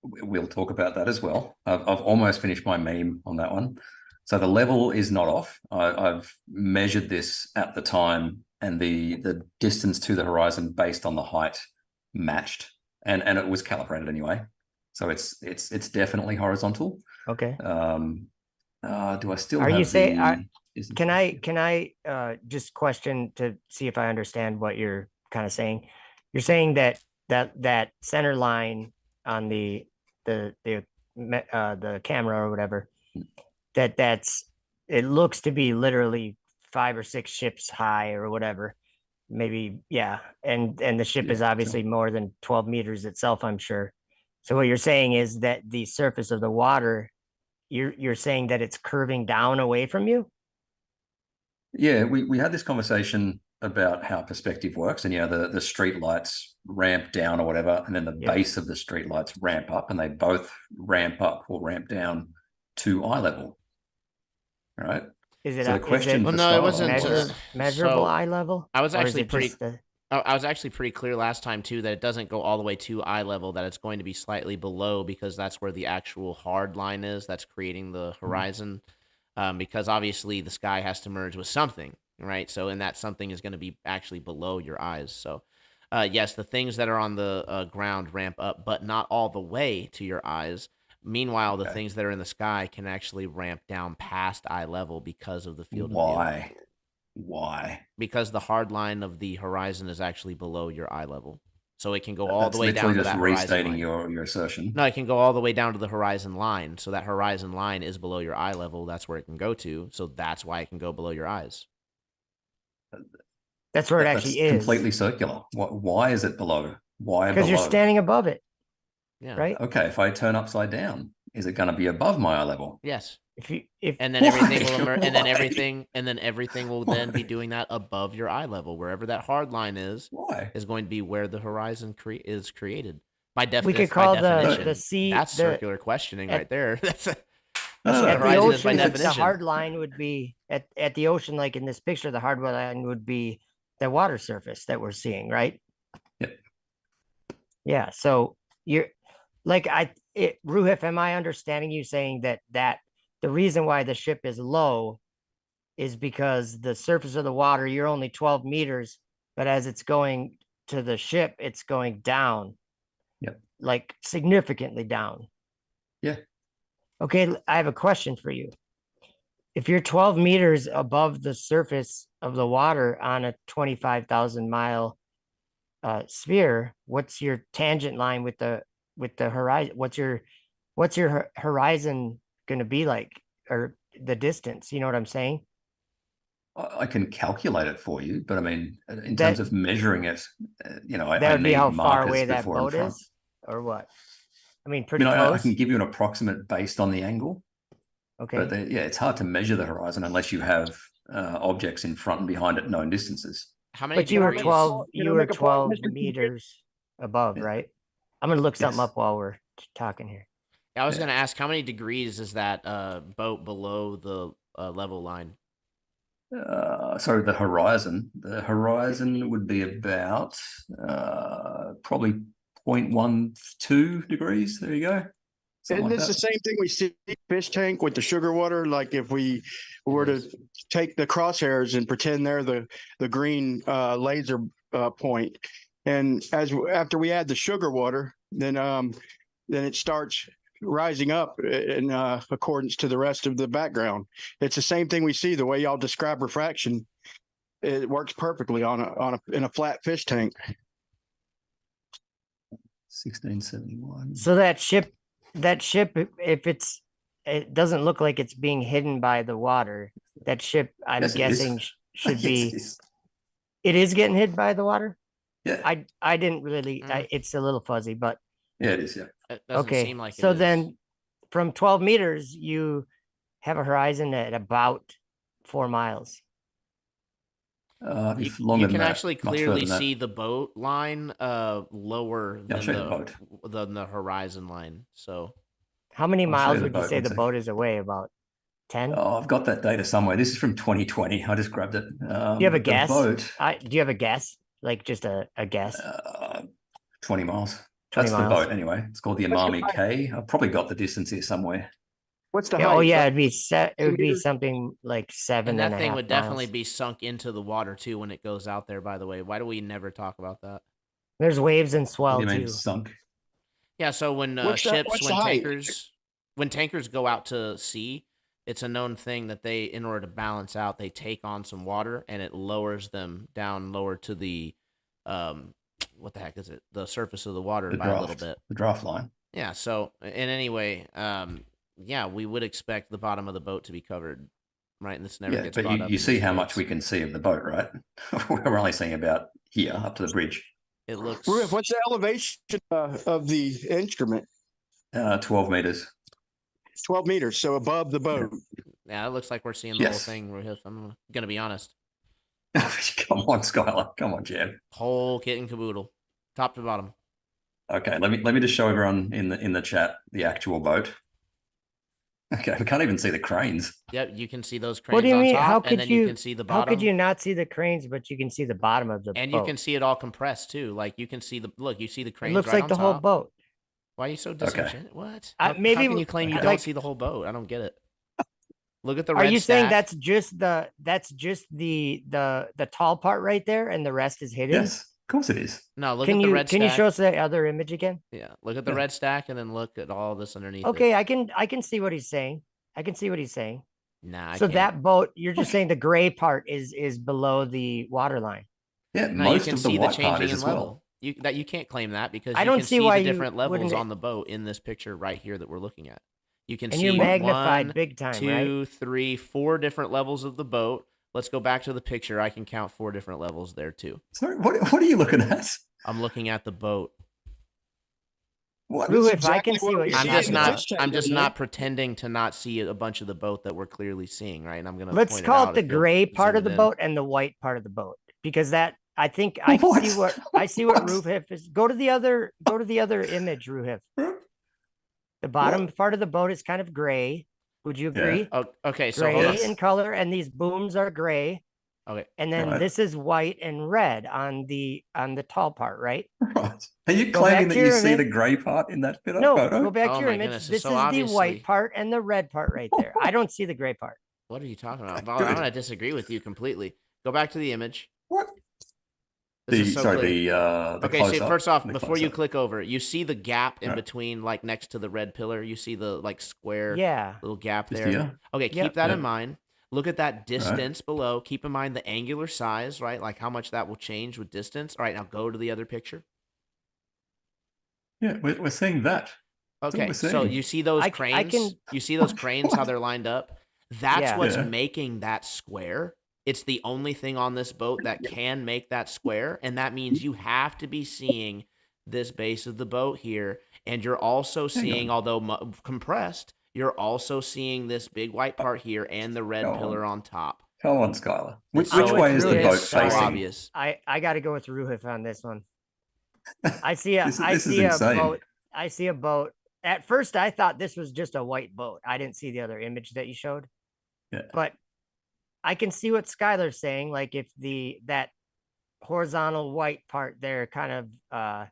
Speaker 5: We'll talk about that as well. I've almost finished my meme on that one. So the level is not off. I've measured this at the time, and the distance to the horizon based on the height matched, and it was calibrated anyway. So it's definitely horizontal.
Speaker 8: Okay.
Speaker 5: Do I still?
Speaker 8: Are you saying? Can I just question to see if I understand what you're kind of saying? You're saying that center line on the camera or whatever, it looks to be literally 5 or 6 ships high or whatever, maybe. Yeah. And the ship is obviously more than 12 meters itself, I'm sure. So what you're saying is that the surface of the water, you're saying that it's curving down away from you?
Speaker 5: Yeah, we had this conversation about how perspective works, and the street lights ramp down or whatever, and then the base of the street lights ramp up, and they both ramp up or ramp down to eye level. Right?
Speaker 8: Is it
Speaker 5: so the question?
Speaker 1: No, it wasn't
Speaker 8: measurable eye level.
Speaker 1: I was actually pretty clear last time too that it doesn't go all the way to eye level, that it's going to be slightly below, because that's where the actual hard line is that's creating the horizon. Because obviously the sky has to merge with something, right? So, and that something is going to be actually below your eyes. So, yes, the things that are on the ground ramp up, but not all the way to your eyes. Meanwhile, the things that are in the sky can actually ramp down past eye level because of the field of view.
Speaker 5: Why?
Speaker 1: Because the hard line of the horizon is actually below your eye level. So it can go all the way down to that horizon line. That's
Speaker 5: restating your assertion.
Speaker 1: No, it can go all the way down to the horizon line. So that horizon line is below your eye level. That's where it can go to. So that's why it can go below your eyes.
Speaker 8: That's where it actually is.
Speaker 5: Completely circular. Why is it below? Why?
Speaker 8: Because you're standing above it.
Speaker 1: Yeah.
Speaker 8: Right.
Speaker 5: Okay. If I turn upside down, is it going to be above my eye level?
Speaker 1: Yes.
Speaker 8: And
Speaker 1: then everything will emerge, and then everything will then be doing that above your eye level. Wherever that hard line is going to be where the horizon is created. By definition,
Speaker 8: we could call the sea.
Speaker 1: That's circular questioning right there. That's
Speaker 8: at the ocean. The hard line would be at the ocean, like in this picture. The hard line would be the water surface that we're seeing, right?
Speaker 5: Yep.
Speaker 8: Yeah. So you're like Ruhif, am I understanding you saying that the reason why the ship is low is because the surface of the water, you're only 12 meters, but as it's going to the ship, it's going down.
Speaker 5: Yep.
Speaker 8: Like significantly down.
Speaker 5: Yeah.
Speaker 8: Okay, I have a question for you. If you're 12 meters above the surface of the water on a 25,000 mile sphere, what's your tangent line with the horizon? What's your horizon going to be like, or the distance? You know what I'm saying?
Speaker 5: I can calculate it for you, but I mean, in terms of measuring it,
Speaker 8: that would be how far away that boat is, or what? I mean, pretty close.
Speaker 5: I can give you an approximate based on the angle.
Speaker 8: Okay.
Speaker 5: But it's hard to measure the horizon unless you have objects in front and behind at known distances.
Speaker 1: How many?
Speaker 8: But you were
Speaker 1: degrees?
Speaker 8: 12. You were 12 meters above, right? I'm gonna look something up while we're talking here.
Speaker 1: I was gonna ask, how many degrees is that boat below the level line?
Speaker 5: Sorry, the horizon. The horizon would be about probably 0.12 degrees. There you go.
Speaker 9: Isn't this the same thing we see in fish tank with the sugar water? Like if we were to take the crosshairs and pretend they're the green laser point, and after we add the sugar water, then it starts rising up in accordance to the rest of the background. It's the same thing we see. The way y'all describe refraction, it works perfectly in a flat fish tank.
Speaker 5: 1671.
Speaker 8: So that ship, if it doesn't look like it's being hidden by the water, that ship, I'm guessing, should be. It is getting hit by the water.
Speaker 5: Yeah.
Speaker 8: I didn't really. It's a little fuzzy, but
Speaker 5: yeah, it is. Yeah.
Speaker 1: It doesn't
Speaker 8: okay.
Speaker 1: Seem like
Speaker 8: so
Speaker 1: it is.
Speaker 8: then, from 12 meters, you have a horizon at about 4 miles.
Speaker 1: You can actually clearly see the boat line lower than the horizon line. So,
Speaker 8: how many miles would you say the boat is away? About 10?
Speaker 5: Oh, I've got that data somewhere. This is from 2020. I just grabbed it.
Speaker 8: Do you have a guess? Do you have a guess? Like just a guess?
Speaker 5: 20 miles.
Speaker 8: 20
Speaker 5: That's
Speaker 8: miles.
Speaker 5: the boat anyway. It's called the Amami K. I've probably got the distance here somewhere.
Speaker 9: What's the height?
Speaker 8: Oh yeah, it would be something like 7
Speaker 1: and that thing would
Speaker 8: miles.
Speaker 1: definitely be sunk into the water too when it goes out there. By the way, why do we never talk about that?
Speaker 8: There's waves and swell
Speaker 5: What do you mean,
Speaker 8: too.
Speaker 5: sunk?
Speaker 1: Yeah, so when tankers go out to sea, it's a known thing that they, in order to balance out, they take on some water and it lowers them down lower to the what the heck is it? The surface of the water by a little bit.
Speaker 5: The draft line.
Speaker 1: Yeah. So in any way, yeah, we would expect the bottom of the boat to be covered, right? And this never gets brought up.
Speaker 5: But you see how much we can see of the boat, right? We're only seeing about here up to the bridge.
Speaker 1: It looks.
Speaker 9: What's the elevation of the instrument?
Speaker 5: 12 meters.
Speaker 9: 12 meters, so above the boat.
Speaker 1: Yeah, it looks like we're seeing the whole thing. I'm gonna be honest.
Speaker 5: Come on, Skylar. Come on, Jam.
Speaker 1: Whole kit and caboodle, top to bottom.
Speaker 5: Okay, let me just show everyone in the chat the actual boat. Okay, we can't even see the cranes.
Speaker 1: Yep, you can see those cranes.
Speaker 8: What do you mean?
Speaker 1: Top,
Speaker 8: how could
Speaker 1: and then you can see the bottom?
Speaker 8: How could you not see the cranes, but you can see the bottom of the boat?
Speaker 1: And you can see it all compressed too. Like you can see you see the cranes.
Speaker 8: It looks
Speaker 1: right
Speaker 8: like the
Speaker 1: on
Speaker 8: whole
Speaker 1: top.
Speaker 8: boat.
Speaker 1: Why are you so disenchanted?
Speaker 5: Okay.
Speaker 1: What?
Speaker 8: Maybe
Speaker 1: how can you claim you don't see the whole boat? I don't get it. Look at the red
Speaker 8: Are you
Speaker 1: stack.
Speaker 8: saying that's just the tall part right there, and the rest is hidden?
Speaker 5: Yes, of course it is.
Speaker 1: No, look at the red stack.
Speaker 8: Can you show us the other image again?
Speaker 1: Yeah, look at the red stack, and then look at all this underneath.
Speaker 8: Okay,
Speaker 1: it.
Speaker 8: I can see what he's saying. I can see what he's saying.
Speaker 1: Nah.
Speaker 8: So that boat, you're just saying the gray part is below the water line.
Speaker 5: Yeah,
Speaker 1: no,
Speaker 5: most
Speaker 1: you can
Speaker 5: of the
Speaker 1: see
Speaker 5: white
Speaker 1: the
Speaker 5: part
Speaker 1: changing
Speaker 5: is
Speaker 1: in
Speaker 5: as
Speaker 1: level.
Speaker 5: well.
Speaker 1: You can't claim that because
Speaker 8: I don't
Speaker 1: can
Speaker 8: see
Speaker 1: see
Speaker 8: why
Speaker 1: the
Speaker 8: you
Speaker 1: different levels
Speaker 8: wouldn't
Speaker 1: on the boat in this picture right here that we're looking at. You can
Speaker 8: and
Speaker 1: see
Speaker 8: you're magnified
Speaker 1: 1,
Speaker 8: big time,
Speaker 1: 2,
Speaker 8: right?
Speaker 1: 3, 4 different levels of the boat. Let's go back to the picture. I can count 4 different levels there too.
Speaker 5: Sorry, what are you looking at?
Speaker 1: I'm looking at the boat.
Speaker 5: What?
Speaker 8: If I can see what you're
Speaker 1: I'm just not pretending to not see a bunch of the boat that we're clearly seeing, right? And I'm gonna
Speaker 8: let's
Speaker 1: point
Speaker 8: call
Speaker 1: it
Speaker 8: it the gray part of the boat and the white part of the boat, because that I think I see what Ruhif is. Go to the other image, Ruhif. The bottom part of the boat is kind of gray. Would you agree?
Speaker 1: Yeah. Oh, okay, so
Speaker 8: gray in color, and these booms are gray.
Speaker 1: Okay.
Speaker 8: And then this is white and red on the tall part, right?
Speaker 5: Right. Are you claiming that you see the gray part in that photo?
Speaker 8: No, go back to your image.
Speaker 1: Goodness,
Speaker 8: this
Speaker 1: so
Speaker 8: is
Speaker 1: obviously...
Speaker 8: the white part and the red part right there. I don't see the gray part.
Speaker 1: What are you talking about? Well, I'm going to disagree with you completely. Go back to the image.
Speaker 5: What?
Speaker 1: This is so clear.
Speaker 5: The
Speaker 1: Okay,
Speaker 5: close
Speaker 1: so
Speaker 5: up.
Speaker 1: first off,
Speaker 5: The
Speaker 1: before you
Speaker 5: close-up.
Speaker 1: click over, you see the gap in
Speaker 5: Right.
Speaker 1: between, like next to the red pillar. You see the like square
Speaker 8: Yeah.
Speaker 1: little gap
Speaker 5: Just
Speaker 1: there.
Speaker 5: here?
Speaker 1: Okay, keep
Speaker 8: Yep.
Speaker 1: that in
Speaker 5: Yep.
Speaker 1: mind. Look at that distance below. Keep in mind the angular size, right? Like how much that will change with distance. All right, now go to the other picture.
Speaker 5: Yeah, we're seeing that. That's what
Speaker 1: Okay,
Speaker 5: we're
Speaker 1: so
Speaker 5: seeing.
Speaker 1: you see those
Speaker 8: I
Speaker 1: cranes?
Speaker 8: can-
Speaker 1: You see those cranes, how they're lined up? That's
Speaker 8: Yeah.
Speaker 1: what's
Speaker 5: Yeah.
Speaker 1: making that square. It's the only thing on this boat that can make that square, and that means you have to be seeing this base of the boat here, and you're also seeing, although compressed, you're also seeing this big white part here and the red
Speaker 5: Go
Speaker 1: pillar
Speaker 5: on.
Speaker 1: on top.
Speaker 5: Come on, Skylar. Which
Speaker 1: So
Speaker 5: way is the
Speaker 8: Ruhif,
Speaker 5: boat
Speaker 8: sorry.
Speaker 1: so
Speaker 5: facing?
Speaker 1: obvious.
Speaker 8: I got to go with Ruhif on this one. I see a
Speaker 5: This
Speaker 8: I
Speaker 5: is
Speaker 8: see a
Speaker 5: insane.
Speaker 8: boat. I see a boat. At first, I thought this was just a white boat. I didn't see the other image that you showed.
Speaker 5: Yeah.
Speaker 8: But I can see what Skylar's saying. Like if that horizontal white part there kind of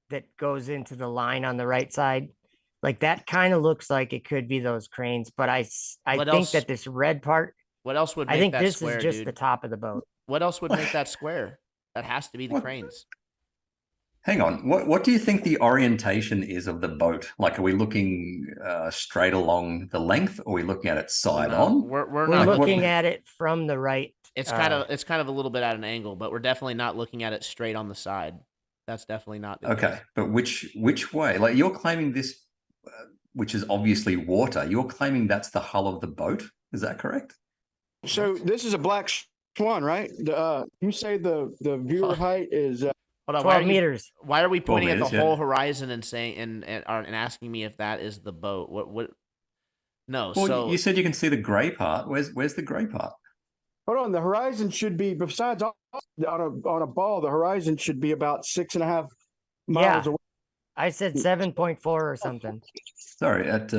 Speaker 8: that goes into the line on the right side, like that kind of looks like it could be those cranes. But I
Speaker 1: What
Speaker 8: think
Speaker 1: else-
Speaker 8: that this red part,
Speaker 1: What else would
Speaker 8: I
Speaker 1: make
Speaker 8: think
Speaker 1: that
Speaker 8: this
Speaker 1: square,
Speaker 8: is just
Speaker 1: dude?
Speaker 8: the top of the boat.
Speaker 1: What else would make that square? That has to be the
Speaker 5: What?
Speaker 1: cranes.
Speaker 5: Hang on. What do you think the orientation is of the boat? Like, are we looking straight along the length, or are we looking at it side
Speaker 1: No,
Speaker 5: on?
Speaker 1: we're
Speaker 8: We're
Speaker 1: not
Speaker 8: looking at it from the right.
Speaker 1: It's kind of a little bit at an angle, but we're definitely not looking at it straight on the side. That's definitely not the
Speaker 5: Okay,
Speaker 1: case.
Speaker 5: but which way? Like, you're claiming this, which is obviously water. You're claiming that's the hull of the boat. Is that correct?
Speaker 9: So this is a black swan, right? You say the viewer height is
Speaker 1: Hold on,
Speaker 8: 12 meters.
Speaker 1: Why are we
Speaker 5: 12
Speaker 1: pointing at the
Speaker 5: meters, yeah.
Speaker 1: whole horizon and saying and asking me if that is the boat? What? No,
Speaker 5: Well,
Speaker 1: so
Speaker 5: you said you can see the gray part. Where's the gray part?
Speaker 9: hold on. The horizon should be besides on a ball. The horizon should be about 6.5 miles
Speaker 8: Yeah.
Speaker 9: away.
Speaker 8: I said 7.4 or something.
Speaker 5: Sorry, at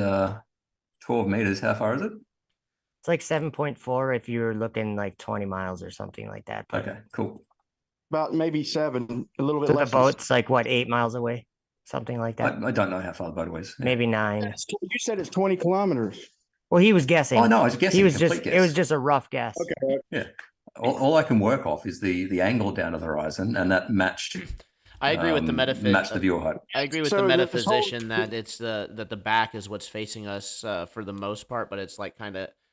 Speaker 5: 12 meters. How far is it?
Speaker 8: It's like 7.4 if you're looking like 20 miles or something like that. But
Speaker 5: Okay, cool.
Speaker 9: About maybe 7, a little bit
Speaker 8: so the
Speaker 9: less.
Speaker 8: boat's like what, 8 miles away? Something like that.
Speaker 5: I don't know how far the boat was. Yeah.
Speaker 8: Maybe 9.
Speaker 9: You said it's 20 kilometers.
Speaker 8: Well, he was guessing.
Speaker 5: Oh no, I was guessing.
Speaker 8: He was
Speaker 5: complete
Speaker 8: just
Speaker 5: guess.
Speaker 8: it was just a rough guess.
Speaker 9: Okay.
Speaker 5: Yeah. All I can work off is the angle down to the horizon, and that matched.
Speaker 1: I agree with the
Speaker 5: matched the viewer height.
Speaker 1: I agree with
Speaker 9: So
Speaker 1: the
Speaker 9: this
Speaker 1: metaphysician that it's that the back is what's facing us for the most part, but it's like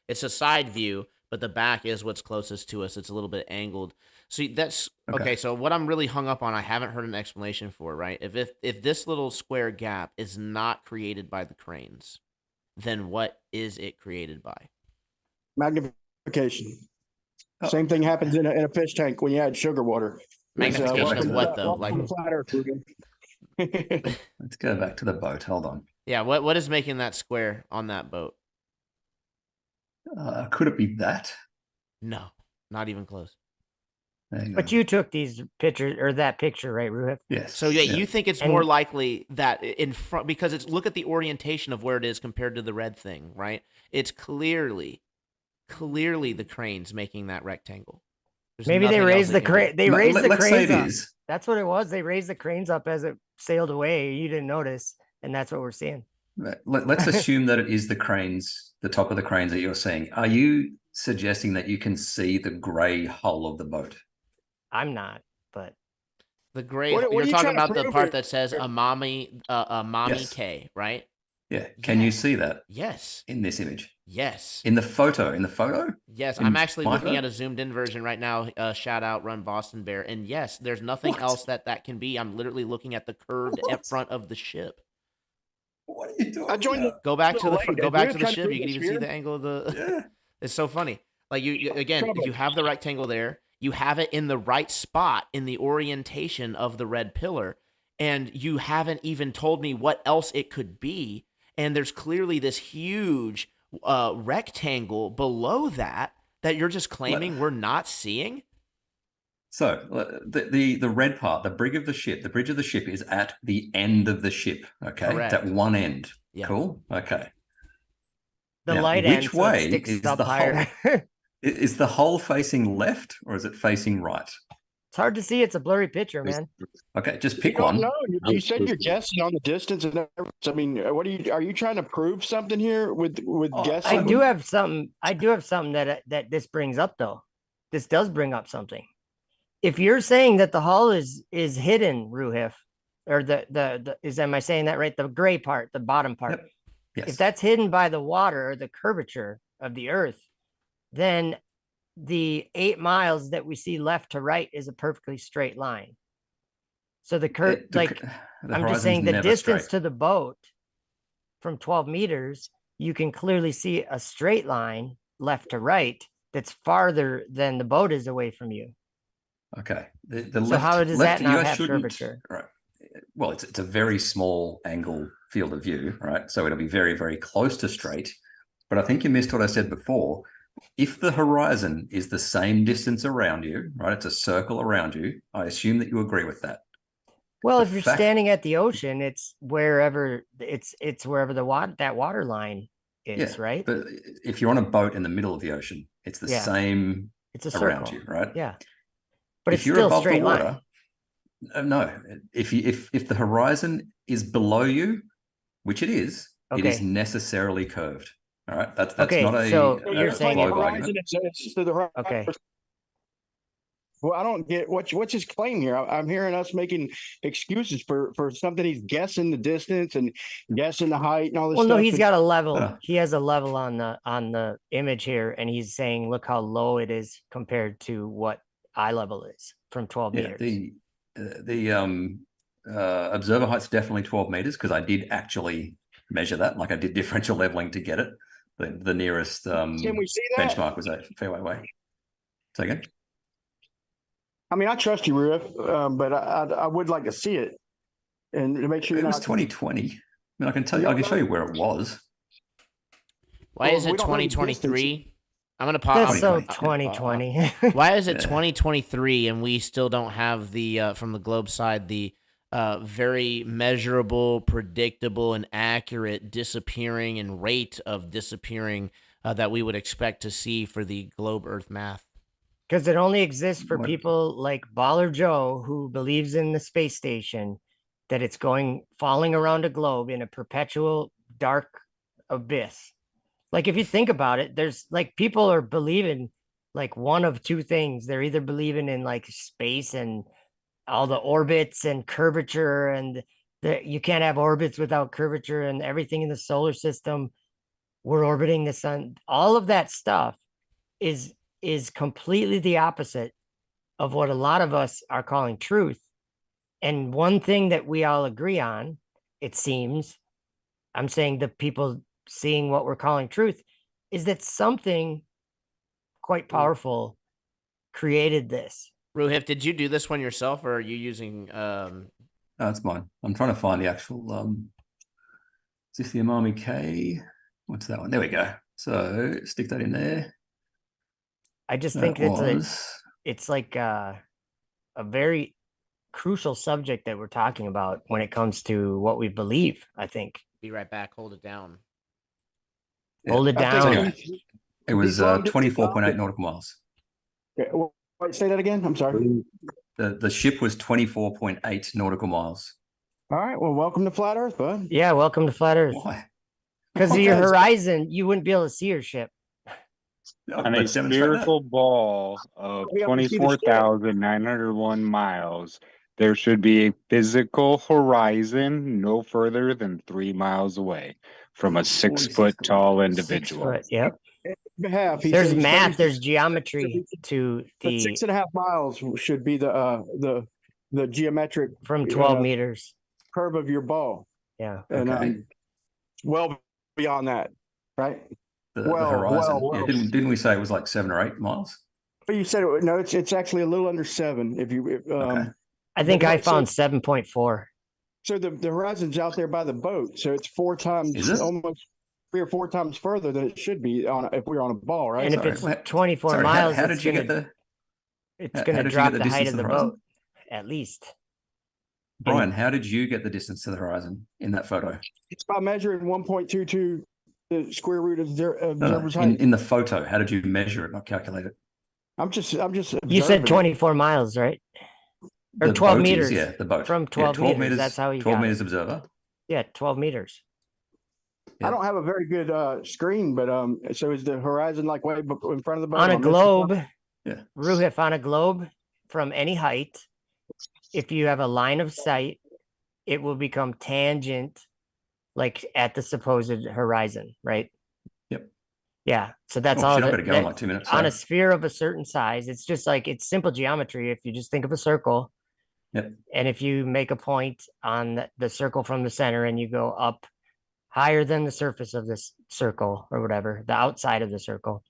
Speaker 1: it's a side view, but the back is what's closest to us. It's a little bit angled. So that's okay. So what I'm really hung up on, I haven't heard an explanation for, right? If this little square gap is not created by the cranes, then what is it created by?
Speaker 9: Magnification.
Speaker 5: Oh.
Speaker 9: Same thing happens in a fish tank when you add sugar water.
Speaker 1: Magnification of what though? Like,
Speaker 5: Let's go back to the boat. Hold on.
Speaker 1: yeah, what is making that square on that boat?
Speaker 5: Could it be that?
Speaker 1: No, not even close.
Speaker 8: But you took these pictures or that picture, right, Ruhif?
Speaker 5: Yes.
Speaker 1: So yeah, you think it's
Speaker 8: And-
Speaker 1: more likely that in front, because it's look at the orientation of where it is compared to the red thing, right? It's clearly the cranes making that rectangle. There's
Speaker 8: Maybe they
Speaker 1: nothing else
Speaker 8: raised the
Speaker 1: can do.
Speaker 8: crane. They raised the
Speaker 5: Let's say
Speaker 8: cranes
Speaker 5: it
Speaker 8: up.
Speaker 5: is.
Speaker 8: That's what it was. They raised the cranes up as it sailed away. You didn't notice, and that's what we're seeing.
Speaker 5: Let's assume that it is the cranes, the top of the cranes that you're seeing. Are you suggesting that you can see the gray hull of the boat?
Speaker 8: I'm not, but
Speaker 1: The gray.
Speaker 9: What are
Speaker 1: You're
Speaker 9: you
Speaker 1: talking
Speaker 9: trying to
Speaker 1: about the
Speaker 9: prove
Speaker 1: part
Speaker 9: here?
Speaker 1: that says a mommy
Speaker 5: Yes.
Speaker 1: K, right?
Speaker 5: Yeah. Can you
Speaker 1: Yes.
Speaker 5: see that
Speaker 1: Yes.
Speaker 5: in this image?
Speaker 1: Yes.
Speaker 5: In the photo? In the photo?
Speaker 1: Yes,
Speaker 5: In
Speaker 1: I'm actually
Speaker 5: my
Speaker 1: looking
Speaker 5: photo?
Speaker 1: at a zoomed in version right now. Shout out, Run Boston Bear. And yes, there's nothing
Speaker 5: What?
Speaker 1: else that can be. I'm literally looking at the curved
Speaker 5: What?
Speaker 1: front of the ship.
Speaker 5: What are you doing?
Speaker 9: I joined
Speaker 5: about?
Speaker 1: Go back to the
Speaker 9: Late.
Speaker 1: go
Speaker 9: If
Speaker 1: back
Speaker 9: you're
Speaker 1: to the
Speaker 9: trying to
Speaker 1: ship.
Speaker 9: prove
Speaker 1: You can
Speaker 9: this
Speaker 1: even see
Speaker 9: here-
Speaker 1: the angle of the.
Speaker 5: Yeah.
Speaker 1: It's so funny. Like you again,
Speaker 9: Trouble.
Speaker 1: you have the rectangle there. You have it in the right spot in the orientation of the red pillar, and you haven't even told me what else it could be. And there's clearly this huge rectangle below that you're just claiming we're not seeing.
Speaker 5: So the red part, the bridge of the ship is at the end of the ship. Okay,
Speaker 1: Correct.
Speaker 5: it's at one end.
Speaker 1: Yeah.
Speaker 5: Cool. Okay.
Speaker 8: the
Speaker 5: Now,
Speaker 8: light
Speaker 5: which
Speaker 8: end so it
Speaker 5: way
Speaker 8: sticks
Speaker 5: is
Speaker 8: up
Speaker 5: the
Speaker 8: higher.
Speaker 5: Is the hull facing left or is it facing right?
Speaker 8: It's hard to see. It's a blurry picture, man.
Speaker 5: Okay, just
Speaker 9: You
Speaker 5: pick
Speaker 9: don't
Speaker 5: one.
Speaker 9: know. You said you're guessing on the distance and everything. I mean, are you trying to prove something here with guessing?
Speaker 8: I do have something that this brings up though. This does bring up something. If you're saying that the hull is hidden, Ruhif, or am I saying that right? The gray part, the bottom part.
Speaker 5: Yep. Yes.
Speaker 8: If that's hidden by the water or the curvature of the earth, then the 8 miles that we see left to right is a perfectly straight line. So I'm just saying the distance to the boat from 12 meters, you can clearly see a straight line left to right that's farther than the boat is away from you.
Speaker 5: Okay.
Speaker 8: So how does that not have curvature?
Speaker 5: Right. Well, it's a very small angle field of view, right? So it'll be very, very close to straight. But I think you missed what I said before. If the horizon is the same distance around you, right? It's a circle around you. I assume that you agree with that.
Speaker 8: Well, if you're standing at the ocean, it's wherever that water line is, right?
Speaker 5: But if you're on a boat in the middle of the ocean, it's the same
Speaker 8: it's a
Speaker 5: around
Speaker 8: circle.
Speaker 5: you, right?
Speaker 8: Yeah. But
Speaker 5: if you're
Speaker 8: still
Speaker 5: above
Speaker 8: straight
Speaker 5: the water, no. If the horizon is below you, which it is necessarily curved. All right, that's not a.
Speaker 8: So you're saying
Speaker 9: the horizon is to the right.
Speaker 8: Okay.
Speaker 9: Well, I don't get what's his claim here. I'm hearing us making excuses for something. He's guessing the distance and guessing the height and all this stuff.
Speaker 8: Well, no, he's got a level. He has a level on the image here, and he's saying, look how low it is compared to what eye level is from 12 meters.
Speaker 5: The observer height's definitely 12 meters because I did actually measure that. Like I did differential leveling to get it. The nearest
Speaker 9: Can we see that?
Speaker 5: benchmark was a fairway way. Say again.
Speaker 9: I mean, I trust you, Riff, but I would like to see it and to make sure
Speaker 5: it was 2020. I mean, I can tell you, I can show you where it was.
Speaker 1: Why is it 2023? I'm gonna pause.
Speaker 8: That's so 2020.
Speaker 1: Why is it 2023 and we still don't have the from the globe side the very measurable, predictable, and accurate disappearing and rate of disappearing that we would expect to see for the globe Earth math?
Speaker 8: Because it only exists for people like Baller Joe, who believes in the space station, that it's falling around a globe in a perpetual dark abyss. Like, if you think about it, there's like people are believing like one of two things. They're either believing in like space and all the orbits and curvature, and you can't have orbits without curvature, and everything in the solar system, we're orbiting the sun. All of that stuff is completely the opposite of what a lot of us are calling truth. And one thing that we all agree on, it seems, I'm saying the people seeing what we're calling truth, is that something quite powerful created this.
Speaker 1: Ruhif, did you do this one yourself, or are you using
Speaker 5: No, it's mine. I'm trying to find the actual is this the Amami K? What's that one? There we go. So stick that in there.
Speaker 8: I just think it's like a very crucial subject that we're talking about when it comes to what we believe, I think.
Speaker 1: Be right back. Hold it down.
Speaker 8: Hold it down.
Speaker 5: It was 24.8 nautical miles.
Speaker 9: Okay. Wait, say that again. I'm sorry.
Speaker 5: The ship was 24.8 nautical miles.
Speaker 9: All right. Well, welcome to Flat Earth, bud.
Speaker 8: Yeah, welcome to Flat Earth.
Speaker 5: Why?
Speaker 8: Because of your horizon, you wouldn't be able to see your ship.
Speaker 7: On a spherical ball of 24,901 miles, there should be a physical horizon no further than 3 miles away from a 6 foot tall individual.
Speaker 8: 6 foot, yep.
Speaker 9: There's
Speaker 8: math, there's geometry to the
Speaker 9: 6.5 miles should be the geometric
Speaker 8: from 12 meters
Speaker 9: curve of your ball.
Speaker 8: Yeah.
Speaker 9: And well beyond that, right?
Speaker 5: The horizon. Didn't we say it was like 7 or 8 miles?
Speaker 9: But you said no. It's actually a little under 7.
Speaker 8: I think I found 7.4.
Speaker 9: So the horizon's out there by the boat. So it's 4 times, almost 3 or 4 times further than it should be if we're on a ball, right?
Speaker 8: And if it's 24 miles,
Speaker 5: how did you get the?
Speaker 8: It's going to drop the height of the boat, at least.
Speaker 5: Brian, how did you get the distance to the horizon in that photo?
Speaker 9: It's by measuring 1.22 the square root of observer's height.
Speaker 5: In the photo, how did you measure it, not calculate it?
Speaker 9: I'm just
Speaker 8: You said
Speaker 9: observing it.
Speaker 8: 24 miles, right? Or
Speaker 5: The
Speaker 8: 12
Speaker 5: boat is,
Speaker 8: meters.
Speaker 5: yeah, the boat.
Speaker 8: From 12
Speaker 5: 12
Speaker 8: meters. That's how you
Speaker 5: 12
Speaker 8: got
Speaker 5: meters
Speaker 8: it.
Speaker 5: observer.
Speaker 8: Yeah, 12 meters.
Speaker 9: I don't have a very good screen, but so is the horizon like way in front of the boat?
Speaker 8: On a globe,
Speaker 5: Yeah.
Speaker 8: Ruhif, on a globe from any height, if you have a line of sight, it will become tangent, like at the supposed horizon, right?
Speaker 5: Yep.
Speaker 8: Yeah. So that's
Speaker 5: Oh,
Speaker 8: all.
Speaker 5: shit, I've got to go in like 2 minutes.
Speaker 8: On a
Speaker 5: Sorry.
Speaker 8: sphere of a certain size, it's just like it's simple geometry. If you just think of a circle,
Speaker 5: Yep.
Speaker 8: and if you make a point on the circle from the center and you go up higher than the surface of this circle or whatever, the outside of the circle,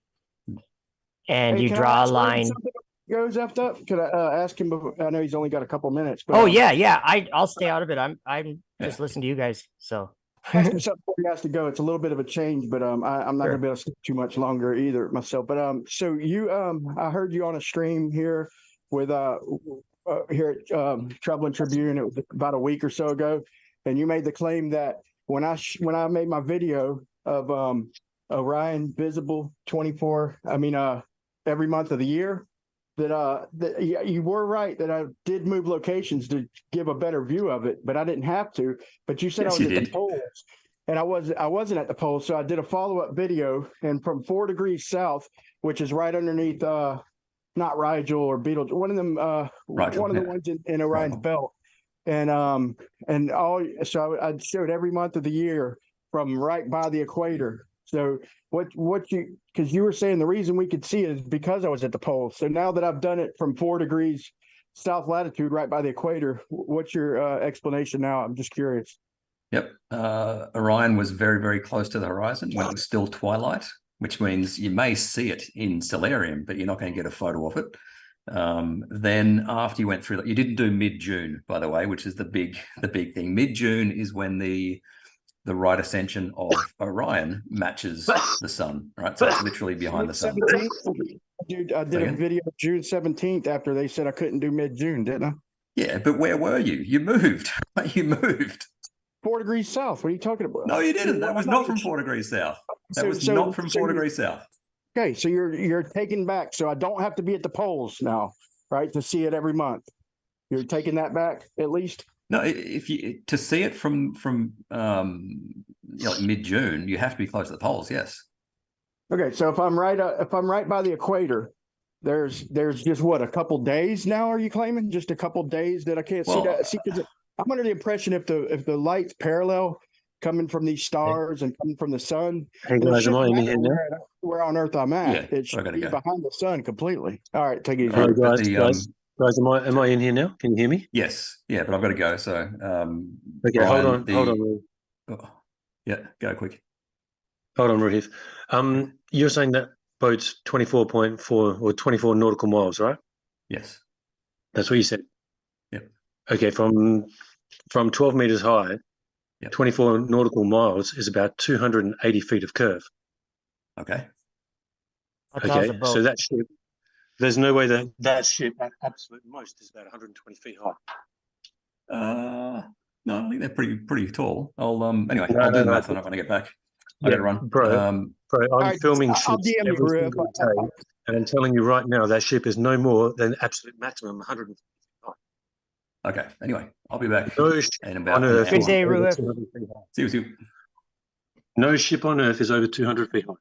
Speaker 8: and you draw a line.
Speaker 9: Goes up. Could I ask him? I know he's only got a couple minutes. But,
Speaker 8: oh yeah. I'll stay out of it. I'm just listening to you guys. So
Speaker 9: something before he has to go. It's a little bit of a change, but I'm not gonna be able to stick too much longer either myself. But so you I heard you on a stream here with here at Tribune. It was about a week or so ago, and you made the claim that when I made my video of Orion visible 24, every month of the year, that you were right that I did move locations to give a better view of it, but I didn't have to. But you said I was at the poles, and I wasn't at the poles, so I did a follow-up video, and from 4 degrees south, which is right underneath not Rigel or Betelgeuse, one of them one of the ones in Orion's belt, and so I showed every month of the year from right by the equator. So because you were saying the reason we could see it is because I was at the pole. So now that I've done it from 4 degrees south latitude, right by the equator, what's your explanation now? I'm just curious.
Speaker 5: Yep. Orion was very, very close to the horizon when it was still twilight, which means you may see it in stellarium, but you're not going to get a photo of it. Then after you went through that, you didn't do mid-June, by the way, which is the big thing. Mid-June is when the right ascension of Orion matches the sun, right? So it's literally behind the sun.
Speaker 9: Dude, I did a video June 17th after they said I couldn't do mid-June, didn't I?
Speaker 5: Yeah, but where were you? You moved. You moved.
Speaker 9: 4 degrees south. What are you talking about?
Speaker 5: No, you didn't. That was not from 4 degrees south. That was not from 4 degrees south.
Speaker 9: Okay, so you're taking back. So I don't have to be at the poles now, right, to see it every month. You're taking that back at least.
Speaker 5: No, if you to see it from like mid-June, you have to be close to the poles. Yes.
Speaker 9: Okay, so if I'm right by the equator, there's just what, a couple days now? Are you claiming just a couple days that I can't see that? See, because I'm under the impression if the light's parallel coming from these stars and coming from the sun,
Speaker 10: hey guys, am I in here now?
Speaker 9: Where on earth I'm at,
Speaker 5: Yeah,
Speaker 9: it should be behind the sun completely. All right, take it easy.
Speaker 10: Guys, am I in here now? Can you hear me?
Speaker 5: Yes. Yeah, but I've got to go. So
Speaker 10: okay,
Speaker 5: Brian,
Speaker 10: hold on.
Speaker 5: Yeah, go quick.
Speaker 10: Hold on, Ruhif. You're saying that boat's 24.4 or 24 nautical miles, right?
Speaker 5: Yes.
Speaker 10: That's what you said.
Speaker 5: Yep.
Speaker 10: Okay, from 12 meters high, 24 nautical miles is about 280 feet of curve.
Speaker 5: Okay.
Speaker 10: Okay, so that ship, there's no way that ship at absolute most is about 120 feet high.
Speaker 5: No, I think they're pretty tall. I'll anyway, I'll do the math on it when I get back. I gotta run.
Speaker 10: Bro, I'm filming ships every single day, and I'm telling you right now, that ship is no more than absolute maximum 150 feet high.
Speaker 5: Okay, anyway, I'll be back
Speaker 10: no ship
Speaker 5: in about
Speaker 10: on Earth.
Speaker 8: Good day, Ruhif.
Speaker 5: See you.
Speaker 10: No ship on Earth is over 200 feet high.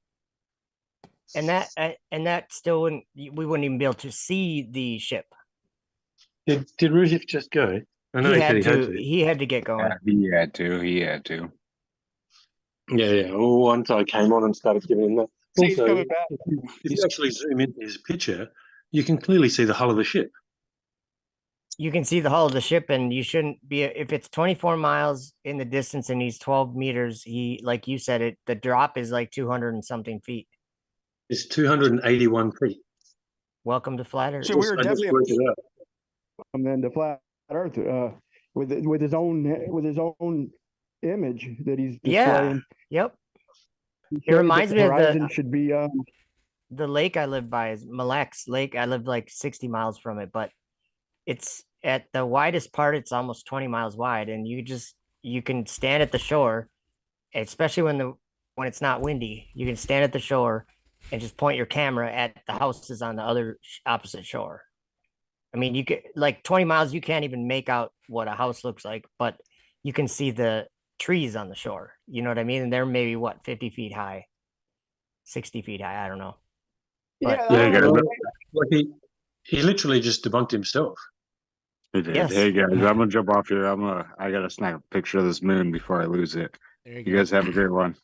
Speaker 8: And that still wouldn't, we wouldn't even be able to see the ship.
Speaker 10: Did Ruhif just go? I know
Speaker 8: he had to get going.
Speaker 7: He had to.
Speaker 10: Yeah. Well, once I came on and started giving him that. Also,
Speaker 9: coming back.
Speaker 10: If you actually zoom into his picture, you can clearly see the hull of the ship.
Speaker 8: You can see the hull of the ship, and you shouldn't be, if it's 24 miles in the distance and he's 12 meters, like you said, the drop is like 200 and something feet.
Speaker 10: It's 281 feet.
Speaker 8: Welcome to Flat Earth.
Speaker 9: So we were definitely and then the Flat Earth with his own image that he's displaying.
Speaker 8: Yep. It reminds me of
Speaker 9: the
Speaker 8: lake I live by is Mille Lacs Lake. I live like 60 miles from it, but it's at the widest part. It's almost 20 miles wide, and you can stand at the shore, especially when it's not windy. You can stand at the shore and just point your camera at the houses on the other opposite shore. I mean, you get like 20 miles, you can't even make out what a house looks like, but you can see the trees on the shore. You know what I mean? And they're maybe what, 50 feet high, 60 feet high. I don't know. But
Speaker 9: Yeah,
Speaker 10: well, like he literally just debunked himself.
Speaker 8: yes.
Speaker 7: Hey guys, I'm gonna jump off here. I gotta snap a picture of this moon before I lose it.
Speaker 1: There you
Speaker 7: You
Speaker 1: go.
Speaker 7: guys have a great one.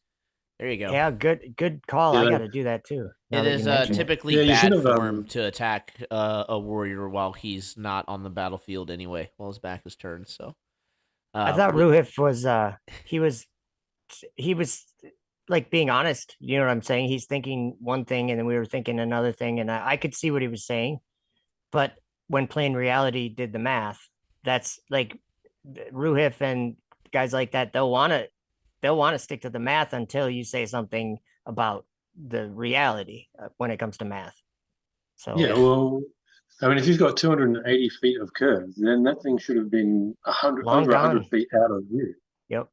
Speaker 1: There you go.
Speaker 8: Yeah, good call.
Speaker 10: Yeah.
Speaker 8: I got to do that too.
Speaker 1: It is typically
Speaker 10: Yeah, you should
Speaker 1: bad
Speaker 10: have,
Speaker 1: form to attack a warrior while he's not on the battlefield anyway, while his back is turned. So
Speaker 8: I thought Ruhif was he was like being honest. You know what I'm saying? He's thinking one thing and then we were thinking another thing, and I could see what he was saying. But when Plain Reality did the math, that's like Ruhif and guys like that, they'll want to stick to the math until you say something about the reality when it comes to math. So
Speaker 10: Yeah, well, I mean, if you've got 280 feet of curve, then that thing should have been over 100 feet out of view.
Speaker 8: Yep.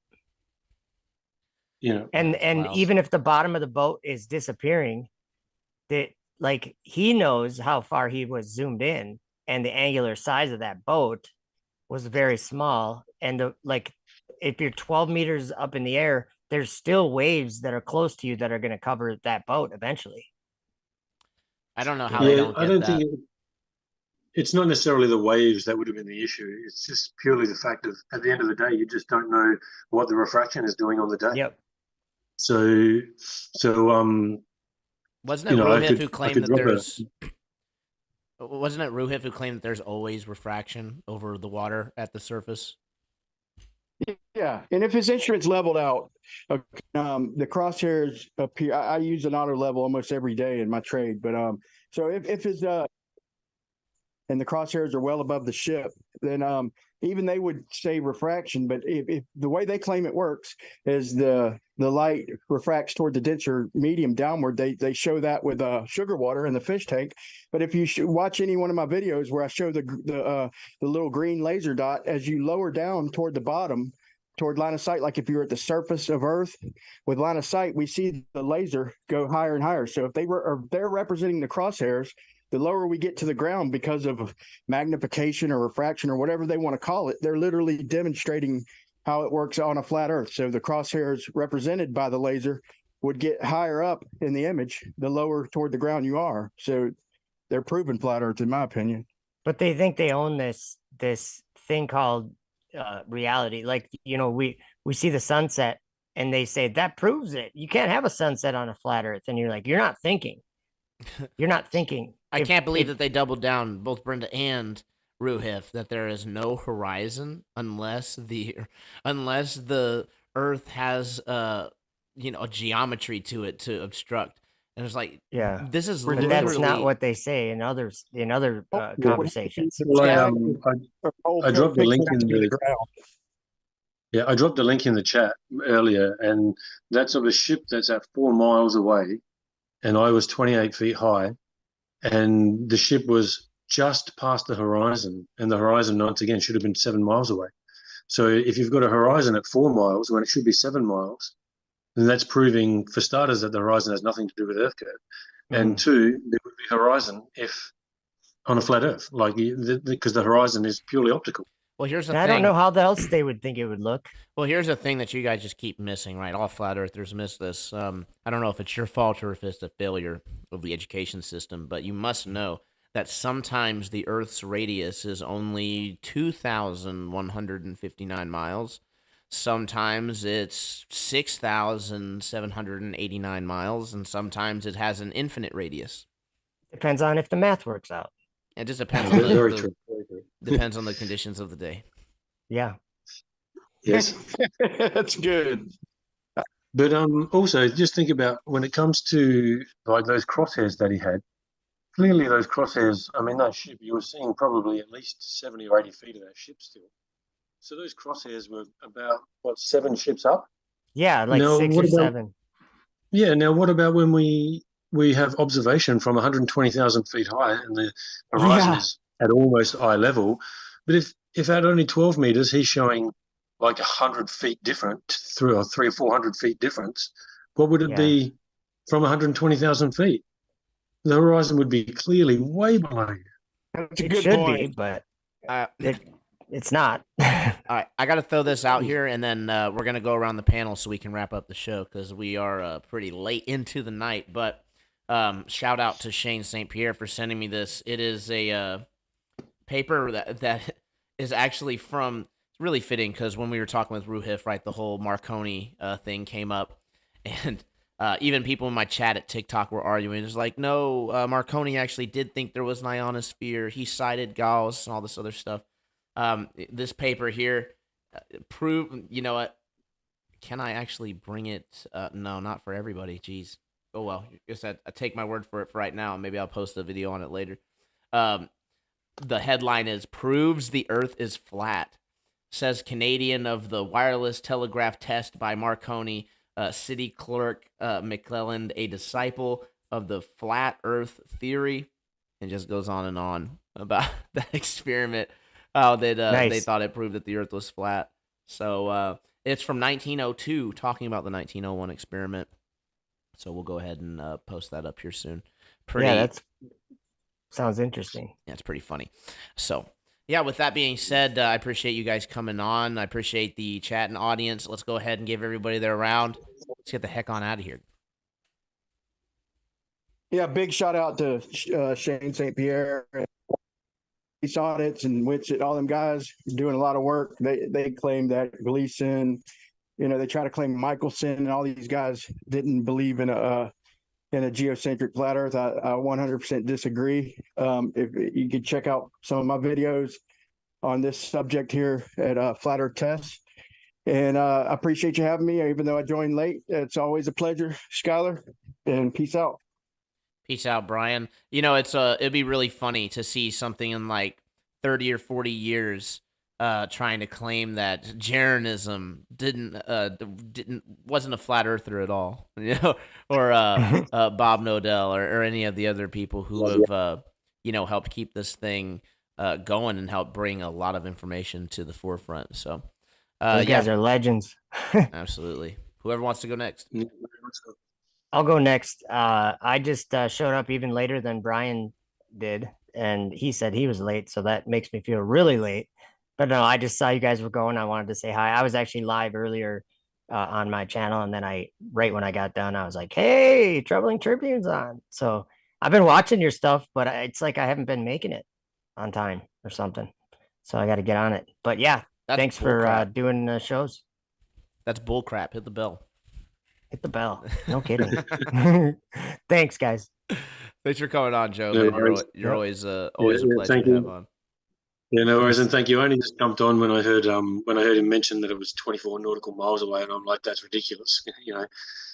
Speaker 10: You know,
Speaker 8: and
Speaker 1: Wow.
Speaker 8: even if the bottom of the boat is disappearing, that like he knows how far he was zoomed in, and the angular size of that boat was very small. And like if you're 12 meters up in the air, there's still waves that are close to you that are going to cover that boat eventually.
Speaker 1: I don't know how they don't get
Speaker 10: I don't
Speaker 1: that.
Speaker 10: think it's not necessarily the waves that would have been the issue. It's just purely the fact of at the end of the day, you just don't know what the refraction is doing on the day.
Speaker 8: Yep.
Speaker 10: So
Speaker 1: wasn't it Ruhif who claimed that there's wasn't it Ruhif who claimed that there's always refraction over the water at the surface?
Speaker 9: Yeah, and if his instrument's leveled out, the crosshairs appear. I use an auto level almost every day in my trade, but so if his and the crosshairs are well above the ship, then even they would say refraction. But if the way they claim it works is the light refracts toward the denser medium downward, they show that with sugar water in the fish tank. But if you watch any one of my videos where I show the little green laser dot, as you lower down toward the bottom, toward line of sight, like if you're at the surface of Earth with line of sight, we see the laser go higher and higher. So if they're representing the crosshairs, the lower we get to the ground because of magnification or refraction or whatever they want to call it, they're literally demonstrating how it works on a flat Earth. So the crosshairs represented by the laser would get higher up in the image, the lower toward the ground you are. So they're proven flat Earth, in my opinion.
Speaker 8: But they think they own this thing called reality. Like, you know, we see the sunset and they say that proves it. You can't have a sunset on a flat Earth. And you're like, you're not thinking. You're not thinking.
Speaker 1: I can't believe that they doubled down, both Brenda and Ruhif, that there is no horizon unless the Earth has a geometry to it to obstruct. And it's like,
Speaker 8: yeah,
Speaker 1: this is
Speaker 8: but
Speaker 1: literally
Speaker 8: that's not what they say in other conversations.
Speaker 10: Well, I dropped the link in the I dropped the link in the chat earlier, and that's of a ship that's at 4 miles away, and I was 28 feet high, and the ship was just past the horizon, and the horizon once again should have been 7 miles away. So if you've got a horizon at 4 miles when it should be 7 miles, then that's proving, for starters, that the horizon has nothing to do with Earth curve, and two, there would be horizon if on a flat Earth, like because the horizon is purely optical.
Speaker 1: Well, here's the thing.
Speaker 8: I don't know how else they would think it would look.
Speaker 1: Well, here's the thing that you guys just keep missing, right? All flat earthers miss this. I don't know if it's your fault or if it's a failure of the education system, but you must know that sometimes the Earth's radius is only 2,159 miles. Sometimes it's 6,789 miles, and sometimes it has an infinite radius.
Speaker 8: Depends on if the math works out.
Speaker 1: It just depends on depends on the conditions of the day.
Speaker 8: Yeah.
Speaker 10: Yes.
Speaker 9: That's good.
Speaker 10: But also just think about when it comes to like those crosshairs that he had. Clearly, those crosshairs. I mean, that ship you were seeing probably at least 70 or 80 feet of that ship still. So those crosshairs were about 7 ships up?
Speaker 8: Yeah, like now, 6 or 7.
Speaker 10: Yeah. Now, what about when we have observation from 120,000 feet high and the horizon is at almost eye level? But if at only 12 meters he's showing like 100 feet different through a 300 or 400 feet difference, what would it be from 120,000 feet. The horizon would be clearly way below you.
Speaker 9: That's a
Speaker 8: It
Speaker 9: good
Speaker 8: should
Speaker 9: point.
Speaker 8: be, but
Speaker 1: All
Speaker 8: it's not.
Speaker 1: right, I got to throw this out here, and then we're gonna go around the panel so we can wrap up the show because we are pretty late into the night. But shout out to Shane St. Pierre for sending me this. It is a paper that is actually from. It's really fitting because when we were talking with Ruhif, right, the whole Marconi thing came up, and even people in my chat at TikTok were arguing. It's like, no, Marconi actually did think there was an ionosphere. He cited Gauss and all this other stuff. This paper here prove. You know what? Can I actually bring it? No, not for everybody. Jeez. Oh well. I guess I take my word for it for right now. Maybe I'll post a video on it later. The headline is "Proves the Earth is Flat." Says Canadian of the wireless telegraph test by Marconi, city clerk McClelland, a disciple of the flat Earth theory, and just goes on and on about that experiment. How they thought it proved that the Earth was flat. So it's from 1902, talking about the 1901 experiment. So we'll go ahead and post that up here soon.
Speaker 8: Yeah, that sounds interesting.
Speaker 1: Yeah, it's pretty funny. So, yeah, with that being said, I appreciate you guys coming on. I appreciate the chat and audience. Let's go ahead and give everybody their round. Let's get the heck on out of here.
Speaker 9: Yeah, big shout out to Shane St. Pierre, Peace Audits, and Witsit. All them guys doing a lot of work. They claim that Gleason, they try to claim Michelson, and all these guys didn't believe in a geocentric flat Earth. I 100% disagree. If you could check out some of my videos on this subject here at Flat Earth Test. And I appreciate you having me, even though I joined late. It's always a pleasure, Skylar, and peace out.
Speaker 1: Peace out, Brian. It'd be really funny to see something in like 30 or 40 years trying to claim that Jeranism wasn't a flat earther at all, or Bob Nodell or any of the other people who have helped keep this thing going and helped bring a lot of information to the forefront. So
Speaker 8: those guys are legends.
Speaker 1: Absolutely. Whoever wants to go next.
Speaker 8: I'll go next. I just showed up even later than Brian did, and he said he was late, so that makes me feel really late. But no, I just saw you guys were going. I wanted to say hi. I was actually live earlier on my channel, and then right when I got done, I was like, "Hey, Troubling Tribune's on." So I've been watching your stuff, but it's like I haven't been making it on time or something. So I got to get on it. But yeah, thanks for doing the shows.
Speaker 1: That's bullcrap. Hit the bell.
Speaker 8: Hit the bell. No kidding. Thanks, guys.
Speaker 1: Thanks for coming on, Joe.
Speaker 10: No
Speaker 1: man. You're always a pleasure to have on.
Speaker 10: Yeah, no worries, and thank you. I only just jumped on when I heard him mention that it was 24 nautical miles away, and I'm like, that's ridiculous,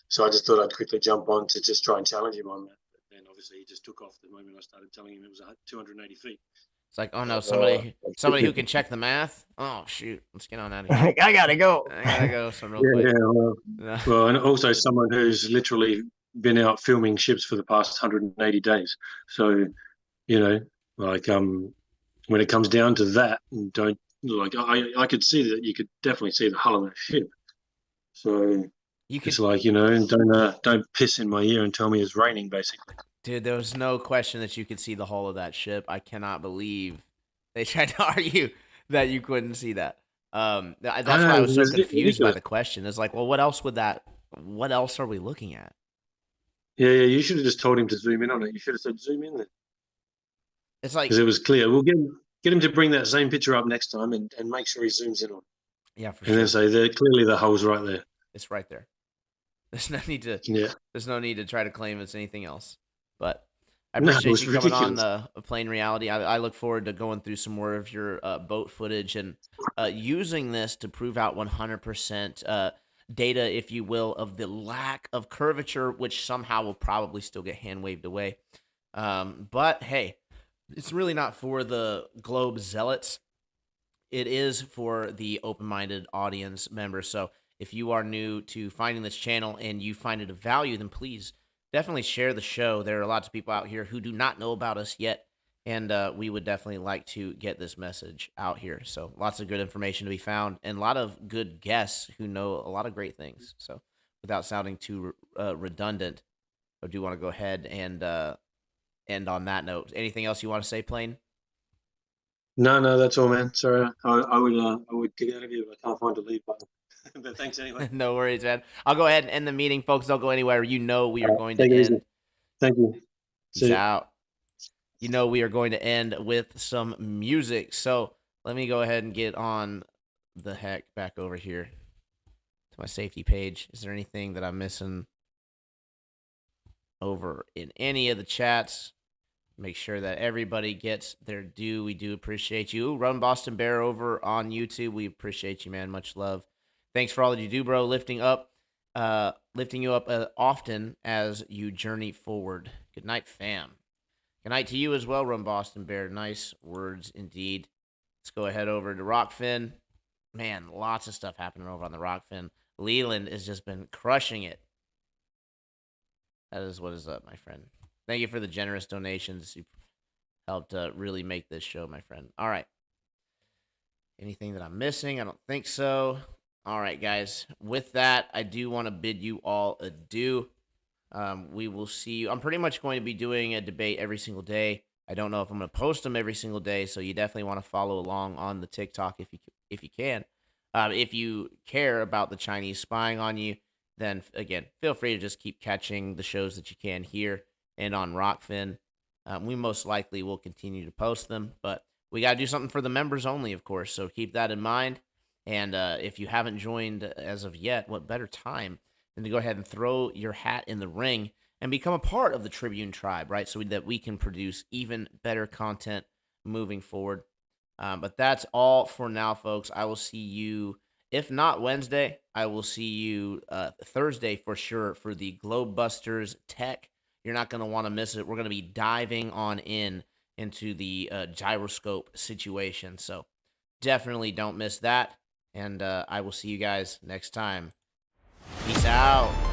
Speaker 10: So I just thought I'd quickly jump on to just try and challenge him on that. But then obviously he just took off the moment I started telling him it was 280 feet.
Speaker 1: It's like, oh no, somebody who can check the math. Oh shoot, let's get on out of here.
Speaker 8: I gotta go.
Speaker 1: So real quick.
Speaker 10: Well, and also someone who's literally been out filming ships for the past 180 days. So, when it comes down to that, I could see that you could definitely see the hull of that ship. So it's like, don't piss in my ear and tell me it's raining, basically.
Speaker 1: Dude, there was no question that you could see the hull of that ship. I cannot believe they tried to argue that you couldn't see that. That's why I was so confused by the question. It's like, well, what else are we looking at?
Speaker 10: Yeah, you should have just told him to zoom in on it. You should have said zoom in there.
Speaker 1: It's like,
Speaker 10: because it was clear. We'll get him to bring that same picture up next time and make sure he zooms in on it.
Speaker 1: Yeah, for
Speaker 10: sure. And then say, clearly the hull's right there.
Speaker 1: It's right there. There's no need to.
Speaker 10: Yeah.
Speaker 1: There's no need to try to claim it's anything else. But I appreciate you coming on the Plain Reality. I look forward to going through some more of your boat footage and using this to prove out 100% data, if you will, of the lack of curvature, which somehow will probably still get hand waved away. But hey, it's really not for the Globe zealots. It is for the open-minded audience members. So if you are new to finding this channel and you find it of value, then please definitely share the show. There are lots of people out here who do not know about us yet, and we would definitely like to get this message out here. So lots of good information to be found and a lot of good guests who know a lot of great things. So without sounding too redundant, I do want to go ahead and end on that note. Anything else you want to say, Plain?
Speaker 10: No, that's all, man. Sorry, I would get out of here, but I can't find the leave button. But thanks anyway.
Speaker 1: No worries, man. I'll go ahead and end the meeting, folks. Don't go anywhere. You know we are going to
Speaker 10: Take it easy.
Speaker 1: end.
Speaker 10: Thank you.
Speaker 1: Peace out. You know we are going to end with some music. So let me go ahead and get on the heck back over here to my safety page. Is there anything that I'm missing over in any of the chats? Make sure that everybody gets their due. We do appreciate you. Run Boston Bear over on YouTube. We appreciate you, man. Much love. Thanks for all that you do, bro. Lifting you up often as you journey forward. Good night, fam. Good night to you as well, Run Boston Bear. Nice words indeed. Let's go ahead over to Rockfin. Man, lots of stuff happening over on the Rockfin. Leland has just been crushing it. That is what is up, my friend. Thank you for the generous donations. You helped really make this show, my friend. All right. Anything that I'm missing? I don't think so. All right, guys. With that, I do want to bid you all adieu. We will see you. I'm pretty much going to be doing a debate every single day. I don't know if I'm going to post them every single day, so you definitely want to follow along on the TikTok if you can. If you care about the Chinese spying on you, then again, feel free to just keep catching the shows that you can here and on Rockfin. We most likely will continue to post them, but we got to do something for the members only, of course, so keep that in mind. And if you haven't joined as of yet, what better time than to go ahead and throw your hat in the ring and become a part of the Tribune tribe, right? So that we can produce even better content moving forward. But that's all for now, folks. I will see you, if not Wednesday, I will see you Thursday for sure for the Globebusters Tech. You're not going to want to miss it. We're going to be diving on into the gyroscope situation. So definitely don't miss that. And I will see you guys next time. Peace out.